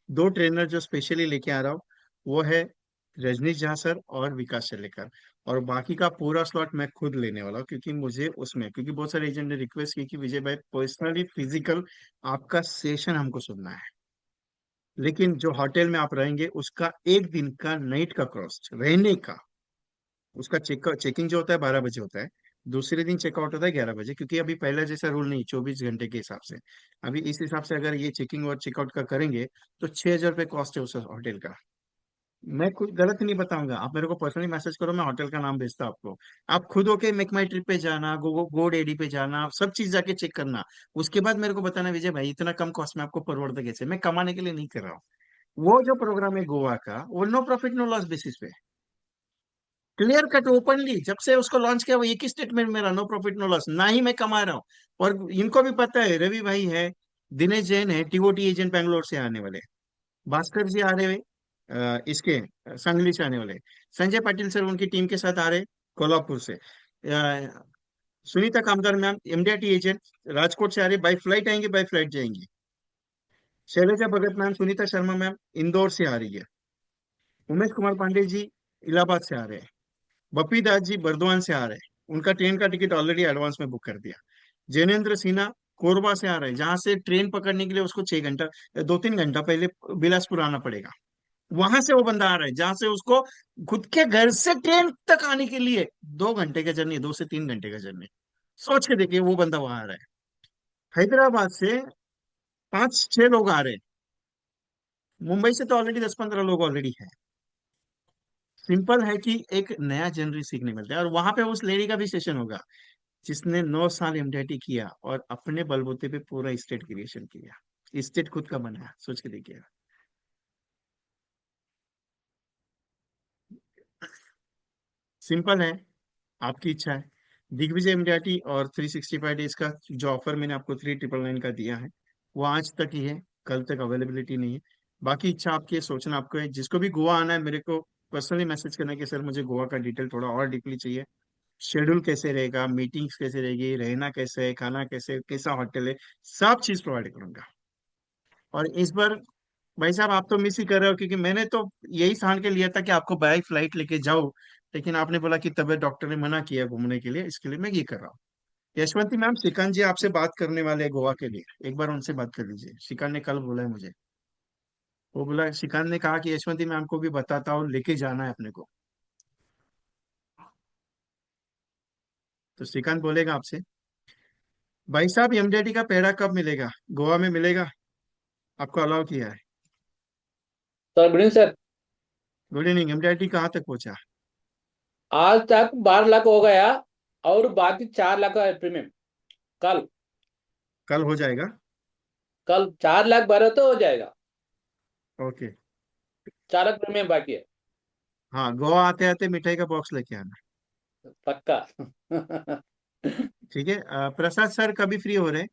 2 ट्रेनर जो स्पेशली लेके आ रहा हूँ वो है रजनीश झा सर और विकास चलेकर। और बाकी का पूरा स्लॉट मैं खुद लेने वाला हूँ, क्योंकि मुझे उसमें, क्योंकि बहुत सारे एजेंट ने रिक्वेस्ट की कि विजय भाई पर्सनली फिजिकल आपका सेशन हमको सुनना है। लेकिन जो होटल में आप रहेंगे उसका एक दिन का नाइट का कॉस्ट रहने का, उसका चेकिंग जो होता है 12 बजे होता है, दूसरे दिन चेकआउट होता है 11 बजे, क्योंकि अभी पहले जैसा रूल नहीं, 24 घंटे के हिसाब से। अभी इस हिसाब से अगर ये चेकिंग और चेकआउट का करेंगे तो 6,000 रुपये कॉस्ट है उस होटल का। मैं कुछ गलत नहीं बताऊंगा, आप मेरे को पर्सनली मैसेज करो, मैं होटल का नाम भेजता हूं आपको। आप खुद होके मेक माई ट्रिप पे जाना, गो डेडी पे जाना, सब चीज जाके चेक करना। उसके बाद मेरे को बताना विजय भाई इतना कम कॉस्ट में आपको परवड़ता कैसे। मैं कमाने के लिए नहीं कर रहा हूँ। वो जो प्रोग्राम है गोवा का, वो no profit no loss basis पे, क्लियर कट ओपनली, जब से उसको लॉन्च किया वो एक ही स्टेटमेंट मेरा, नो प्रॉफिट नो लॉस, ना ही मैं कमा रहा हूँ। और इनको भी पता है, रवि भाई है, दिनेश जैन है, टीओटी एजेंट बैंगलोर से आने वाले, भास्कर जी आ रहे हैं, इसके सांगली से आने वाले संजय पाटिल सर उनकी टीम के साथ आ रहे कोल्हापुर से। सुनीता कामदार मैम एमडीआरटी एजेंट राजकोट से आ रही, बाई फ्लाइट आएंगे बाई फ्लाइट जाएंगी। शैलजा भगत मैम सुनीता शर्मा मैम इंदौर से आ रही है। उमेश कुमार पांडे जी इलाहाबाद से आ रहे हैं। बप्पी दास जी बर्दवान से आ रहे हैं, उनका ट्रेन का टिकट ऑलरेडी एडवांस में बुक कर दिया। जैनेन्द्र सिन्हा कोरबा से आ रहे हैं, जहां से ट्रेन पकड़ने के लिए उसको 6 घंटा 2-3 घंटा पहले बिलासपुर आना पड़ेगा। वहां से वो बंदा आ रहा है जहां से उसको खुद के घर से ट्रेन तक आने के लिए 2 घंटे का जर्नी, 2 से 3 घंटे का जर्नी। सोच के देखिए वो बंदा वहां आ रहा है। हैदराबाद से 5-6 लोग आ रहे हैं। मुंबई से तो ऑलरेडी 10-15 लोग ऑलरेडी है। सिंपल है कि एक नया जनरल सीखने मिलता है, और वहां पे उस लेडी का भी सेशन होगा जिसने 9 साल एमडीआईटी किया और अपने बलबूते पे पूरा स्टेट क्रिएशन किया, स्टेट खुद का बनाया। सोच के देखिए। सिंपल है, आपकी इच्छा है। दिग्विजय एमडीआईटी और 365 डेज का जो ऑफर मैंने आपको 3999 का दिया है वो आज तक ही है, कल तक अवेलेबिलिटी नहीं है। बाकी इच्छा आपकी है, सोचना आपको है। जिसको भी गोवा आना है मेरे को पर्सनली मैसेज करना है कि सर मुझे गोवा का डिटेल थोड़ा और डीपली चाहिए। शेड्यूल कैसे रहेगा, मीटिंग्स कैसे रहेगी, रहना कैसे है, खाना कैसे, कैसा होटल है, सब चीज प्रोवाइड करूंगा। और इस बार भाई साहब आप तो मिस ही कर रहे हो, क्योंकि मैंने तो यही ठान के लिया था कि आपको बाय फ्लाइट लेके जाओ, लेकिन आपने बोला कि तबीयत डॉक्टर ने मना किया घूमने के लिए, इसके लिए मैं ये कर रहा हूँ। यशवंती मैम श्रीकांत जी आपसे बात करने वाले हैं गोवा के लिए, एक बार उनसे बात कर लीजिए। श्रीकांत ने कल बोला है मुझे, वो बोला, श्रीकांत ने कहा कि यशवंती मैम को भी बताता हूँ, लेके जाना है अपने को। तो श्रीकांत बोलेगा आपसे। भाई साहब एमडीआईटी का पहरा कब मिलेगा, गोवा में मिलेगा? आपको अलाउ किया है। Sir good evening sir. Good evening. MDIT कहाँ तक पहुंचा? आज तक 12 लाख हो गया और बाकी 4 लाख का है प्रीमियम। कल कल हो जाएगा। कल 4 लाख भरे तो हो जाएगा। ओके। 4 लाख प्रीमियम बाकी है। हाँ, गोवा आते आते मिठाई का बॉक्स लेके आना। पक्का। ठीक है। प्रसाद सर कभी फ्री हो रहे हैं?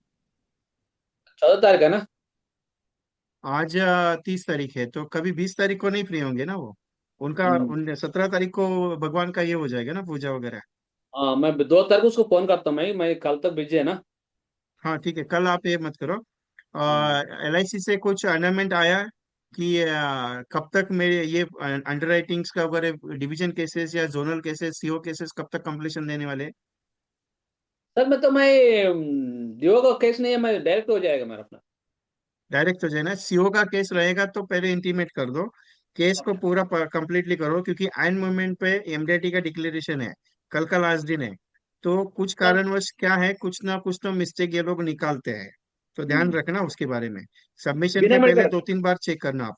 14 तारीख है ना। आज 30 तारीख है, तो कभी 20 तारीख को नहीं फ्री होंगे ना वो? उनका हम्म। उन 17 तारीख को भगवान का ये हो जाएगा ना, पूजा वगैरह। हाँ मैं 2 तारीख को उसको फोन करता हूँ। मैं कल तक बिजी है ना। हाँ ठीक है, कल आप ये मत करो। हाँ एलआईसी से कुछ अनाउंसमेंट आया है कि कब तक मेरे ये अंडर राइटिंग्स का वगैरह डिवीजन केसेस या जोनल केसेस, सीओ केसेस कब तक कंप्लीशन देने वाले हैं? सर मैं डिओ का केस नहीं है, मैं डायरेक्ट हो जाएगा मेरा अपना। डायरेक्ट हो जाए ना, सीओ का केस रहेगा तो पहले इंटीमेट कर दो। केस को ओके पूरा कंप्लीटली करो, क्योंकि एंड मोमेंट पे एमडीटी का डिक्लेरेशन है, कल का लास्ट दिन है। तो कुछ सर। कारणवश क्या है, कुछ ना कुछ तो मिस्टेक ये लोग निकालते हैं, तो ध्यान हम्म। रखना उसके बारे में। सबमिशन बिना के पहले मेडिकल। 2-3 बार चेक करना आप।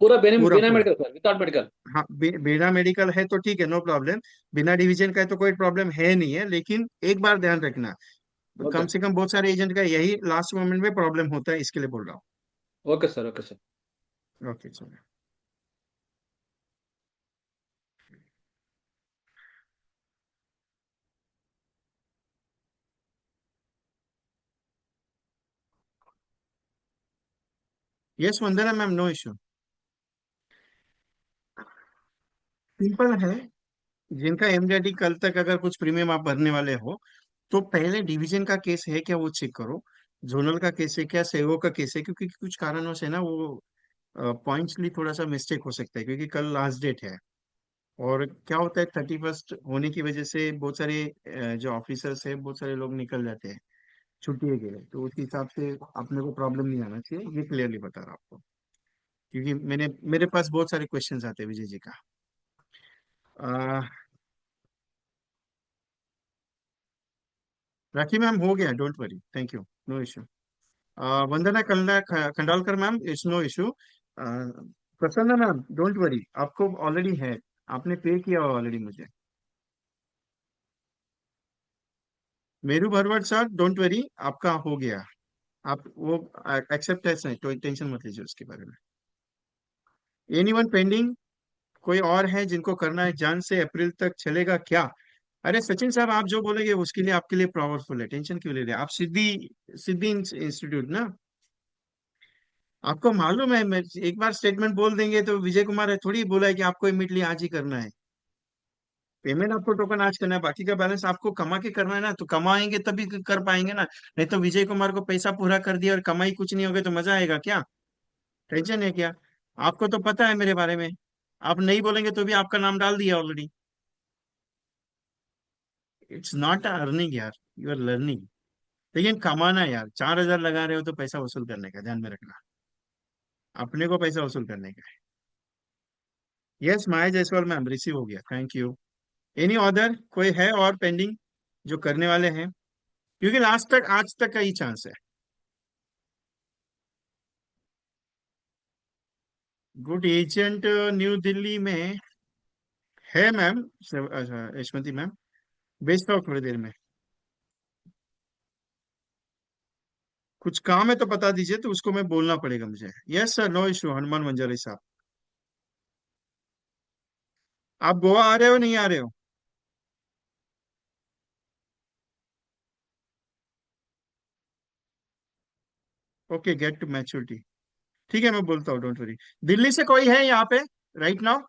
पूरा बिना पूरा बिना पूरा। Medical sir, without medical. हाँ, बिना मेडिकल है तो ठीक है, नो प्रॉब्लम। बिना डिवीजन का है तो कोई प्रॉब्लम है नहीं है, लेकिन एक बार ध्यान रखना। ओके कम से कम बहुत सारे एजेंट का यही लास्ट मोमेंट में प्रॉब्लम होता है, इसके लिए बोल रहा ओके सर। Okay sir. हूँ। ओके चलो। यस वंदना मैम, नो इशू। सिंपल है। जिनका एमडीआरटी कल तक अगर कुछ प्रीमियम आप भरने वाले हो, तो पहले डिवीजन का केस है क्या वो चेक करो। जोनल का केस है क्या, सेवो का केस है, क्योंकि कुछ कारणों से ना वो पॉइंट्स लिए थोड़ा सा मिस्टेक हो सकता है, क्योंकि कल लास्ट डेट है। और क्या होता है, 31st होने की वजह से बहुत सारे जो ऑफिसर्स है, बहुत सारे लोग निकल जाते हैं छुट्टी के लिए, तो उस हिसाब से अपने को प्रॉब्लम नहीं आना चाहिए, ये क्लियरली बता रहा हूँ आपको। क्योंकि मेरे पास बहुत सारे क्वेश्चंस आते हैं विजय जी का। राखी मैम हो गया, don't worry, thank you, no issue. Vandana Kalla Khandalkar ma'am, it's no issue. Prasanna ma'am, don't worry, आपको ऑलरेडी है, आपने पे किया ऑलरेडी मुझे। Meru Bharwad sir, don't worry, आपका हो गया। आप वो एक्सेप्ट है, तो टेंशन मत लीजिए उसके बारे में। Anyone pending? कोई और है जिनको करना है? जन से अप्रैल तक चलेगा क्या? अरे सचिन साहब, आप जो बोलेंगे उसके लिए आपके लिए पावरफुल है, टेंशन क्यों ले रहे हैं आप? सिद्धि सिद्धि इंस्टीट्यूट ना? आपको मालूम है, मैं एक बार स्टेटमेंट बोल देंगे तो विजय कुमार है थोड़ी बोला है कि आपको इमीडिएटली आज ही करना है। पेमेंट आपको टोकन आज करना है, बाकी का बैलेंस आपको कमा के करना है ना, तो कमाएंगे तभी कर पाएंगे ना। नहीं तो विजय कुमार को पैसा पूरा कर दिया और कमाई कुछ नहीं होगी तो मजा आएगा क्या? टेंशन है क्या? आपको तो पता है मेरे बारे में। आप नहीं बोलेंगे तो भी आपका नाम डाल दिया ऑलरेडी। इट्स नॉट अर्निंग यार, यू आर लर्निंग। लेकिन कमाना है यार, 4,000 लगा रहे हो तो पैसा वसूल करने का ध्यान में रखना। अपने को पैसा वसूल करने का है। यस, माया जायसवाल मैम रिसीव हो गया, थैंक यू। एनी अदर कोई है और पेंडिंग जो करने वाले हैं? क्योंकि लास्ट तक आज तक का ही चांस है। गुड एजेंट न्यू दिल्ली में है मैम। अच्छा, यशवंती मैम भेजता हूँ थोड़ी देर में। कुछ काम है तो बता दीजिए, तो उसको मैं बोलना पड़ेगा मुझे। Yes sir, no issue, Hanuman Manjari साहब। आप गोवा आ रहे हो नहीं आ रहे हो? Okay, get to maturity. ठीक है, मैं बोलता हूँ, डोंट वरी। दिल्ली से कोई है यहाँ पे राइट नाउ?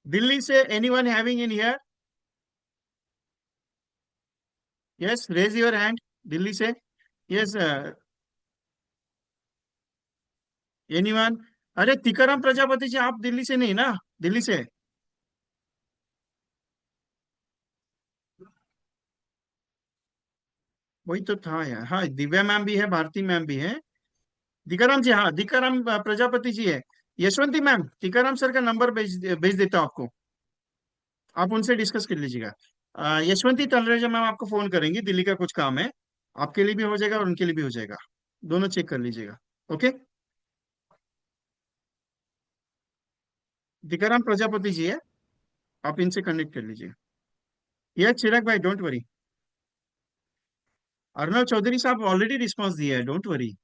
दिल्ली से anyone having in here? Yes, raise your hand. Delhi से? Yes, anyone? अरे टीकाराम प्रजापति जी, आप दिल्ली से नहीं ना? दिल्ली से? वही तो था यार। हाँ, दिव्या मैम भी है, भारती मैम भी है। टीकाराम जी, हाँ टीकाराम प्रजापति जी है। यशवंती मैम, टीकाराम सर का नंबर भेज भेज देता हूँ आपको। आप उनसे डिस्कस कर लीजिएगा। यशवंती तलरेजा मैम आपको फोन करेंगी, दिल्ली का कुछ काम है। आपके लिए भी हो जाएगा और उनके लिए भी हो जाएगा। दोनों चेक कर लीजिएगा। ओके। टीकाराम प्रजापति जी है, आप इनसे कनेक्ट कर लीजिए। यह चिराग भाई, डोंट वरी। अर्नव चौधरी साहब ऑलरेडी रिस्पॉन्स दिया है, don't worry.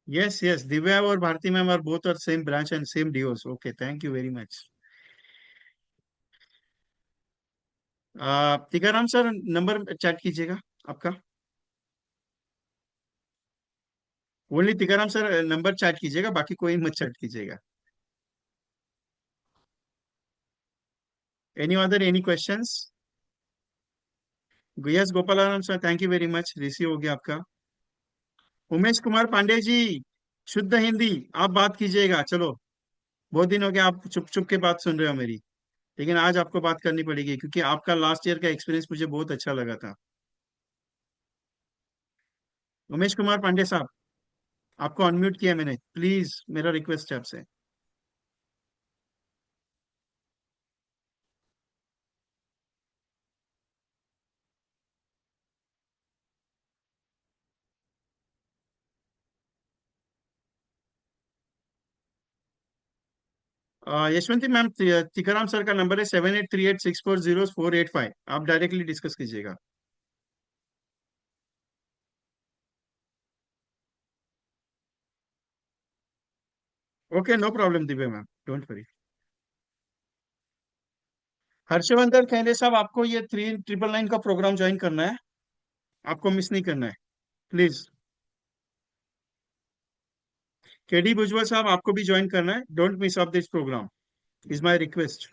Yes yes, Divya और Bharti ma'am are both are same branch and same DOs. Okay, thank you very much. Tikaram sir, number chat कीजिएगा आपका। Only Tikaram sir number chat कीजिएगा, बाकी कोई मत चैट कीजिएगा। Any other, any questions? Yes, Gopalaram sir, thank you very much, receive हो गया आपका। उमेश कुमार पांडे जी, शुद्ध हिंदी आप बात कीजिएगा, चलो। बहुत दिन हो गया, आप चुप चुप के बात सुन रहे हो मेरी। लेकिन आज आपको बात करनी पड़ेगी, क्योंकि आपका लास्ट ईयर का एक्सपीरियंस मुझे बहुत अच्छा लगा था। उमेश कुमार पांडे साहब, आपको अनम्यूट किया मैंने, प्लीज मेरा रिक्वेस्ट है आपसे। यशवंती मैम, टीकाराम सर का नंबर है 7838640485। आप डायरेक्टली डिस्कस कीजिएगा। Okay, no problem Divya ma'am, don't worry. Harshvardhan Khaire साहब, आपको ये 3999 का प्रोग्राम ज्वाइन करना है, आपको मिस नहीं करना है, प्लीज। केडी भुजबल साहब, आपको भी ज्वाइन करना है, don't miss of this programme, is my request.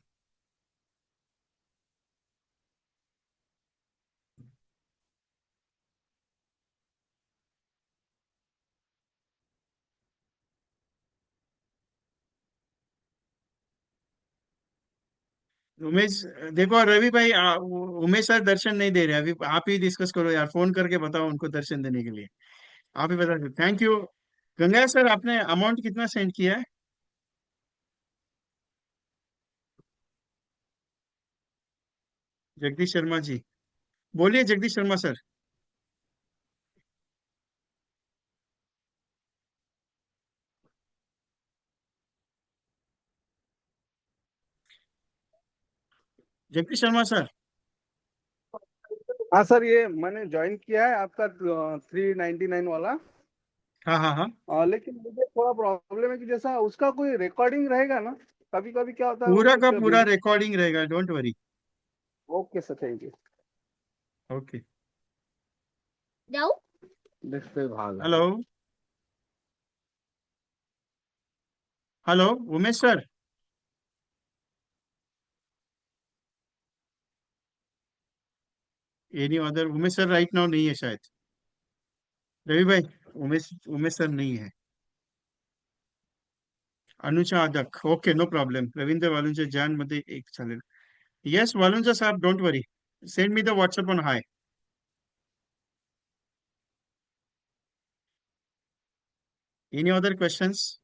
Umesh, देखो रवि भाई, उमेश सर दर्शन नहीं दे रहे अभी, आप ही डिस्कस करो यार, फोन करके बताओ उनको दर्शन देने के लिए। आप ही बता दो, थैंक यू। गंगा सर, आपने अमाउंट कितना सेंड किया है? जगदीश शर्मा जी, बोलिए जगदीश शर्मा सर। जगदीश शर्मा सर। हाँ सर, ये मैंने ज्वाइन किया है आपका 399 वाला। हाँ हाँ हाँ। लेकिन मुझे थोड़ा प्रॉब्लम है कि जैसा उसका कोई रिकॉर्डिंग रहेगा ना, कभी कभी क्या होता है वो पूरा कुछ का पूरा रिकॉर्डिंग रहेगा, don't worry. Okay sir, thank you. Okay. Display भाग रहा हेलो। है। Hello Umesh sir. Any other Umesh sir right now नहीं है शायद। रवि भाई, उमेश उमेश सर नहीं है। Anuja Adak, okay no problem. Ravindra Walunja जान मध्ये एक चालेल। येस वालुंजा साहब, don't worry, send me the WhatsApp on hi. Any other questions?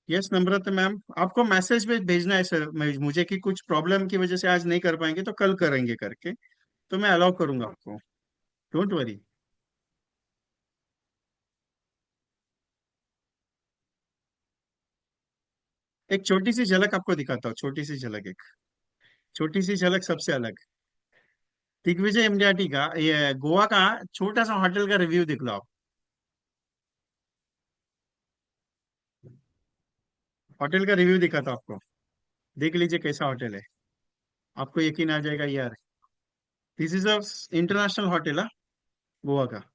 Yes Namrata ma'am, आपको मैसेज में भेजना है सर मुझे कि कुछ प्रॉब्लम की वजह से आज नहीं कर पाएंगे तो कल करेंगे करके, तो मैं अलाउ करूंगा आपको, डोंट वरी। एक छोटी सी झलक आपको दिखाता हूँ, छोटी सी झलक, एक छोटी सी झलक सबसे अलग। दिग्विजय एमडीआरटी का ये गोवा का छोटा सा होटल का रिव्यू देख लो आप। होटल का रिव्यू दिखाता हूँ आपको, देख लीजिए कैसा होटल है, आपको यकीन आ जाएगा यार। This is a international hotel है गोवा का।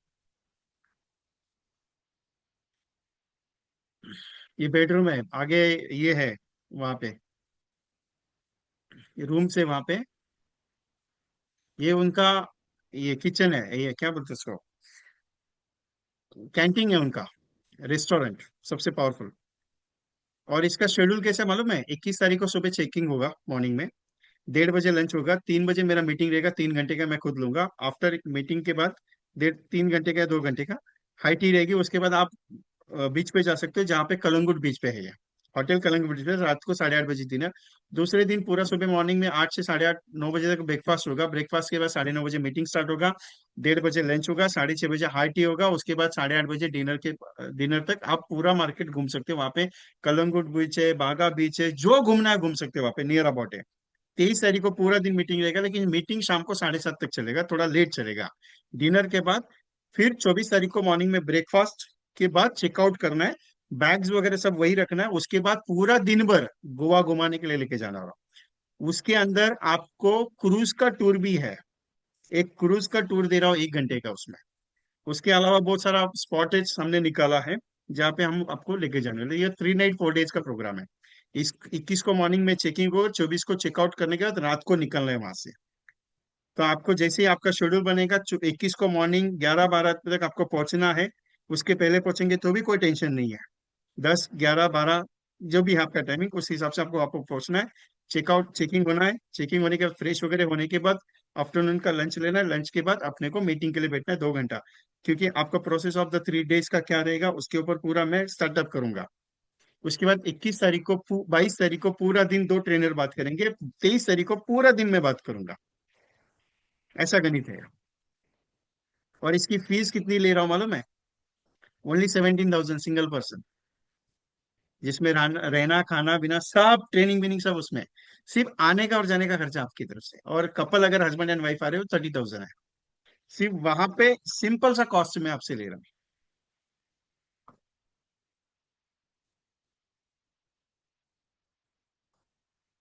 ये बेडरूम है आगे, ये है वहां पे, ये रूम से वहां पे, ये उनका, ये किचन है, ये क्या बोलते हैं उसको, कैंटीन है उनका, रेस्टोरेंट सबसे पावरफुल। और इसका शेड्यूल कैसा है मालूम है? 21 तारीख को सुबह चेकिंग होगा मॉर्निंग में, 1:30 बजे लंच होगा, 3 बजे मेरा मीटिंग रहेगा, 3 घंटे का मैं खुद लूंगा। आफ्टर मीटिंग के बाद 3 घंटे का या 2 घंटे का हाई टी रहेगी। उसके बाद आप बीच पे जा सकते हो, जहाँ पे कलंगुट बीच पे है ये होटल। कलंगुट बीच पे रात को 8:30 बजे डिनर। दूसरे दिन पूरा सुबह मॉर्निंग में 8 से 8:30 9 बजे तक ब्रेकफास्ट होगा। ब्रेकफास्ट के बाद 9:30 बजे मीटिंग स्टार्ट होगा। 1:30 बजे लंच होगा, 6:30 बजे हाई टी होगा। उसके बाद 8:30 बजे डिनर तक आप पूरा मार्केट घूम सकते हो वहाँ पे। कलंगुट बीच है, बागा बीच है, जो घूमना है घूम सकते हो वहाँ पे, नियर अबाउट है। 23 तारीख को पूरा दिन मीटिंग रहेगा, लेकिन मीटिंग शाम को 7:30 तक चलेगा, थोड़ा लेट चलेगा डिनर के बाद। फिर 24 तारीख को मॉर्निंग में ब्रेकफास्ट के बाद चेकआउट करना है, बैग्स वगैरह सब वही रखना है। उसके बाद पूरा दिन भर गोवा घुमाने के लिए लेके जाना होगा। उसके अंदर आपको क्रूज का टूर भी है, एक क्रूज का टूर दे रहा हूँ 1 घंटे का उसमें। उसके अलावा बहुत सारा स्पॉटेज हमने निकाला है जहाँ पे हम आपको लेके जाने वाले। ये 3 नाइट 4 डेज का प्रोग्राम है। इस 21 को मॉर्निंग में चेकिंग हो, 24 को चेकआउट करने के बाद रात को निकलना है वहां से। तो आपको जैसे ही आपका शेड्यूल बनेगा, 21 को मॉर्निंग 11-12 तक आपको पहुंचना है। उसके पहले पहुंचेंगे तो भी कोई टेंशन नहीं है। 10, 11, 12 जो भी है आपका टाइमिंग, उस हिसाब से आपको आपको पहुंचना है। चेकआउट चेकिंग होना है, चेकिंग होने के बाद फ्रेश वगैरह होने के बाद आफ्टरनून का लंच लेना है। लंच के बाद अपने को मीटिंग के लिए बैठना है 2 घंटा। क्योंकि आपका प्रोसेस ऑफ द 3 डेज का क्या रहेगा उसके ऊपर पूरा मैं स्टार्टअप करूंगा। उसके बाद 21 तारीख को 22 तारीख को पूरा दिन 2 ट्रेनर बात करेंगे। 23 तारीख को पूरा दिन मैं बात करूंगा। ऐसा गणित है। और इसकी फीस कितनी ले रहा हूँ मालूम है? ओनली 17,000 सिंगल पर्सन, जिसमें रहना खाना पीना सब, ट्रेनिंग विनिंग सब उसमें। सिर्फ आने का और जाने का खर्चा आपकी तरफ से। और कपल अगर हस्बैंड एंड वाइफ आ रहे हो 30,000 है। सिर्फ वहां पे सिंपल सा कॉस्ट में आपसे ले रहा हूँ।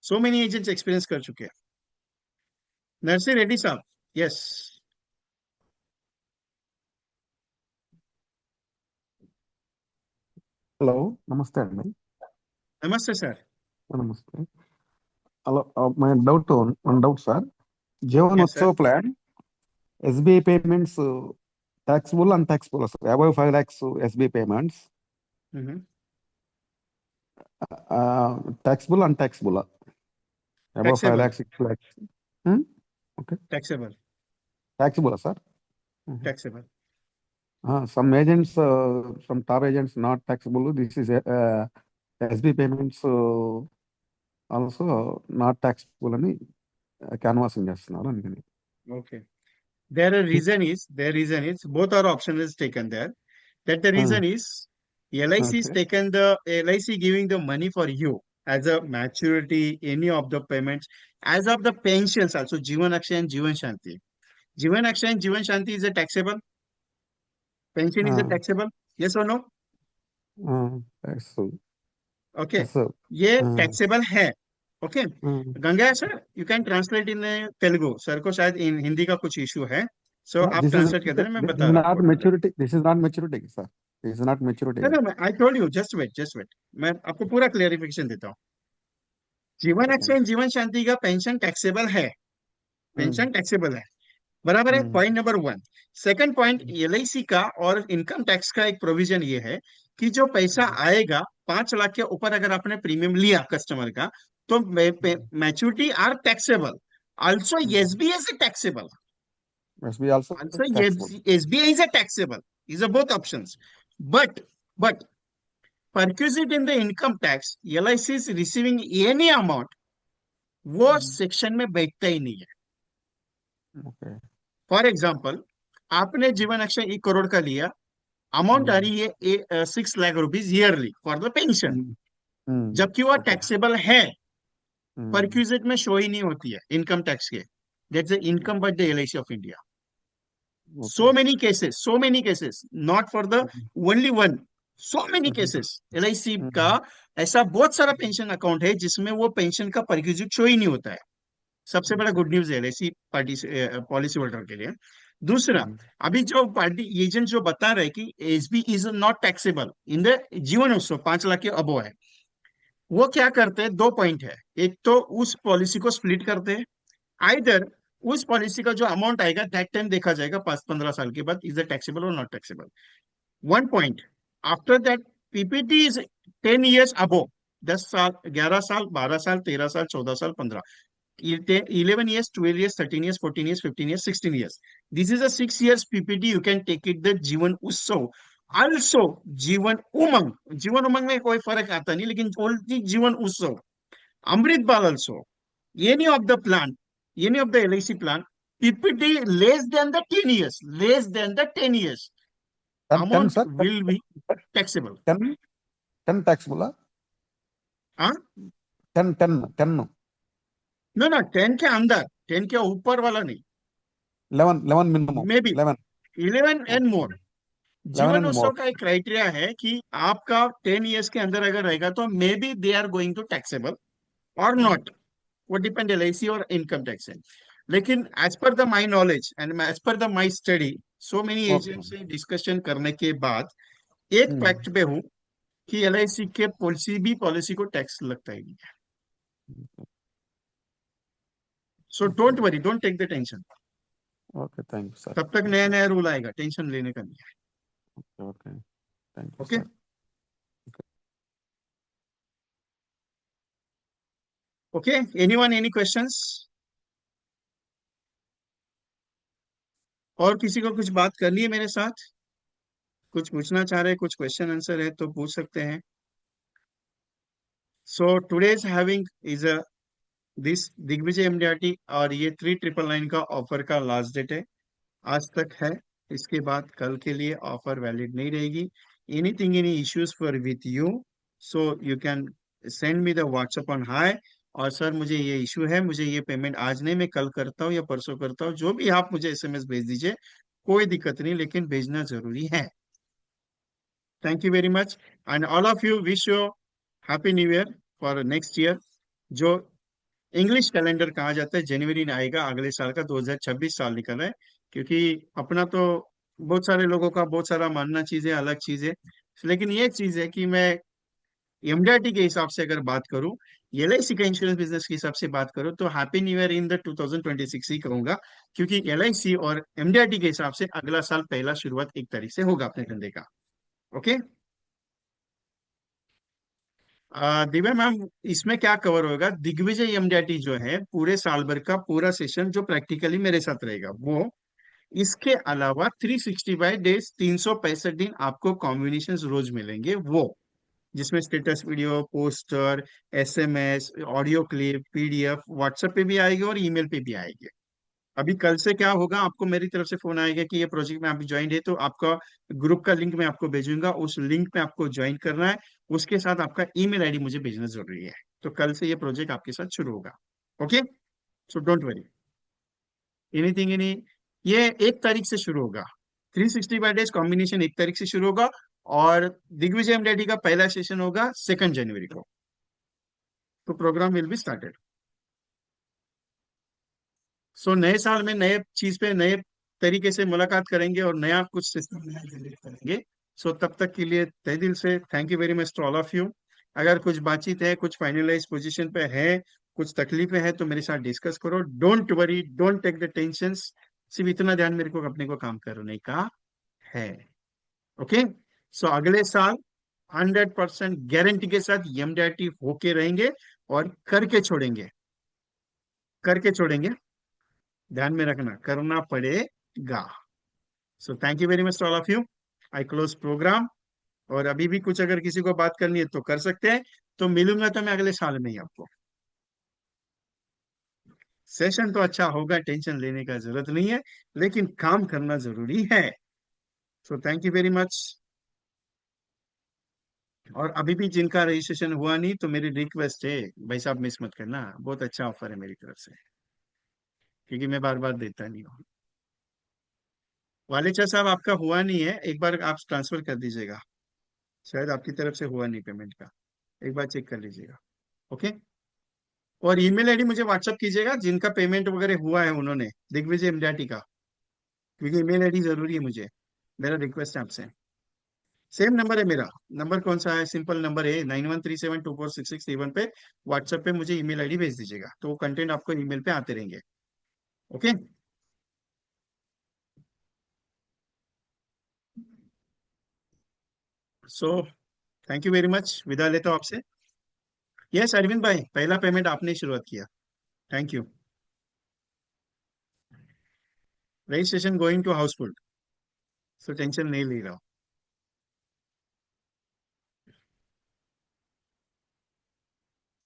सो मेनी एजेंट्स एक्सपीरियंस कर चुके हैं। नरसिंह रेड्डी साहब, यस। హలో నమస్తే అండి. नमस्ते सर। నమస్తే. Hello my doubt one doubt sir. Jeevan yes Utsav sir. Plan SBI payments taxable untaxable sir. Above 5 lakhs SBI payments taxable untaxable above 5 taxable. lakhs 6 lakhs. Hmm? Okay, taxable. taxable sir. Taxable. Some agents, some top agents not taxable. This is SBI payments also not taxable అని canvassing చేస్తున్నారు అందుకని. Okay. Their reason is both our option is taken there. That the reason is LIC is Okay. taken the LIC giving the money for you as a maturity, any of the payments, as of the pensions also. Jivan Akshay and Jivan Shanti. Jivan Akshay and Jivan Shanti is a taxable. Pension is a taxable. Yes or no? Tax. Okay, Yes, sir. ये Uh, टैक्सेबल है। Okay, uh, Ganga sir, you can translate in Telugu. Sir को शायद इन हिंदी का कुछ इशू है, सो no, आप ट्रांसलेट कर देना, मैं बता रहा हूँ not आपको। maturity. This is not maturity, sir. This is not maturity. No no, I told you, just wait just wait, मैं आपको पूरा क्लियरिफिकेशन देता हूँ। Jeevan Okay, Raksha thank and you. Jeevan Shanti का पेंशन टैक्सेबल है, Mm, पेंशन टैक्सेबल है, बराबर है। mm, point number one. Second point, LIC का और इनकम टैक्स का एक प्रोविजन ये है कि जो पैसा mm, आएगा 5 लाख के ऊपर, अगर आपने प्रीमियम लिया कस्टमर का, तो maturity are taxable. Also mm. SBI is taxable, Must be also also taxable. SBI is taxable, is a both options. But perquisite in the income tax, LIC is receiving any amount, वो Mm, सेक्शन में बैठता ही नहीं है। okay. फॉर एग्जाम्पल, आपने जीवन अक्षय 1 करोड़ का लिया, अमाउंट आ Mm, रही है 6 lakh rupees yearly for the pension, mm, mm. जबकि वह Okay. टैक्सेबल है, Mm, परक्यूजिट में शो ही नहीं होती है इनकम टैक्स के। That's the income but the LIC of India. okay. So many cases, not for the Mm, only one, so many mm, cases LIC का। mm, ऐसा बहुत सारा पेंशन अकाउंट है जिसमें वो पेंशन का परक्यूजिट शो ही नहीं होता है। सबसे बड़ा गुड न्यूज है एलआईसी पार्टी पॉलिसी होल्डर के लिए। दूसरा, mm, अभी जो पार्टी एजेंट जो बता रहे कि SB is not taxable in the जीवन उत्सव 5 लाख के अबो है, वो क्या करते हैं? दो पॉइंट है। एक तो उस पॉलिसी को स्प्लिट करते हैं, आइदर उस पॉलिसी का जो अमाउंट आएगा दैट टाइम देखा जाएगा 5-15 साल के बाद, इज द टैक्सेबल और not taxable. One point, after that PPT is 10 years अबो, 10 साल, 11 साल, 12 साल, 13 साल, 14 साल, 15, 11 years, 12 years, 13 years, 14 years, 15 years, 16 years. This is a 6 years PPT. You can take it the जीवन उत्सव। Also जीवन उमंग, जीवन उमंग में कोई फर्क आता नहीं, लेकिन ओनली जीवन उत्सव, अमृत बाल also, any of the plan, any of the LIC plan, PPT less than the 10 years, less than the 10 years, 10, amount sir. will be taxable. 10 taxable. हाँ, 10. नो ना, 10 के अंदर, 10 के ऊपर वाला नहीं, 11 minimum. May be 11. 11 and Okay. मोर। 11 जीवन and उत्सव more. का एक क्राइटेरिया है कि आपका 10 years के अंदर अगर रहेगा तो may be they are going to taxable और Mm, नॉट, वो डिपेंड एलआईसी और इनकम टैक्स है। लेकिन as per the my knowledge and as per the my study, so many okay. Agents से डिस्कशन करने के बाद एक Mm, फैक्ट पे हूं कि एलआईसी के पॉलिसी भी पॉलिसी को टैक्स लगता ही नहीं है। So okay. Don't worry, don't take the tension, Okay. Thank you, sir. तब तक Thank नया you. नया रूल आएगा, टेंशन लेने का नहीं है। Okay. Thank you, okay sir. Okay, anyone, any questions? और किसी को कुछ बात करनी है मेरे साथ, कुछ पूछना चाह रहे हैं, कुछ क्वेश्चन आंसर है तो पूछ सकते हैं। So today's having is a this Digvijay MDRT, और ये 3999 का ऑफर का लास्ट डेट है, आज तक है। इसके बाद कल के लिए ऑफर वैलिड नहीं रहेगी। Anything, any issues for with you, so you can send me the WhatsApp on high, और सर मुझे ये इशू है, मुझे ये पेमेंट आज नहीं, मैं कल करता हूँ या परसों करता हूँ, जो भी आप मुझे एसएमएस भेज दीजिए, कोई दिक्कत नहीं, लेकिन भेजना जरूरी है। Thank you very much, and all of you wish you happy new year for next year, जो इंग्लिश कैलेंडर कहा जाता है। जनवरी में आएगा अगले साल का, 2026 साल निकल रहा है, क्योंकि अपना तो बहुत सारे लोगों का बहुत सारा मानना चीज है, अलग चीज है, लेकिन ये चीज है कि मैं एमडीआरटी के हिसाब से अगर बात करूं, एलआईसी का इंश्योरेंस बिजनेस के हिसाब से बात करूं, तो happy new year in the 2026 ही कहूंगा, क्योंकि एलआईसी और एमडीआरटी के हिसाब से अगला साल पहला शुरुआत 1 तारीख से होगा अपने धंधे का। ओके, दिव्या मैम, इसमें क्या कवर होगा? दिग्विजय एमडीआरटी जो है पूरे साल भर का पूरा सेशन जो प्रैक्टिकली मेरे साथ रहेगा वो, इसके अलावा 365 डेज, 365 दिन आपको कॉम्बिनेशन रोज मिलेंगे, वो जिसमें status video, poster, SMS, audio clip, PDF WhatsApp पे भी आएगी और ईमेल पे भी आएगी। अभी कल से क्या होगा, आपको मेरी तरफ से फोन आएगा कि ये प्रोजेक्ट में आप ज्वाइन है, तो आपका ग्रुप का लिंक मैं आपको भेजूंगा, उस लिंक में आपको ज्वाइन करना है, उसके साथ आपका ईमेल आईडी मुझे भेजना जरूरी है। तो कल से ये प्रोजेक्ट आपके साथ शुरू होगा। Okay, so don't worry anything any, ये 1 तारीख से शुरू होगा। 365 डेज कॉम्बिनेशन 1 तारीख से शुरू होगा, और दिग्विजय एमडीआईटी का पहला सेशन होगा 2 जनवरी को। तो प्रोग्राम विल बी स्टार्टेड। सो नए साल में नए चीज पे नए तरीके से मुलाकात करेंगे और नया कुछ सिस्टम नया जनरेट करेंगे। सो तब तक के लिए तहे दिल से thank you very much to all of you. अगर कुछ बातचीत है, कुछ फाइनलाइज पोजीशन पे है, कुछ तकलीफें हैं, तो मेरे साथ डिस्कस करो। Don't worry, don't take the tension. सिर्फ इतना ध्यान मेरे को अपने को काम करने का है। ओके। सो अगले साल 100% गारंटी के साथ एमडीआईटी होके रहेंगे और करके छोड़ेंगे, करके छोड़ेंगे। ध्यान में रखना, करना पड़ेगा। So thank you very much all of you. I close programme. और अभी भी कुछ अगर किसी को बात करनी है तो कर सकते हैं। तो मिलूंगा तो मैं अगले साल में ही आपको। सेशन तो अच्छा होगा, टेंशन लेने का जरूरत नहीं है, लेकिन काम करना जरूरी है। सो थैंक यू वेरी मच। और अभी भी जिनका रजिस्ट्रेशन हुआ नहीं, तो मेरी रिक्वेस्ट है, भाई साहब मिस मत करना, बहुत अच्छा ऑफर है मेरी तरफ से, क्योंकि मैं बार बार देता नहीं हूँ। वालेचा साहब आपका हुआ नहीं है, एक बार आप ट्रांसफर कर दीजिएगा। शायद आपकी तरफ से हुआ नहीं पेमेंट का, एक बार चेक कर लीजिएगा। ओके। और ईमेल आईडी मुझे व्हाट्सअप कीजिएगा जिनका पेमेंट वगैरह हुआ है उन्होंने, दिग्विजय एमडीआईटी का, क्योंकि ईमेल आईडी जरूरी है मुझे। मेरा रिक्वेस्ट है आपसे। सेम नंबर है मेरा। नंबर कौन सा है? सिंपल नंबर है 9137246631 पे। व्हाट्सएप पे मुझे ईमेल आईडी भेज दीजिएगा, तो वो कंटेंट आपको ईमेल पे आते रहेंगे। Okay. So thank you very much. विदा लेता हूँ आपसे। यस अरविंद भाई, पहला पेमेंट आपने ही शुरुआत किया। Thank you. Registration going to housefull, so tension नहीं ले रहा हूँ।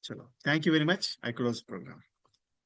चलो, thank you very much. I close programme.